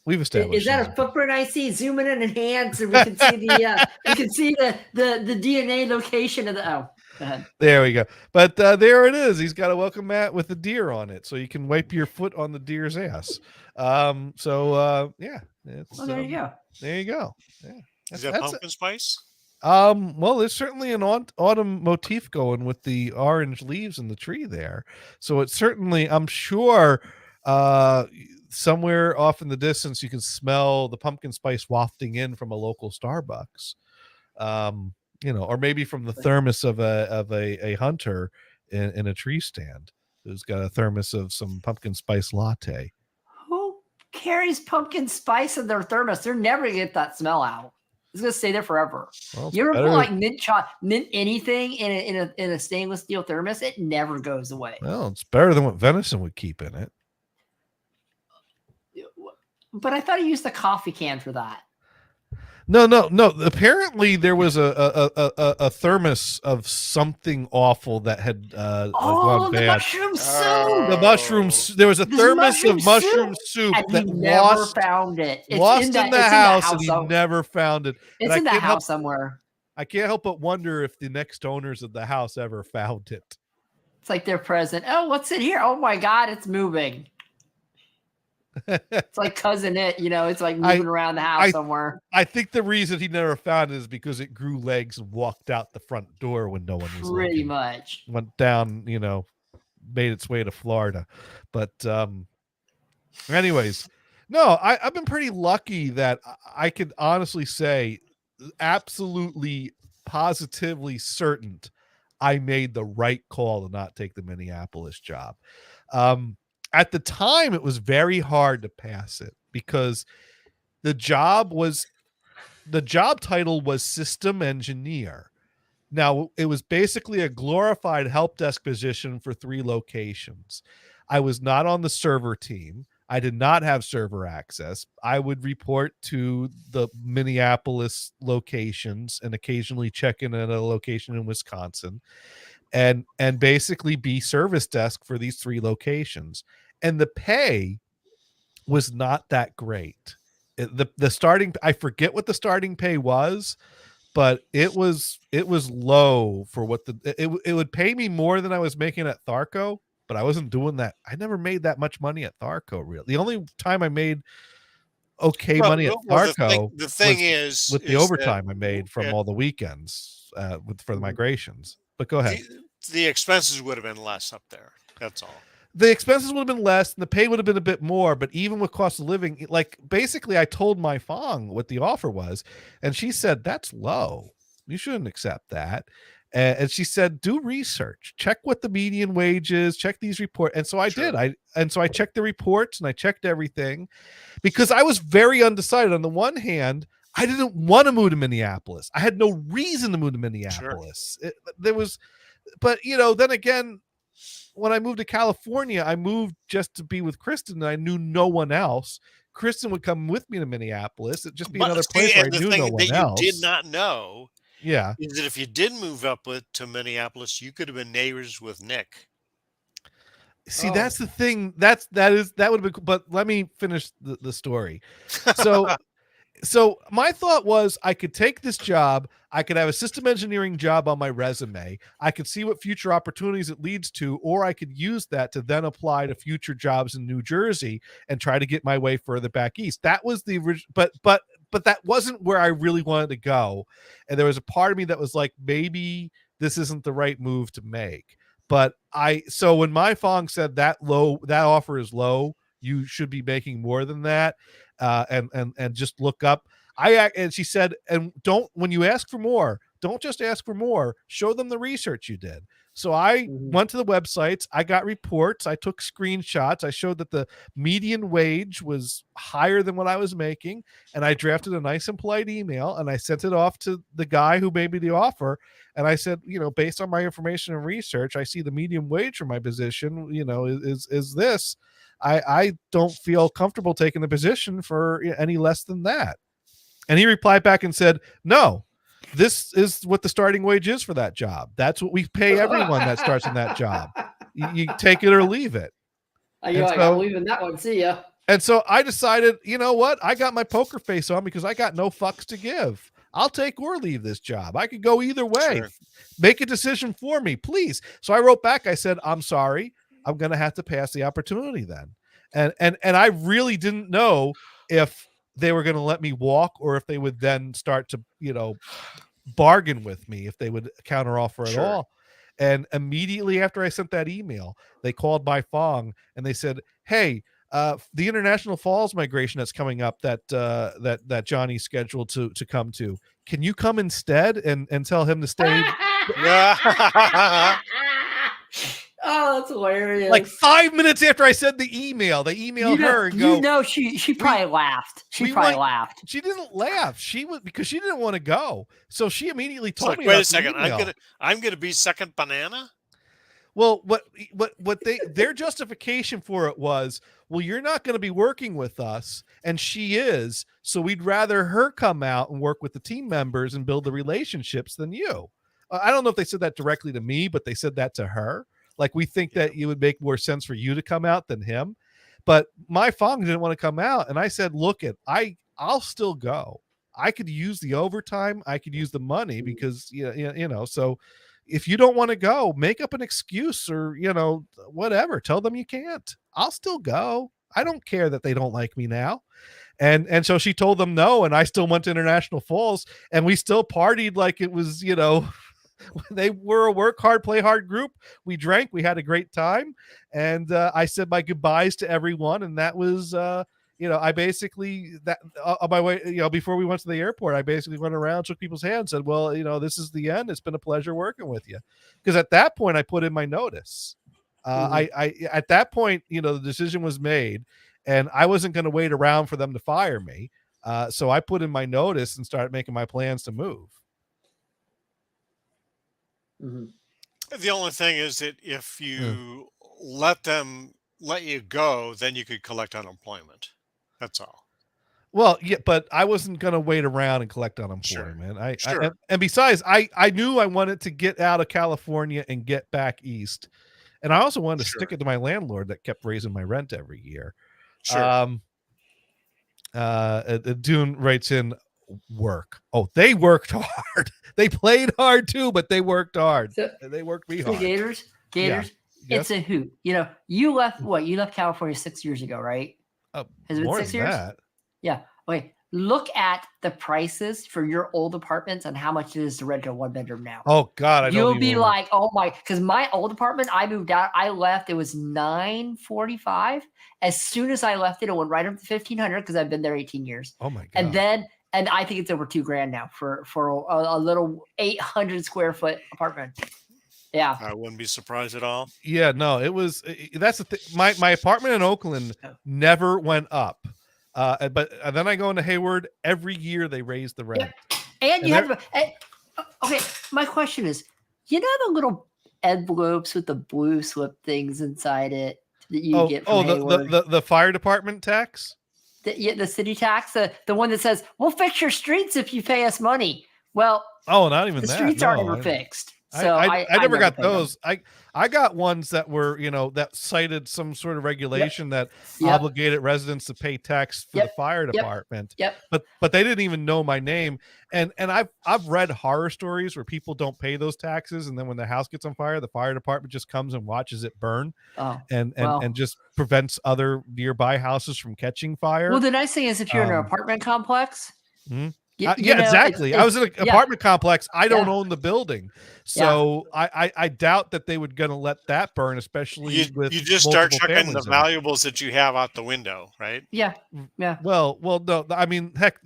D: We've established
E: Is that a footprint I see? Zoom in and enhance, and we can see the DNA location of the. Oh, go ahead.
D: There we go. But there it is. He's got a welcome mat with a deer on it, so you can wipe your foot on the deer's ass. Yeah, it's,
E: Oh, there you go.
D: there you go. Yeah,
C: Is that pumpkin spice?
D: well, there's certainly an autumn motif going with the orange leaves in the tree there. So it's certainly, I'm sure, somewhere off in the distance you can smell the pumpkin spice wafting in from a local Starbucks. or maybe from the thermos of a hunter in a tree stand who's got a thermos of some pumpkin spice latte.
E: Who carries pumpkin spice in their thermos? They're never gonna get that smell out. It's gonna stay there forever.
D: Well,
E: You ever
D: better-
E: put like mint anything in a stainless steel thermos? It never goes away.
D: Well, it's better than what venison would keep in it.
E: But I thought he used the coffee can for that.
D: No. Apparently, there was a thermos of something awful that had
E: Oh,
D: gone
E: the
D: bad.
E: mushroom soup.
D: The mushrooms. There was a
E: This
D: thermos of
E: mushroom
D: mushroom soup
E: And
D: that
E: he never
D: lost
E: found it. It's
D: in the house, and he
E: so-
D: never found it.
E: It's
D: and I
E: in the
D: can't help-
E: house somewhere.
D: I can't help but wonder if the next owners of the house ever found it.
E: It's like they're present. Oh, what's in here? Oh my God, it's moving. It's like cousin it, it's like moving around the house somewhere.
D: I think the reason he never found it is because it grew legs and walked out the front door when no one was
E: Pretty
D: looking.
E: much.
D: Went down, made its way to Florida. But anyways, no, I've been pretty lucky that I could honestly say, absolutely, positively certain I made the right call to not take the Minneapolis job. At the time, it was very hard to pass it because the job title was system engineer. Now, it was basically a glorified help desk position for 3 locations. I was not on the server team. I did not have server access. I would report to the Minneapolis locations and occasionally check in at a location in Wisconsin and basically be service desk for these 3 locations. And the pay was not that great. The starting, I forget what the starting pay was, but it was low for what it would pay me more than I was making at Tharco, but I wasn't doing that. I never made that much money at Tharco, really. The only time I made money at Tharco
C: the thing
D: was
C: is
D: with the
C: is
D: overtime
C: that
D: I made from all the weekends for the migrations. But go ahead.
C: the expenses would have been less up there. That's all.
D: The expenses would have been less and the pay would have been a bit more, but even with cost of living, like basically I told my Fong what the offer was and she said, that's low. You shouldn't accept that. And she said, do research, check what the median wage is, check these reports. And so I did. So I checked the reports and I checked everything because I was very undecided. On the one hand, I didn't want to move to Minneapolis. I had no reason to move to Minneapolis. But then again, when I moved to California, I moved just to be with Kristen and I knew no one else. Kristen would come with me to Minneapolis. It'd just be another place where I knew no one else.
C: You did not know
D: is
C: that if you did move up to Minneapolis, you could have been neighbors with Nick.
D: See, that's the thing. That would have been, but let me finish the story. So my thought was I could take this job. I could have a system engineering job on my resume. I could see what future opportunities it leads to, or I could use that to then apply to future jobs in New Jersey and try to get my way further back east. That was the original, but that wasn't where I really wanted to go. And there was a part of me that was like, maybe this isn't the right move to make. But so when my Fong said that offer is low, you should be making more than that. And just look up. And she said, and when you ask for more, don't just ask for more, show them the research you did. So I went to the websites, I got reports, I took screenshots, I showed that the median wage was higher than what I was making, and I drafted a nice and polite email and I sent it off to the guy who made me the offer. And I said, based on my information and research, I see the median wage for my position, is this. I don't feel comfortable taking the position for any less than that. And he replied back and said, no, this is what the starting wage is for that job. That's what we pay everyone that starts in that job. You take it or leave it.
E: I got leaving that one. See ya.
D: And so I decided, you know what? I got my poker face on because I got no fucks to give. I'll take or leave this job. I could go either way.
C: Sure.
D: Make a decision for me, please. So I wrote back. I said, I'm sorry. I'm going to have to pass the opportunity then. And I really didn't know if they were going to let me walk or if they would then start to, bargain with me, if they would counteroffer at all. And immediately after I sent that email, they called my Fong and they said, hey, the International Falls migration that's coming up that Johnny's scheduled to come to. Can you come instead and tell him to stay?
C: Yeah.
E: Oh, that's hilarious.
D: Like 5 minutes after I said the email, they emailed her and go,
E: she probably laughed. She probably laughed.
D: She didn't laugh. She was because she didn't want to go. So she immediately
C: It's
D: told
C: like,
D: me.
C: wait
D: about
C: a second.
D: the email.
C: I'm gonna be second banana.
D: Well, what their justification for it was, well, you're not going to be working with us, and she is, so we'd rather her come out and work with the team members and build the relationships than you. I don't know if they said that directly to me, but they said that to her. Like, we think that it would make more sense for you to come out than him. But my Fong didn't want to come out, and I said, look, I'll still go. I could use the overtime. I could use the money because so. If you don't want to go, make up an excuse or, whatever. Tell them you can't. I'll still go. I don't care that they don't like me now. And so she told them no, and I still went to International Falls, and we still partied like it was, they were a work hard, play hard group. We drank, we had a great time, and I said my goodbyes to everyone, and that was I basically on my way, before we went to the airport, I basically went around, shook people's hands, said, well, this is the end. It's been a pleasure working with you. Because at that point I put in my notice. I at that point, the decision was made and I wasn't going to wait around for them to fire me. So I put in my notice and started making my plans to move.
C: The only thing is that if you let you go, then you could collect unemployment. That's all.
D: Well, yeah, but I wasn't going to wait around and collect unemployment. Sure. And besides, I knew I wanted to get out of California and get back east. And I also wanted to stick it to my landlord that kept raising my rent every year.
C: Sure.
D: Dune writes in work. Oh, they worked hard. They played hard too, but they worked hard.
E: So,
D: they worked me hard.
E: Gators,
D: Yeah.
E: it's a hoot. You left You left California 6 years ago, right? Has it been 6 years?
D: That.
E: Yeah. Okay. Look at the prices for your old apartments and how much it is to rent a 1-bedroom now.
D: Oh God,
E: You'll be like, oh my, because my old apartment, I moved out, I left, it was $945. As soon as I left it went right up to $1,500 because I've been there 18 years.
D: Oh my God.
E: And I think it's over $2,000 now for a little 800 square foot apartment. Yeah.
C: I wouldn't be surprised at all.
D: Yeah, no, it was. That's the thing. My apartment in Oakland never went up, but then I go into Hayward every year. They raise the rent,
E: and you have. Okay, my question is, the little envelopes with the blue slip things inside it that you get from Hayward?
D: the fire department tax.
E: The city tax, the one that says we'll fix your streets if you pay us money. Well,
D: not even
E: the
D: that.
E: streets aren't ever fixed. So
D: I never got those.
E: Them.
D: I got ones that were, that cited some sort of regulation that obligated residents to pay tax for the fire department. But they didn't even know my name. And I've read horror stories where people don't pay those taxes, and then when the house gets on fire, the fire department just comes and watches it burn and just prevents other nearby houses from catching fire.
E: Well, the nice thing is if you're in an apartment complex.
D: Mm-hmm. Exactly. I was in an apartment complex. I don't own the building, so I doubt that they would going to let that burn, especially with
C: you just start chucking the valuables that you have out the window, right?
E: Yeah.
D: Well, no. I mean, heck,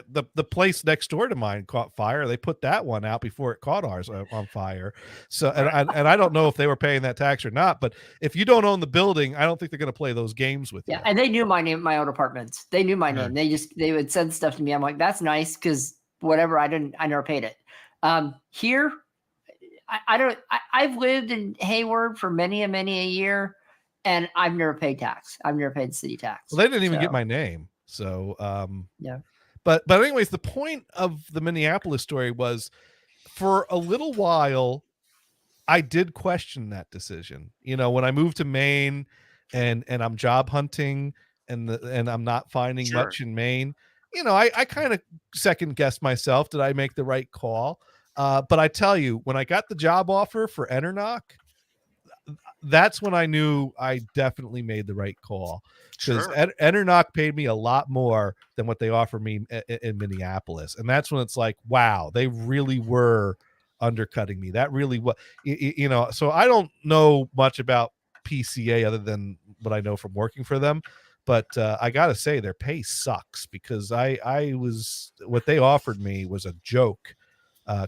D: the place next door to mine caught fire. They put that one out before it caught ours on fire. So, and I don't know if they were paying that tax or not. But if you don't own the building, I don't think they're going to play those games with you.
E: Yeah, and they knew my name, my old apartments. They knew my name. They would send stuff to me. I'm like, that's nice. Because whatever, I never paid it. Here, I've lived in Hayward for many a year, and I've never paid tax. I've never paid city tax.
D: Well, they didn't even get my name. So, But anyways, the point of the Minneapolis story was, for a little while, I did question that decision. When I moved to Maine, and I'm job hunting, and I'm not finding much in Maine. I kind of second guessed myself. Did I make the right call? But I tell you, when I got the job offer for Enernoc, that's when I knew I definitely made the right call. Because Enernoc paid me a lot more than what they offered me in Minneapolis. And that's when it's like, wow, they really were undercutting me. That really was, so I don't know much about PCA other than what I know from working for them. But I gotta say their pay sucks because what they offered me was a joke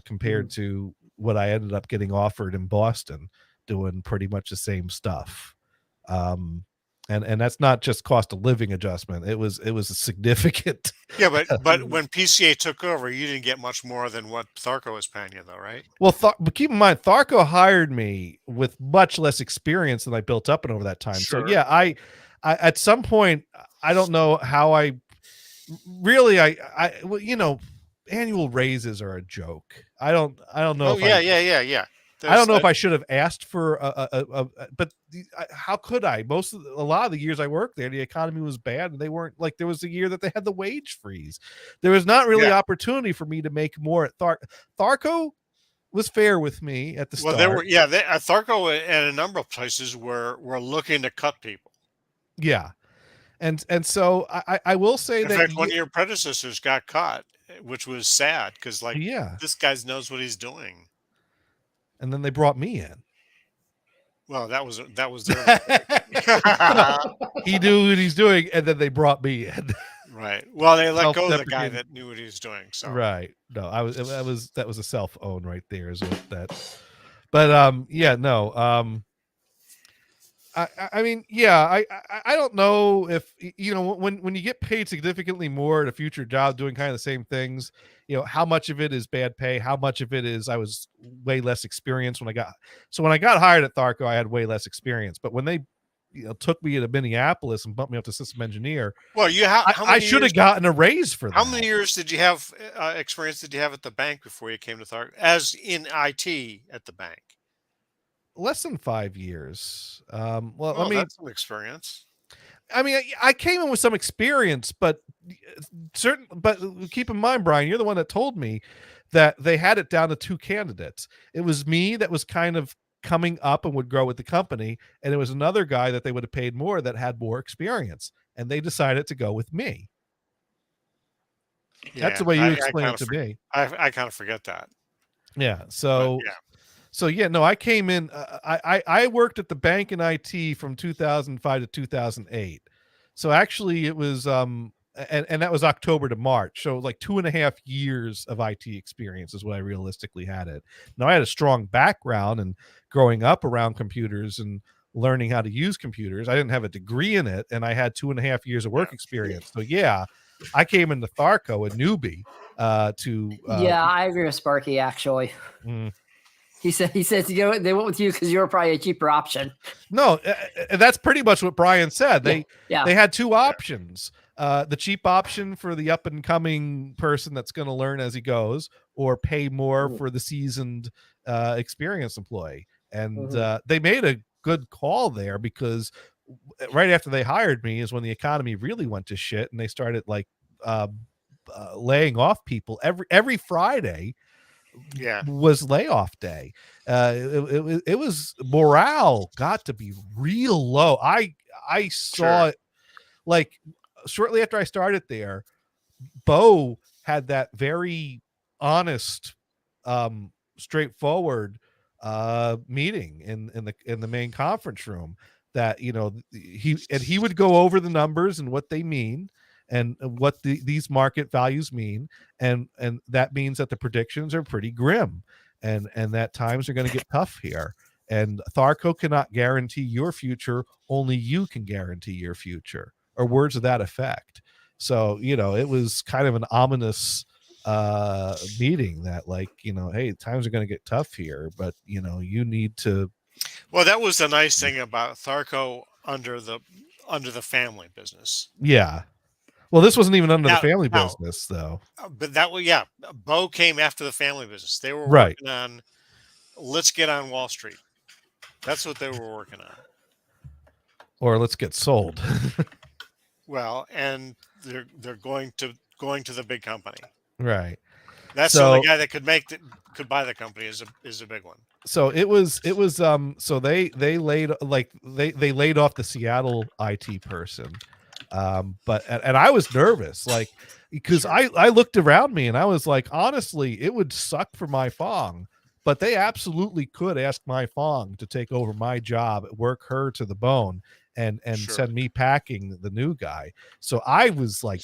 D: compared to what I ended up getting offered in Boston, doing pretty much the same stuff. And that's not just cost of living adjustment. It was a significant.
C: Yeah, but when PCA took over, you didn't get much more than what Tharco was paying you, though, right?
D: Well, but keep in mind, Tharco hired me with much less experience than I built up in over that time.
C: Sure.
D: So yeah, I at some point, I don't know how I well, you know, annual raises are a joke. I don't know.
C: Oh, yeah.
D: I don't know if I should have asked for but how could I? A lot of the years I worked there, the economy was bad, and they weren't like, there was a year that they had the wage freeze. There was not really opportunity for me to make more at Tharco was fair with me at the start.
C: Well, Tharco and a number of places were looking to cut people.
D: Yeah, and so I will say
C: In fact, one of your predecessors got caught, which was sad because this guy knows what he's doing.
D: And then they brought me in.
C: Well, that was their
D: he knew what he's doing, and then they brought me in.
C: Right. Well, they let go of the guy that knew what he was doing. So
D: right. No, that was a self-own right there. Is what that. But yeah, no. I mean, yeah, I don't know if, you know, when you get paid significantly more at a future job doing kind of the same things, you know, how much of it is bad pay, how much of it is I was way less experienced when I got hired at Tharco, I had way less experience. But when they, you know, took me to Minneapolis and bumped me up to system engineer,
C: well,
D: I should have gotten a raise for that.
C: How many years did you have experience did you have at the bank before you came to Tharco, as in IT at the bank?
D: Less than 5 years. Well,
C: I mean, that's some experience.
D: I mean, I came in with some experience, but keep in mind, Brian, you're the one that told me that they had it down to 2 candidates. It was me that was kind of coming up and would grow with the company, and it was another guy that they would have paid more that had more experience, and they decided to go with me. Yeah, that's the way you explained it to me.
C: I kind of forget that.
D: Yeah. So. But, yeah. So yeah, no, I came in. I worked at the bank in IT from 2005 to 2008. So actually, it was and that was October to March. So like 2.5 years of IT experience is what I realistically had it. Now I had a strong background and growing up around computers and learning how to use computers. I didn't have a degree in it, and I had 2.5 years of work experience. So yeah, I came into Tharco a newbie.
E: Yeah, I agree with Sparky actually. He says, you know, they went with you because you were probably a cheaper option.
D: No, that's pretty much what Brian said. They had 2 options. The cheap option for the up and coming person that's going to learn as he goes, or pay more for the seasoned experienced employee. And they made a good call there, because right after they hired me is when the economy really went to shit, and they started like laying off people every Friday. Was layoff day. It was, morale got to be real low. I saw it like shortly after I started there. Bo had that very honest, straightforward meeting in the main conference room, that, you know, he would go over the numbers and what they mean, and what these market values mean, and that means that the predictions are pretty grim, and that times are going to get tough here, and Tharco cannot guarantee your future, only you can guarantee your future, or words of that effect. So, you know, it was kind of an ominous meeting that, like, you know, hey, times are going to get tough here, but, you know, you need to.
C: Well, that was the nice thing about Tharco under the family business.
D: Yeah. Well, this wasn't even under the family business, though.
C: But that was, Bo came after the family business. They were
D: right
C: working on, let's get on Wall Street. That's what they were working on.
D: Or let's get sold.
C: Well, and they're going to the big company.
D: Right.
C: That's the only guy that could buy the company is a big one.
D: So it was so they laid off the Seattle IT person. But I was nervous, like, because I looked around me and I was like, honestly, it would suck for my Fong, but they absolutely could ask Mai Fong to take over my job, work her to the bone, and
C: Sure.
D: send me packing the new guy. So I was like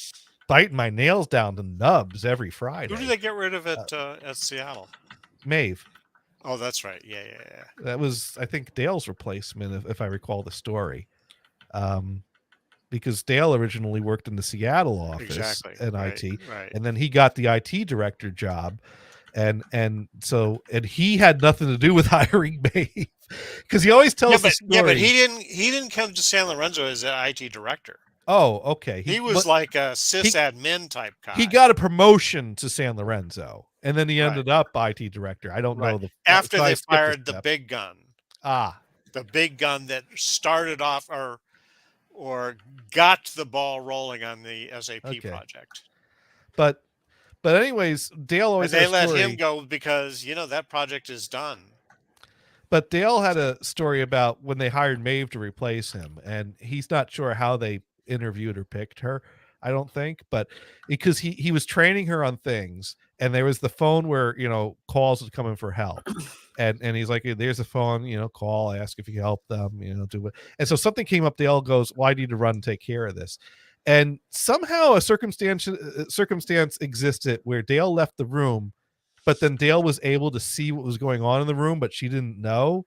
D: biting my nails down to nubs every Friday.
C: Who did they get rid of at Seattle?
D: Maeve.
C: Oh, that's right. Yeah.
D: That was, I think, Dale's replacement, if I recall the story. Because Dale originally worked in the Seattle office
C: Exactly.
D: in
C: Right,
D: IT,
C: right.
D: and then he got the IT director job, and he had nothing to do with hiring Maeve, because he always tells the story.
C: Yeah, but he didn't come to San Lorenzo as an IT director.
D: Oh, okay.
C: He was like a sysadmin type guy.
D: He got a promotion to San Lorenzo, and then he
C: Right.
D: ended up IT director. I don't know
C: after
D: so I
C: they
D: skipped a
C: fired the
D: step.
C: big gun.
D: The
C: big gun that started off or got the ball rolling on the SAP
D: Okay.
C: project.
D: But anyways, Dale always
C: And they
D: had a
C: let
D: story.
C: him go because that project is done.
D: But Dale had a story about when they hired Maeve to replace him, and he's not sure how they interviewed or picked her. I don't think, but because he was training her on things, and there was the phone where calls would come in for help, and he's like, "There's a phone, call, ask if you help them, do it." And so something came up. Dale goes, "Well, I need to run and take care of this," and somehow a circumstance existed where Dale left the room, but then Dale was able to see what was going on in the room, but she didn't know.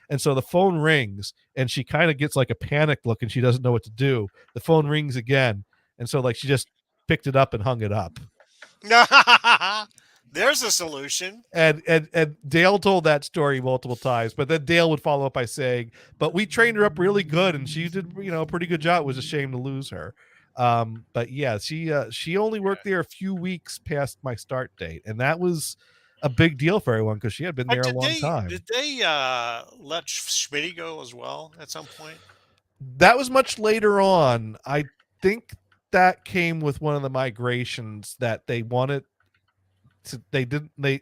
D: And so the phone rings, and she kind of gets like a panic look, and she doesn't know what to do. The phone rings again, and so like she just picked it up and hung it up.
C: There's a solution.
D: And Dale told that story multiple times, but then Dale would follow up by saying, "But we trained her up really good, and she did a pretty good job. It was a shame to lose her." But yeah, she only worked there a few weeks past my start date, and that was a big deal for everyone because she had been there a long time.
C: Did they let Schmitty go as well at some point?
D: That was much later on. I think that came with one of the migrations that they wanted to. They didn't. They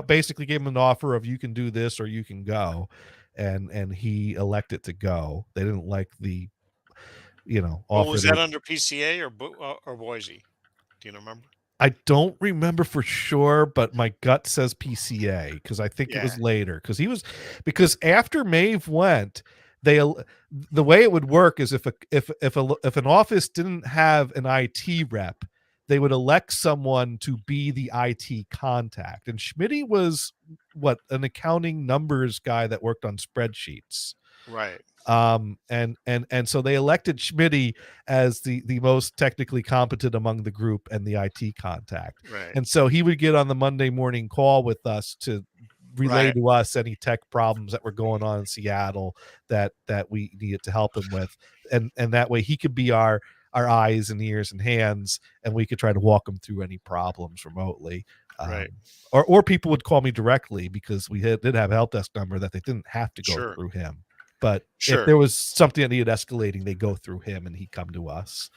D: basically gave him an offer of you can do this or you can go, and he elected to go. They didn't like the offer.
C: Was that under PCA or Boise? Do you remember?
D: I don't remember for sure, but my gut says PCA because I think it was later because after Maeve went, the way it would work is if an office didn't have an IT rep, they would elect someone to be the IT contact. And Schmitty was an accounting numbers guy that worked on spreadsheets.
C: Right.
D: And so they elected Schmitty as the most technically competent among the group and the IT contact.
C: Right.
D: And so he would get on the Monday morning call with us to relay to us any tech problems that were going on in Seattle that we needed to help him with. And that way he could be our eyes and ears and hands, and we could try to walk him through any problems remotely.
C: Right.
D: Or people would call me directly because we did have a help desk number that they didn't have to go through him. But if there was something that needed escalating, they go through him and he'd come to us.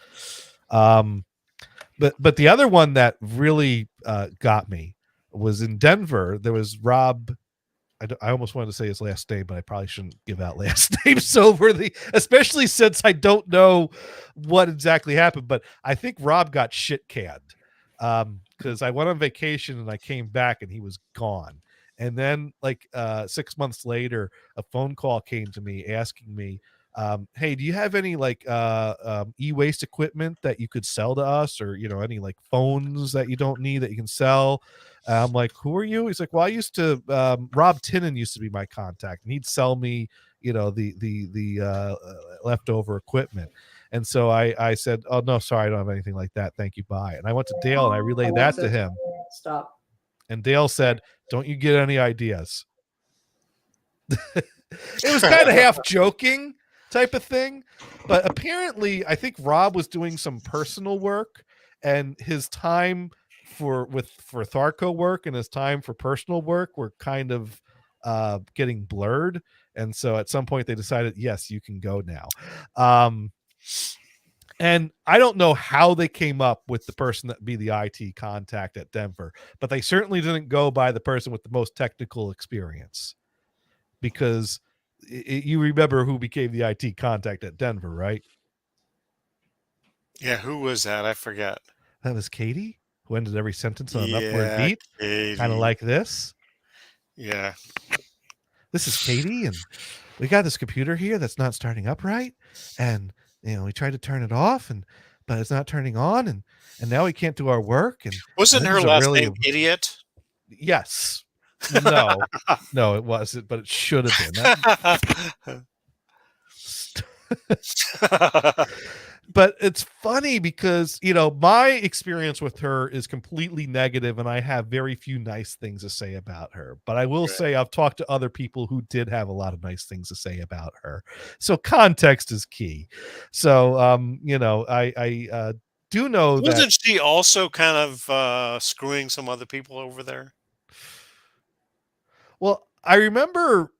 D: But the other one that really got me was in Denver. There was Rob. I almost wanted to say his last name, but I probably shouldn't give out last names so worthy, especially since I don't know what exactly happened. But I think Rob got shit canned because I went on vacation and I came back and he was gone. And then like 6 months later, a phone call came to me asking me, hey, do you have any like e-waste equipment that you could sell to us, or any like phones that you don't need that you can sell? I'm like, who are you? He's like, well, I used to Rob Tinnen used to be my contact, and he'd sell me the leftover equipment. And so I said, oh no, sorry, I don't have anything like that, thank you, bye. And I went to Dale and I relayed that to him.
E: Stop.
D: And Dale said, don't you get any ideas? It was kind of half joking type of thing, but apparently I think Rob was doing some personal work, and his time for Tharco work and his time for personal work were kind of getting blurred. And so at some point they decided, yes, you can go now. And I don't know how they came up with the person that be the IT contact at Denver, but they certainly didn't go by the person with the most technical experience, because you remember who became the IT contact at Denver, right?
C: Yeah, who was that? I forget.
D: That was Katie, who ended every sentence on an upward beat, kind of like this.
C: Yeah.
D: This is Katie, and we got this computer here that's not starting up right, and we tried to turn it off, but it's not turning on, and now we can't do our work. And
C: Wasn't
D: this
C: her
D: is a
C: last
D: really
C: name Idiot?
D: yes, no, it wasn't, but it should have been. But it's funny because my experience with her is completely negative, and I have very few nice things to say about her. But I will
C: Right.
D: say I've talked to other people who did have a lot of nice things to say about her. So context is key. So I do know that.
C: Wasn't she also kind of screwing some other people over there?
D: Well, I remember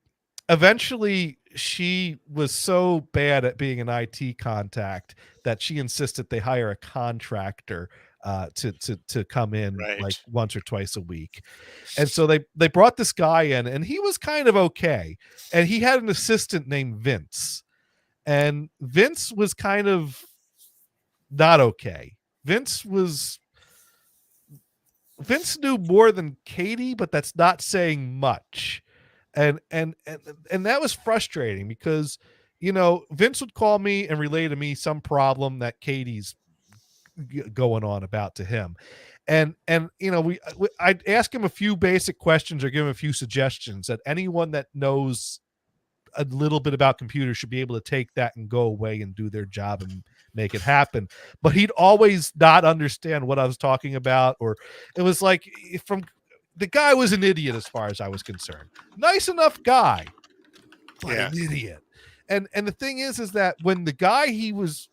D: eventually she was so bad at being an IT contact that she insisted they hire a contractor to come in
C: Right.
D: like once or twice a week. And so they brought this guy in, and he was kind of okay. And he had an assistant named Vince. And Vince was kind of not okay. Vince knew more than Katie, but that's not saying much. And that was frustrating because Vince would call me and relay to me some problem that Katie's going on about to him, and I'd ask him a few basic questions or give him a few suggestions that anyone that knows a little bit about computers should be able to take that and go away and do their job and make it happen. But he'd always not understand what I was talking about, or it was like the guy was an idiot as far as I was concerned. Nice enough guy, but
C: Yeah.
D: an idiot. And the thing is that when the guy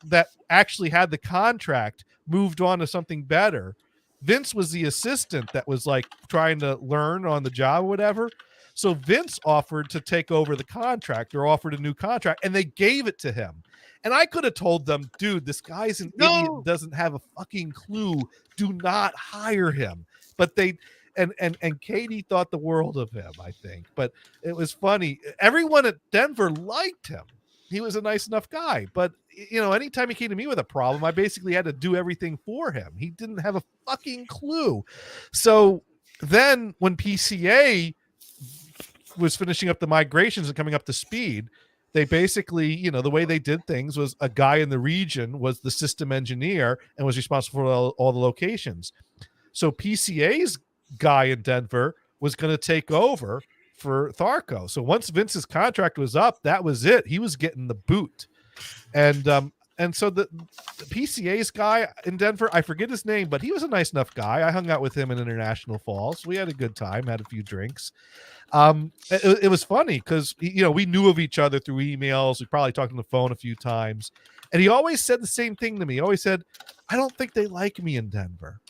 D: that actually had the contract moved on to something better, Vince was the assistant that was like trying to learn on the job or whatever. So Vince offered to take over the contract, or offered a new contract, and they gave it to him. And I could have told them, dude, this guy's an idiot, doesn't have a fucking clue. Do not hire him. But they and Katie thought the world of him, I think. But it was funny. Everyone at Denver liked him. He was a nice enough guy. But anytime he came to me with a problem, I basically had to do everything for him. He didn't have a fucking clue. So then when PCA was finishing up the migrations and coming up to speed, they basically, the way they did things was a guy in the region was the system engineer and was responsible for all the locations. So PCA's guy in Denver was going to take over for Tharco. So once Vince's contract was up, that was it. He was getting the boot. And so the PCA's guy in Denver, I forget his name, but he was a nice enough guy. I hung out with him in International Falls. We had a good time, had a few drinks. It was funny because we knew of each other through emails. We probably talked on the phone a few times, and he always said the same thing to me. He always said, "I don't think they like me in Denver,"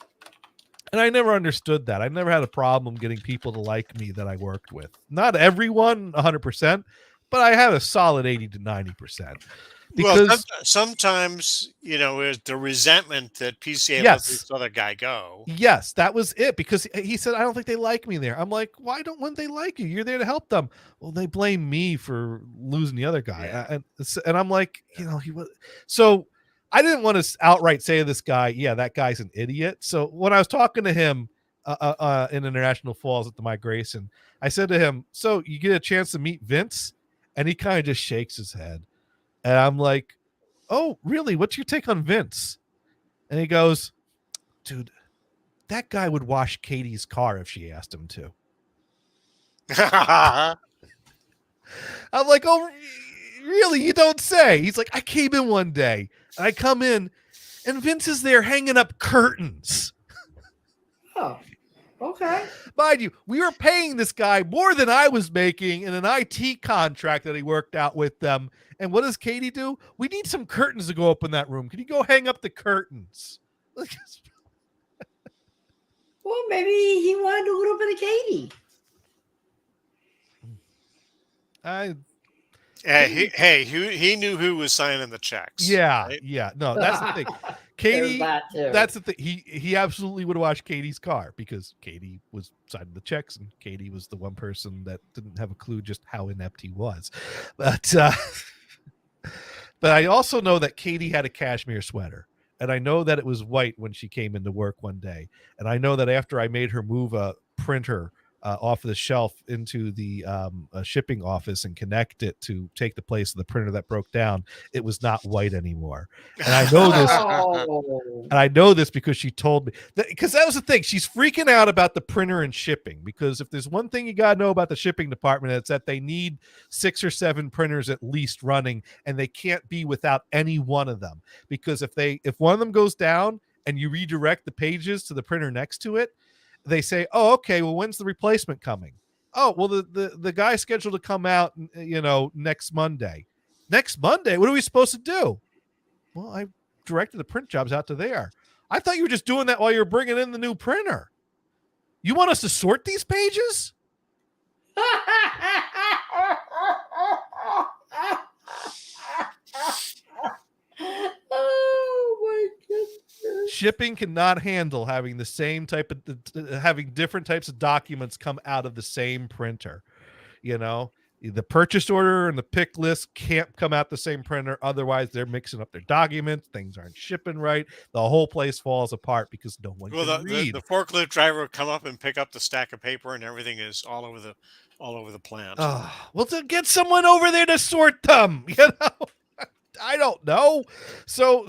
D: and I never understood that. I never had a problem getting people to like me that I worked with. Not everyone, 100%, but I had a solid 80 to 90%. Because
C: sometimes is the resentment that PCA let
D: Yes.
C: this other guy go.
D: Yes, that was it. Because he said, "I don't think they like me there." I'm like, wouldn't they like you? You're there to help them. Well, they blame me for losing the other guy.
C: Yeah.
D: And I'm like, he was. So I didn't want to outright say to this guy, yeah, that guy's an idiot. So when I was talking to him in International Falls at the migration, I said to him, "So you get a chance to meet Vince?" And he kind of just shakes his head. And I'm like, "Oh, really? What's your take on Vince?" And he goes, "Dude, that guy would wash Katie's car if she asked him to." I'm like, "Oh, really? You don't say?" He's like, "I came in one day. I come in, and Vince is there hanging up curtains."
E: Oh, okay.
D: Mind you, we were paying this guy more than I was making in an IT contract that he worked out with them. And what does Katie do? "We need some curtains to go up in that room. Can you go hang up the curtains?"
E: Well, maybe he wanted a little bit of Katie.
C: He knew who was signing the checks.
D: Yeah,
C: right?
D: yeah. No, that's the thing. Katie,
E: There's that too.
D: that's the thing. He absolutely would wash Katie's car because Katie was signing the checks, and Katie was the one person that didn't have a clue just how inept he was. But but I also know that Katie had a cashmere sweater, and I know that it was white when she came into work one day, and I know that after I made her move a printer off of the shelf into the shipping office and connect it to take the place of the printer that broke down, it was not white anymore. And I know this.
E: Oh.
D: And I know this because she told me because that was the thing. She's freaking out about the printer and shipping, because if there's one thing you got to know about the shipping department, it's that they need 6 or 7 printers at least running, and they can't be without any one of them, because if one of them goes down and you redirect the pages to the printer next to it, they say, oh, okay, well, when's the replacement coming? Oh, well, the guy's scheduled to come out, next Monday. Next Monday? What are we supposed to do? Well, I directed the print jobs out to there. I thought you were just doing that while you're bringing in the new printer. You want us to sort these pages?
E: Oh my goodness.
D: Shipping cannot handle having the same type of having different types of documents come out of the same printer. The purchase order and the pick list can't come out the same printer. Otherwise, they're mixing up their documents. Things aren't shipping right. The whole place falls apart because no one can read.
C: The forklift driver would come up and pick up the stack of paper, and everything is all over the plant.
D: Well, to get someone over there to sort them. I don't know. So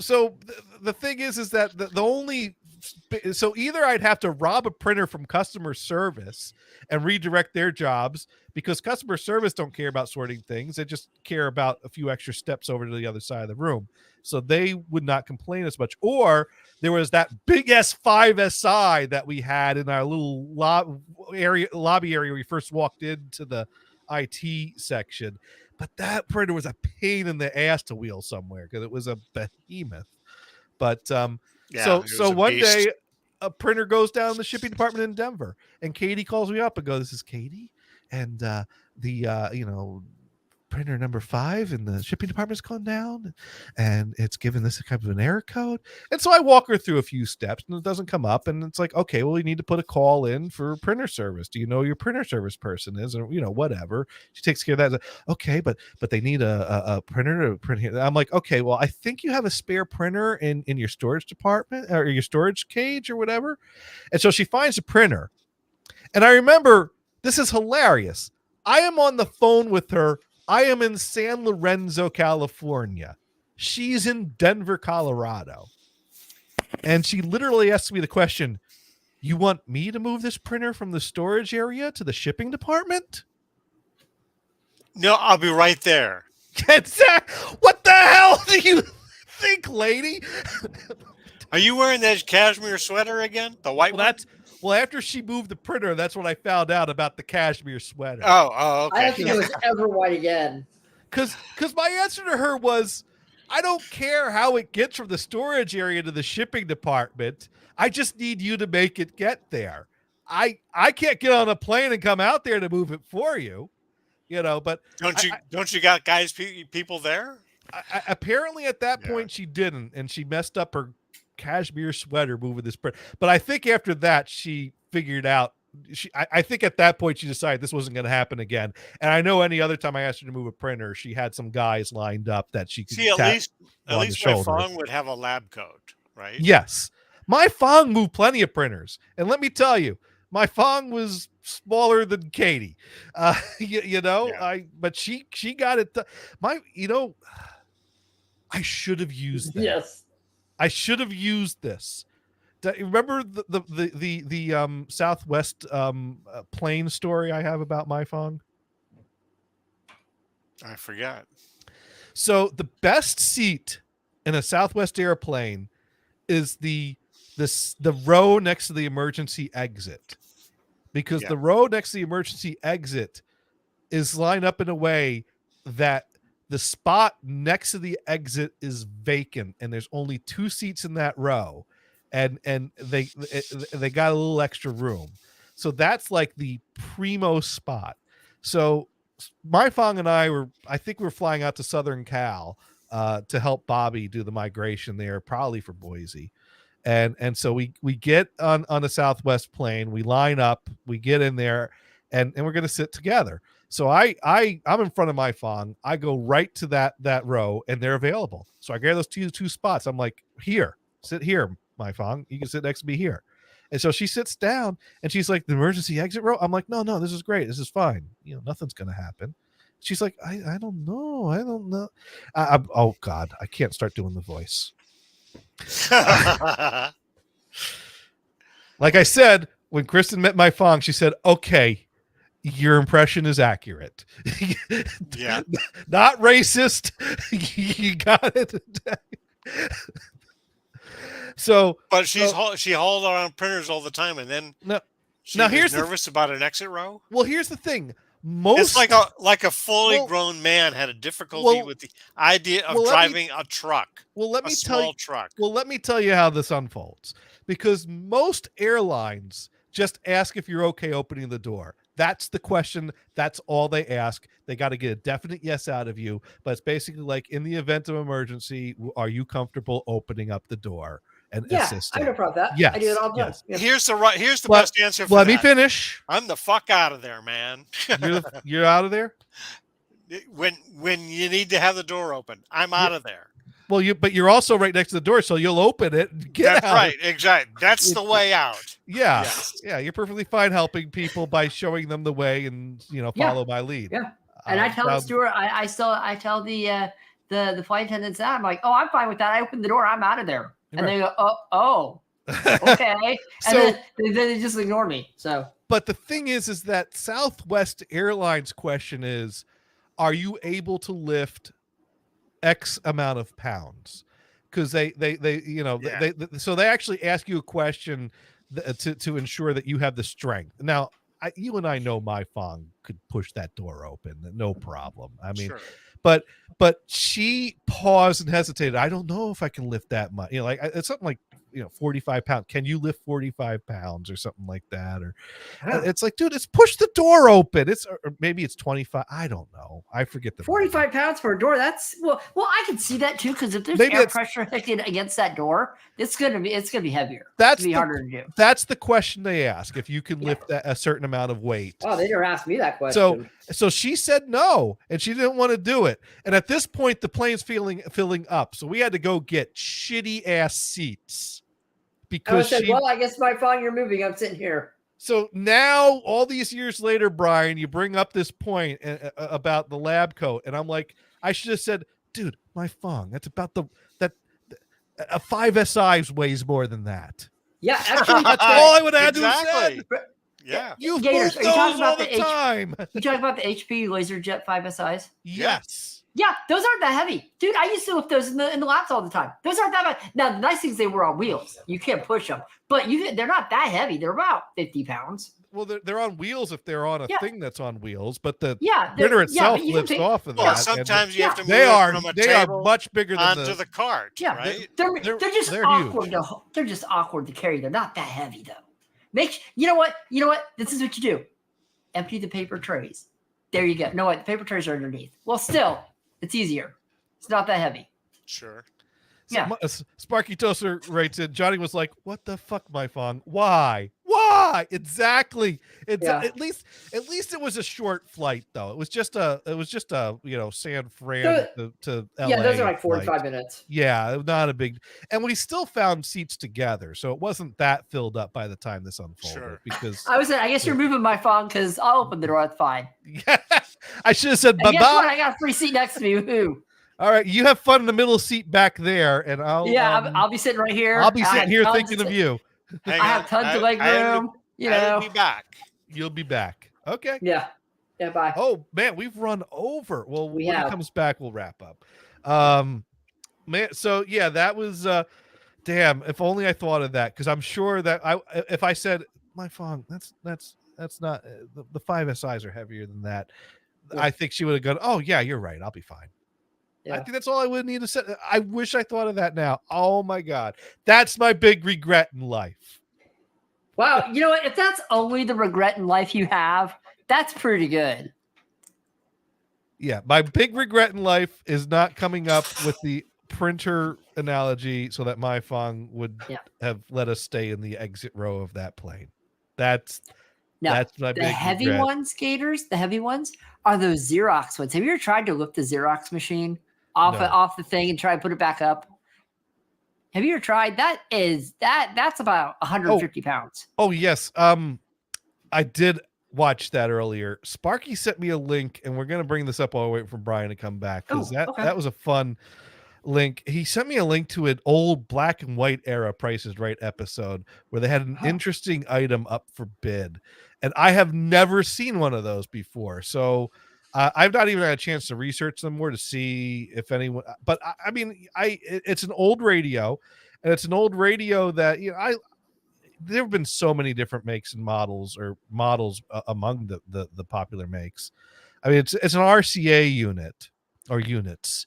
D: the thing is that the only. So either I'd have to rob a printer from customer service and redirect their jobs, because customer service don't care about sorting things. They just care about a few extra steps over to the other side of the room. So they would not complain as much. Or there was that big S5SI that we had in our little lobby area we first walked into the IT section. But that printer was a pain in the ass to wheel somewhere because it was a behemoth. But so one day a printer goes down in the shipping department in Denver, and Katie calls me up and goes, "This is Katie, and the printer number 5 in the shipping department's gone down, and it's given this kind of an error code." And so I walk her through a few steps, and it doesn't come up, and it's like, okay, well, you need to put a call in for printer service. Do you know who your printer service person is? Or whatever. She takes care of that. Okay, but they need a printer to print here. I'm like, okay, well, I think you have a spare printer in your storage department or your storage cage or whatever. And so she finds a printer, and I remember, this is hilarious. I am on the phone with her. I am in San Lorenzo, California. She's in Denver, Colorado. And she literally asked me the question, "You want me to move this printer from the storage area to the shipping department?"
C: No, I'll be right there.
D: What the hell do you think, lady?
C: Are you wearing that cashmere sweater again? The white one?
D: Well, after she moved the printer, that's when I found out about the cashmere sweater.
C: Oh, okay.
E: I don't think it was ever white again.
D: Because my answer to her was, I don't care how it gets from the storage area to the shipping department. I just need you to make it get there. I can't get on a plane and come out there to move it for you. But
C: don't you got people there?
D: Apparently at that point she didn't, and she messed up her cashmere sweater moving this print. But I think after that she figured out. I think at that point she decided this wasn't going to happen again. And I know any other time I asked her to move a printer, she had some guys lined up that she could
C: see. At least my phone would have a lab coat, right?
D: Yes, my Fong moved plenty of printers, and let me tell you, my Fong was smaller than Katie. But she got it. I should have used that.
E: Yes.
D: I should have used this. Remember the Southwest plane story I have about my Fong?
C: I forgot.
D: So the best seat in a Southwest airplane is the row next to the emergency exit, because the row next to the emergency exit is lined up in a way that the spot next to the exit is vacant, and there's only 2 seats in that row, and they got a little extra room. So that's like the primo spot. So my Fong and I were flying out to Southern Cal to help Bobby do the migration there, probably for Boise. And so we get on a Southwest plane, we line up, we get in there, and we're going to sit together. So I'm in front of my Fong. I go right to that row, and they're available. So I grab those two spots. I'm like, "Here, sit here, my Fong. You can sit next to me here." And so she sits down and she's like, the emergency exit row. I'm like, no, this is great. This is fine. Nothing's going to happen. She's like, I don't know. I don't know. Oh God, I can't start doing the voice. Like I said, when Kristen met my Fong, she said, okay, your impression is accurate.
C: Yeah.
D: Not racist. You got it. So,
C: But she hauled around printers all the time, and then
D: no.
C: she
D: Now
C: was
D: here's
C: nervous about an exit row.
D: Well, here's the thing.
C: It's like a fully grown man had a difficulty with the idea of driving a truck.
D: Well, let
C: a
D: me
C: small
D: tell you.
C: truck.
D: Well, let me tell you how this unfolds. Because most airlines just ask if you're okay opening the door. That's the question. That's all they ask. They got to get a definite yes out of you. But it's basically like, in the event of emergency, are you comfortable opening up the door and assisting?
F: I have no problem with that.
D: Yes,
F: I do it all the time.
D: yes.
F: Yeah.
C: Here's the best answer for
D: Let
C: that.
D: me finish.
C: I'm the fuck out of there, man.
D: You're out of there?
C: when you need to have the door open, I'm out of there.
D: Well, but you're also right next to the door, so you'll open it and get
C: That's
D: out.
C: right, exactly. That's the way out.
D: Yeah.
C: Yes.
D: Yeah, you're perfectly fine helping people by showing them the way and follow my lead.
F: Yeah. And I tell the steward, I tell the flight attendants that I'm like, oh, I'm fine with that. I open the door, I'm out of there. And they go, oh, okay. And
D: So-
F: then they just ignore me. So
D: But the thing is that Southwest Airlines question is, are you able to lift X amount of pounds? Because they so they actually ask you a question to ensure that you have the strength. Now, you and I know my Fong could push that door open, no problem. I mean,
C: Sure.
D: but she paused and hesitated. I don't know if I can lift that much. Like it's something like 45 pounds. Can you lift 45 pounds or something like that? Or it's like, dude, it's push the door open. Or maybe it's 25. I don't know. I forget the
F: 45 pounds for a door. That's well, I can see that too, because if there's
D: Maybe
F: air
D: it's-
F: pressure hitting against that door, it's gonna be heavier.
D: That's
F: It's gonna be
D: the-
F: harder to do.
D: That's the question they ask, if you can lift a certain amount of weight.
F: Oh, they never asked me that question.
D: So she said no, and she didn't want to do it. And at this point, the plane's filling up. So we had to go get shitty ass seats.
F: I
D: Because
F: said, well, I guess my phone, you're moving. I'm sitting here.
D: So now, all these years later, Brian, you bring up this point about the lab coat, and I'm like, I should have said, dude, my Fong, that's about a 5SI weighs more than that.
F: Yeah, actually,
D: That's all I would have had to have
C: Exactly.
D: said.
C: Yeah.
D: You've
F: Gators,
D: moved
F: are you talking
D: those all
F: about
D: the
F: the
D: time.
F: you talking about the HP LaserJet 5SIs?
D: Yes.
F: Yeah, those aren't that heavy, dude. I used to lift those in the laps all the time. Those aren't that bad. Now the nice thing is they were on wheels. You can't push them, but they're not that heavy. They're about 50 pounds.
D: Well, they're on wheels if they're on a thing that's on wheels, but the printer itself lifts off of that.
C: Well,
D: and
C: sometimes you have to move
D: they
C: it
D: are
C: from a
D: they are
C: table
D: much bigger than
C: onto the cart.
F: Yeah,
C: right?
F: they're just
D: they're
F: awkward.
D: huge.
F: They're just awkward to carry. They're not that heavy though. You know what? This is what you do. Empty the paper trays. There you go. No, what? The paper trays are underneath. Well, still, it's easier. It's not that heavy.
C: Sure.
F: Yeah.
D: Sparky Toaster writes in. Johnny was like, "What the fuck, my Fong? Why? Exactly.
F: Yeah.
D: At least it was a short flight though. It was just a San Fran to LA.
F: Yeah, those are like 45
D: flight.
F: minutes.
D: Yeah, not a big. And we still found seats together, so it wasn't that filled up by the time this unfolded.
C: Sure.
D: Because
F: I guess you're moving my phone because I'll open the door. That's fine.
D: I should have said
F: And
D: bye
F: guess what?
D: bye.
F: I got a free seat next to me. Woohoo.
D: All right, you have fun in the middle seat back there, and I'll
F: I'll be sitting right here.
D: I'll be
F: I
D: sitting
F: have
D: here
F: tons
D: thinking of you.
C: Hang
F: I
C: on.
F: have tons of leg
C: I
F: room.
C: will be back.
D: You'll be back. Okay.
F: Yeah. Yeah. Bye.
D: Oh man, we've run over. Well,
F: We
D: when he
F: have.
D: comes back, we'll wrap up. Man, so yeah, that was damn. If only I thought of that, because I'm sure that if I said my Fong, that's not the 5SIs are heavier than that.
F: Yeah.
D: I think she would have gone, oh yeah, you're right, I'll be fine. I
F: Yeah.
D: think that's all I would need to say. I wish I thought of that now. Oh my god, that's my big regret in life.
F: Wow. You know what? If that's only the regret in life you have, that's pretty good.
D: Yeah, my big regret in life is not coming up with the printer analogy so that my Fong would have let us stay in the exit row of that plane. That's my
F: The
D: big
F: heavy
D: regret.
F: ones, Gators, the heavy ones are those Xerox ones. Have you ever tried to lift the Xerox machine off
D: No.
F: off the thing and try to put it back up? Have you ever tried? That's about 150 pounds.
D: Oh yes. I did watch that earlier. Sparky sent me a link, and we're gonna bring this up while we wait for Brian to come back because
F: Oh, okay.
D: that was a fun link. He sent me a link to an old black and white era Price is Right episode where they had an interesting item up for bid, and I have never seen one of those before. So I've not even had a chance to research them more to see if anyone. But I mean, it's an old radio, and it's an old radio that there have been so many different makes and models among the popular makes. I mean, it's an RCA unit or units.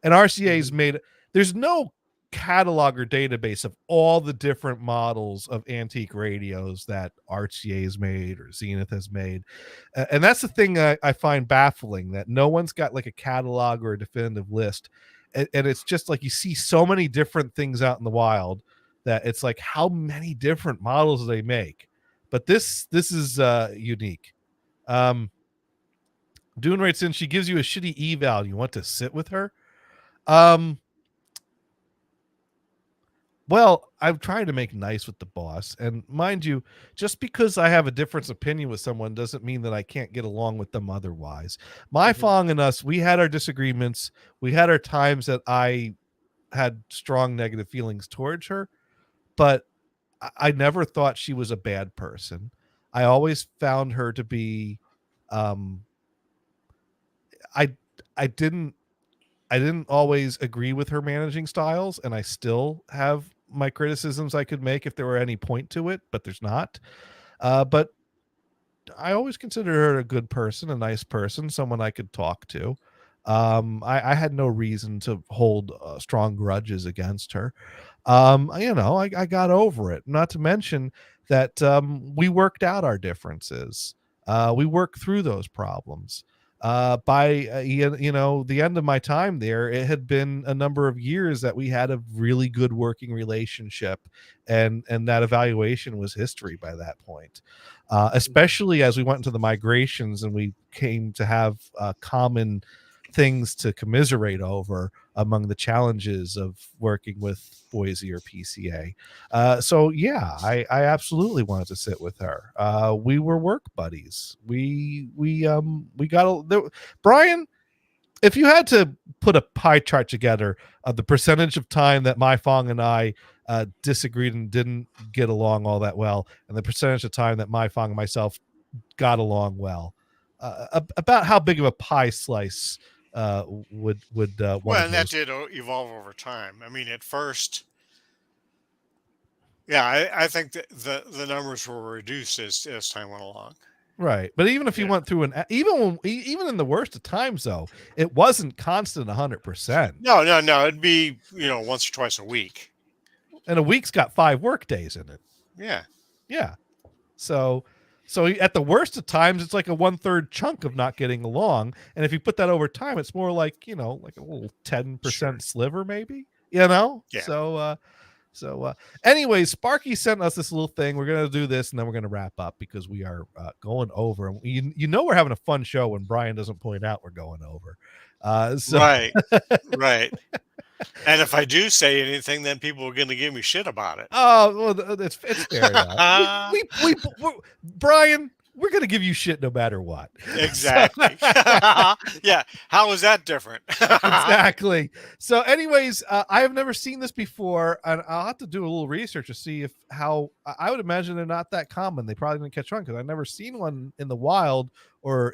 D: And RCA's made, there's no catalog or database of all the different models of antique radios that RCA has made or Zenith has made. And that's the thing I find baffling, that no one's got like a catalog or a definitive list. And it's just like you see so many different things out in the wild that it's like, how many different models do they make? But this is unique. Dune writes in, she gives you a shitty eval. You want to sit with her? Well, I'm trying to make nice with the boss, and mind you, just because I have a different opinion with someone doesn't mean that I can't get along with them otherwise. My Fong and us, we had our disagreements. We had our times that I had strong negative feelings towards her, but I never thought she was a bad person. I always found her to be, I didn't always agree with her managing styles, and I still have my criticisms I could make if there were any point to it, but there's not. But I always considered her a good person, a nice person, someone I could talk to. I had no reason to hold strong grudges against her. I got over it. Not to mention that we worked out our differences. We worked through those problems. By the end of my time there, it had been a number of years that we had a really good working relationship, and that evaluation was history by that point. Especially as we went into the migrations and we came to have common things to commiserate over among the challenges of working with Boise or PCA. So yeah, I absolutely wanted to sit with her. We were work buddies. We got Brian, if you had to put a pie chart together of the percentage of time that my Fong and I disagreed and didn't get along all that well, and the percentage of time that my Fong and myself got along well, about how big of a pie slice would
C: well, and that did evolve over time. I mean, at first, yeah, I think that the numbers were reduced as time went along.
D: Right, but even if you went through even in the worst of times, though, it wasn't constant 100%.
C: No, it'd be once or twice a week,
D: and a week's got 5 work days in it. Yeah. So at the worst of times, it's like a 1/3 chunk of not getting along. And if you put that over time, it's more like, like a little 10% sliver, maybe, Yeah. So anyways, Sparky sent us this little thing. We're going to do this and then we're going to wrap up because we are going over. We're having a fun show when Brian doesn't point out we're going over.
C: Right. And if I do say anything, then people are going to give me shit about it.
D: Oh, well, it's fair enough. Brian, we're going to give you shit no matter what.
C: Exactly. Yeah. How is that different?
D: Exactly. So anyways, I have never seen this before, and I'll have to do a little research to see how I would imagine they're not that common. They probably didn't catch on because I've never seen one in the wild or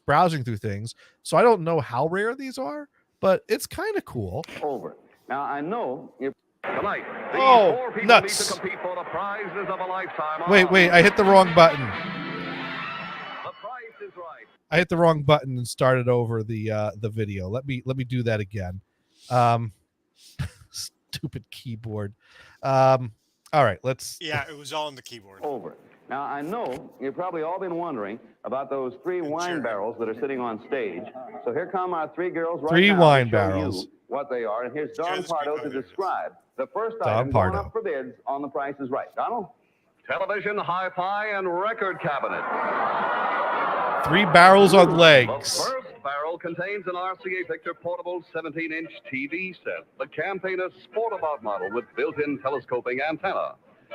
D: browsing through things. So I don't know how rare these are, but it's kind of cool.
G: Over. Now, I know if tonight,
D: four people nuts.
G: Need to compete for the prizes of a lifetime.
D: Wait, I hit the wrong button.
G: The price is right.
D: I hit the wrong button and started over the video. Let me do that again. Stupid keyboard. All right, let's.
C: Yeah, it was on the keyboard.
G: Over. Now, I know you've probably all been wondering about those 3 wine barrels that are sitting on stage. So here come our 3 girls right now.
D: 3 wine
G: to show
D: barrels.
G: You what they are. And here's Don Pardo to describe the first item going up for bids on The Price is Right. Donald? Television, hi-fi, and record cabinet.
D: 3 barrels on legs.
G: The first barrel
H: barrel contains an RCA Victor portable 17-inch TV set, the Campaigner Sportabout model with built-in telescoping antenna.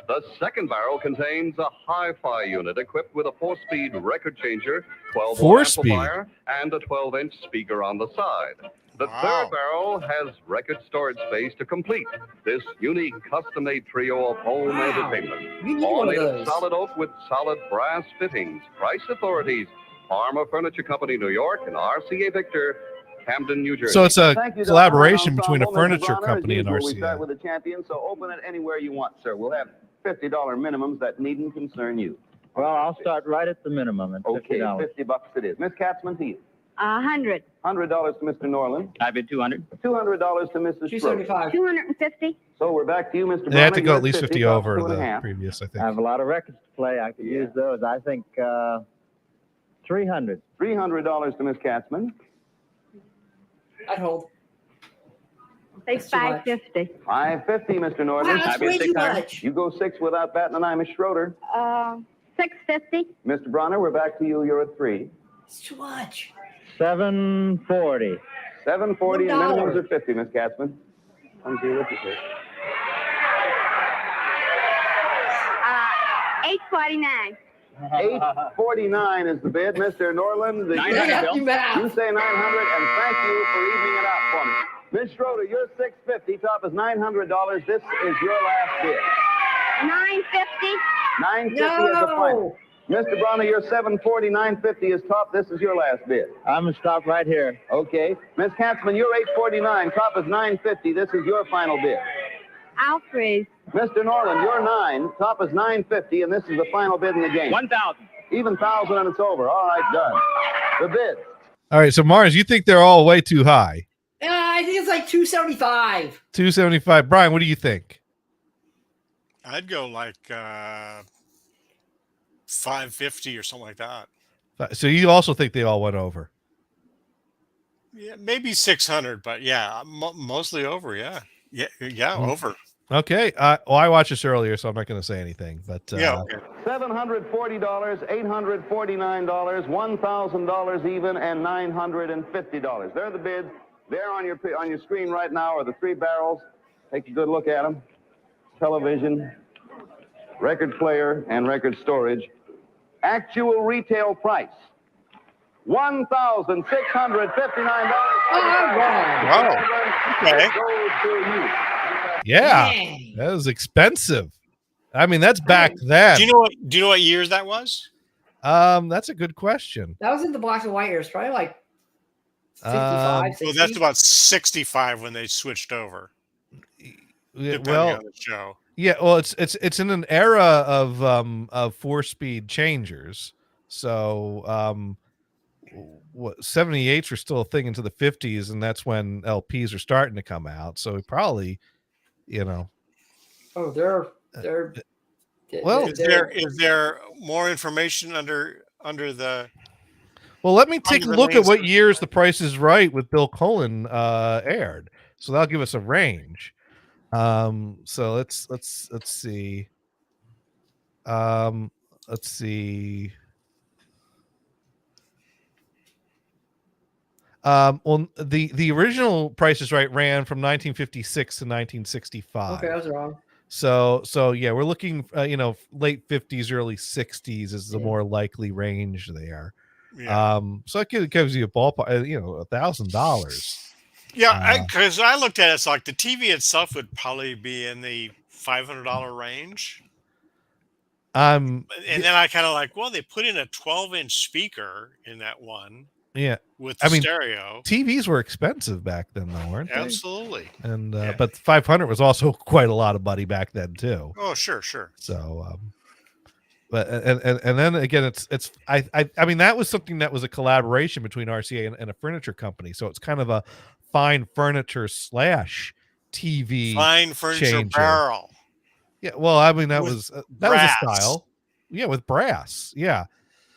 H: The second barrel contains a hi-fi unit equipped with a 4-speed record changer, 12-watt
D: 4-speed.
H: amplifier, and a 12-inch speaker on the side. The third barrel has record storage space to complete this unique custom-made trio of home entertainment.
F: We need
H: All
F: one of
H: made of
F: those.
H: solid oak with solid brass fittings. Price authorities: Farmer Furniture Company, New York, and RCA Victor, Camden, New Jersey.
D: So it's a
G: Thank you, Dr.
D: collaboration
G: Brown.
D: between a
G: Ensemble, Mrs.
D: furniture
G: Bronner, as
D: company and
G: usual, We start
D: RCA.
G: with the champion, so open it anywhere you want, sir. We'll have $50 minimums that needn't concern you.
I: Well, I'll start right at the minimum at
G: Okay,
I: $50.
G: $50 it is. Miss Katzman, to you.
J: 100.
G: $100 to Mr. Norland.
I: I bid 200.
G: $200 to Mrs. Schroeder.
F: 275.
J: 250.
G: So we're back to you, Mr.
D: They had to
G: Bronner.
D: go
G: You're
D: at least 50
G: top
D: over
G: two and a
D: the
G: half.
D: previous, I
I: I
D: think.
I: have a lot of records to play. I could use those. I think 300.
G: $300 to Miss Katzman.
F: I'd hold.
J: Say
F: That's too much.
J: 550.
G: $550, Mr.
F: Wow,
G: Norland.
F: that's way too much.
G: You go 6 without batting an eye, Miss Schroeder.
J: 650.
G: Mr. Bronner, we're back to you. You're at 3.
F: It's too much.
I: 740.
G: 740 and
F: $1.
G: minimums are 50, Miss Katzman. I'm here with you, sir.
J: 849.
G: 849 is the bid, Mr. Norland.
F: They got you
G: You
F: back.
G: say 900, and thank you for evening it out for me. Miss Schroeder, you're 650. Top is $900. This is your last bid.
J: 950.
G: 950 is the final. Mr. Bronner, you're 740. 950 is top. This is your last bid.
I: I'm going to stop right here.
G: Okay. Miss Katzman, you're 849. Top is 950. This is your final bid.
J: I'll freeze.
G: Mr. Norland, you're 9. Top is 950, and this is the final bid in the game.
I: 1,000.
G: Even 1,000 and it's over. All right, done. The bid.
D: All right, so Mars, you think they're all way too high?
F: I think it's like 275.
D: 275. Brian, what do you think?
C: I'd go like 550 or something like that.
D: So you also think they all went over?
C: Yeah, maybe 600, but yeah, mostly over. Yeah, over.
D: Okay. Well, I watched this earlier, so I'm not going to say anything. But
C: Yeah, okay.
G: $740, $849, $1,000 even, and $950. They're the bids. They're on your screen right now are the 3 barrels. Take a good look at them. Television, record player, and record storage. Actual retail price, $1,659.
C: Wow. Okay.
G: Goes to you.
D: yeah,
F: Dang.
D: that was expensive. I mean, that's back then.
C: Do you know what years that was?
D: That's a good question.
F: That was in the black and white years. Probably like 55,
D: Um,
F: 60.
C: Well, that's about 65 when they switched over.
D: Yeah,
C: Depending
D: well,
C: on the show.
D: yeah, well, it's in an era of 4-speed changers. So what 78s were still a thing into the 50s, and that's when LPs are starting to come out. So probably,
F: Oh, they're
D: well,
C: Is there more information under the?
D: well, let me take a look at what
C: Unreleased.
D: years The Price is Right with Bill Cullen aired. So that'll give us a range. So let's see. Let's see. Well, the original Price is Right ran from 1956 to 1965.
F: Okay, I was wrong.
D: So yeah, we're looking, late 50s, early 60s is the more likely range there.
C: Yeah,
D: So it gives you a ballpark, $1,000.
C: yeah. Because I looked at it, it's like the TV itself would probably be in the $500 range, and then I kind of like, well, they put in a 12-inch speaker in that one
D: yeah,
C: with
D: I
C: the
D: mean,
C: stereo.
D: TVs were expensive back then, though, weren't they?
C: Absolutely.
D: And
C: Yeah.
D: but 500 was also quite a lot of money back then too.
C: Oh, sure.
D: So, but and then again, I mean, that was something that was a collaboration between RCA and a furniture company. So it's kind of a fine furniture / TV.
C: Fine furniture
D: changer.
C: barrel.
D: Yeah, well, I mean, that
C: With
D: was a
C: brass.
D: style. Yeah, with brass. Yeah,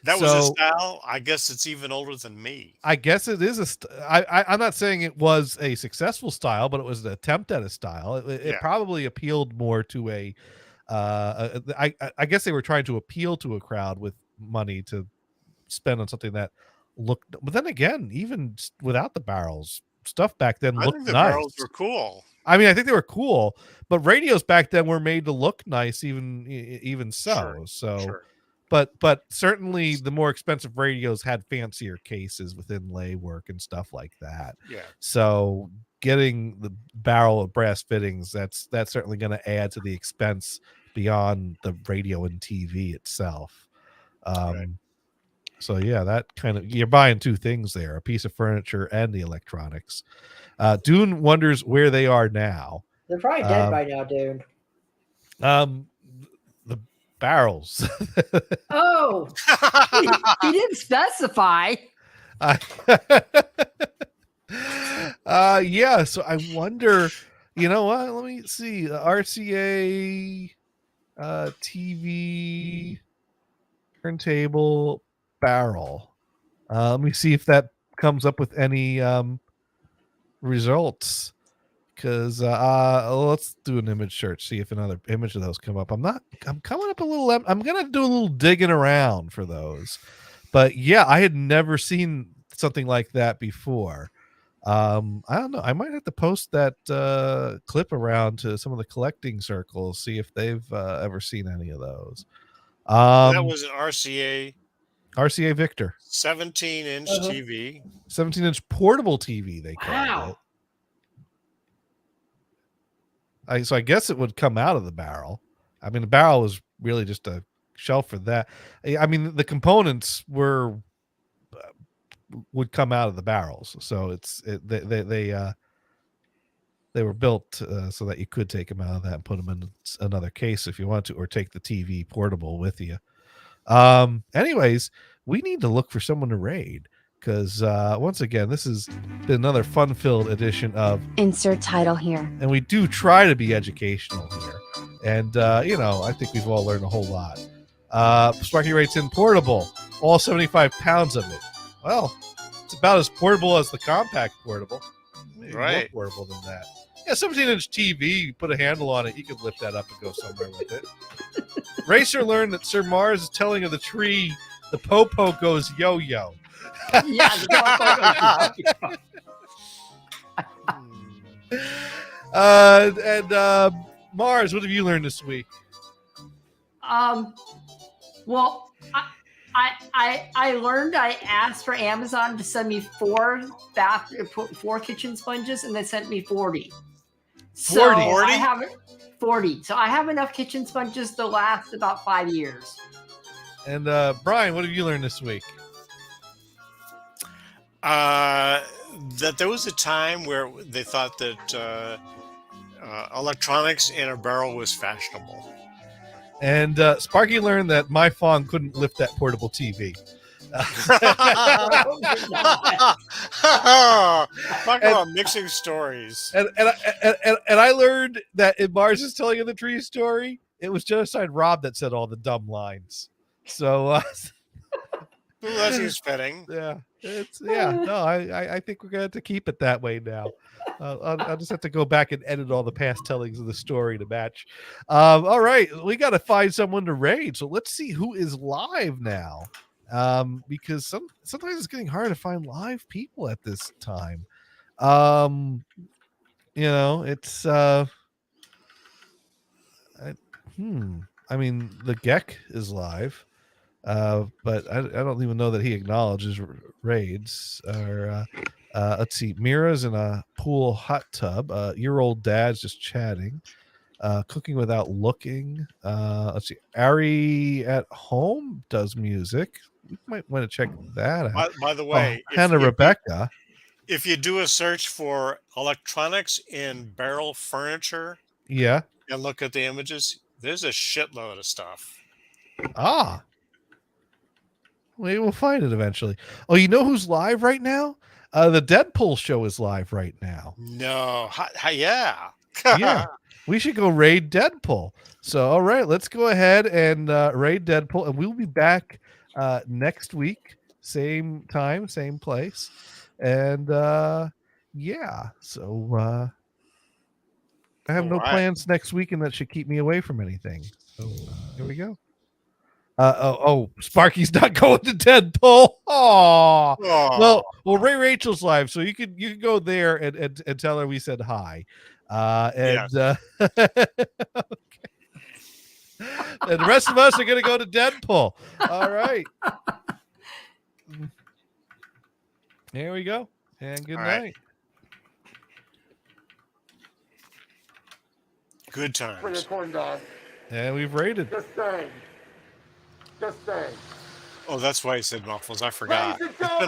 C: That was a
D: So-
C: style. I guess it's even older than me.
D: I guess it is I'm not saying it was a successful style, but it was an attempt at a style. It
C: Yeah.
D: probably appealed more to I guess they were trying to appeal to a crowd with money to spend on something that looked. But then again, even without the barrels, stuff back then
C: I
D: looked
C: think the
D: nice.
C: barrels were cool.
D: I mean, I think they were cool, but radios back then were made to look nice, even so.
C: Sure,
D: So,
C: sure.
D: but certainly the more expensive radios had fancier cases with inlay work and stuff like that.
C: Yeah.
D: So getting the barrel of brass fittings, that's certainly going to add to the expense beyond the radio and TV itself.
C: Right.
D: So yeah, that kind of, you're buying two things there, a piece of furniture and the electronics. Dune wonders where they are now.
F: They're probably dead by now, dude.
D: The barrels.
F: Oh,
E: He didn't specify.
D: Yeah, so I wonder, you know what? Let me see. RCA TV turntable barrel. Let me see if that comes up with any results, because let's do an image search, see if another image of those come up. I'm coming up a little. I'm gonna do a little digging around for those, but yeah, I had never seen something like that before. I don't know, I might have to post that clip around to some of the collecting circles, see if they've ever seen any of those.
C: That was an RCA
D: Victor
C: 17-inch TV.
D: 17-inch portable TV, they called it. So I guess it would come out of the barrel. I mean, the barrel was really just a shelf for that. I mean, the components would come out of the barrels, so they were built so that you could take them out of that and put them in another case if you want to, or take the TV portable with you. Anyways, we need to look for someone to raid, because once again, this has been another fun-filled edition of
K: Insert title here.
D: and we do try to be educational here, and I think we've all learned a whole lot. Sparky writes in, portable, all 75 pounds of it. Well, it's about as portable as the compact portable. Maybe
C: Right.
D: more portable than that. Yeah, 17-inch TV, you put a handle on it, you could lift that up and go somewhere with it. Racer learned that Sir Mars is telling of the tree, the popo goes yo-yo.
E: Yeah,
D: And Mars, what have you learned this week?
E: Well, I learned. I asked for Amazon to send me 4 kitchen sponges, and they sent me 40. So
D: 40?
E: I have 40. So I have enough kitchen sponges to last about 5 years.
D: And Brian, what have you learned this week?
C: That there was a time where they thought that electronics in a barrel was fashionable.
D: And Sparky learned that my phone couldn't lift that portable TV.
C: Talk about mixing stories.
D: And I learned that in Mars is telling of the tree story, it was Genocide Rob that said all the dumb lines. So
C: That seems fitting.
D: yeah, I think we're gonna have to keep it that way now. I'll just have to go back and edit all the past tellings of the story to match. All right, we got to find someone to raid. So let's see who is live now. Because sometimes it's getting hard to find live people at this time. It's I mean, the Geck is live, but I don't even know that he acknowledges raids. Or let's see, Mira's in a pool hot tub. Your old dad's just chatting. Cooking without looking. Let's see, Ari at home does music. We might want to check that out.
C: By the way,
D: Hannah Rebecca.
C: If you do a search for electronics in barrel furniture,
D: Yeah.
C: and look at the images, there's a shitload of stuff.
D: Ah. We will find it eventually. Oh, you know who's live right now? The Deadpool show is live right now.
C: No, yeah.
D: Yeah. We should go raid Deadpool. So, all right, let's go ahead and raid Deadpool, and we'll be back next week, same time, same place, and yeah. So I have no plans next week, and that should keep me away from anything. So here we go. Sparky's not going to Deadpool. Oh,
C: Oh,
D: well, Ray Rachel's live, so you can go there and tell her we said hi. And and the rest of us are going to go to Deadpool. All right. There we go. And good
C: All right.
D: night.
C: good
B: Bring a
C: times.
B: corn dog.
D: And we've rated.
B: Just saying. Just saying.
C: Oh, that's why he said muffles. I forgot.
B: Ladies and gentlemen.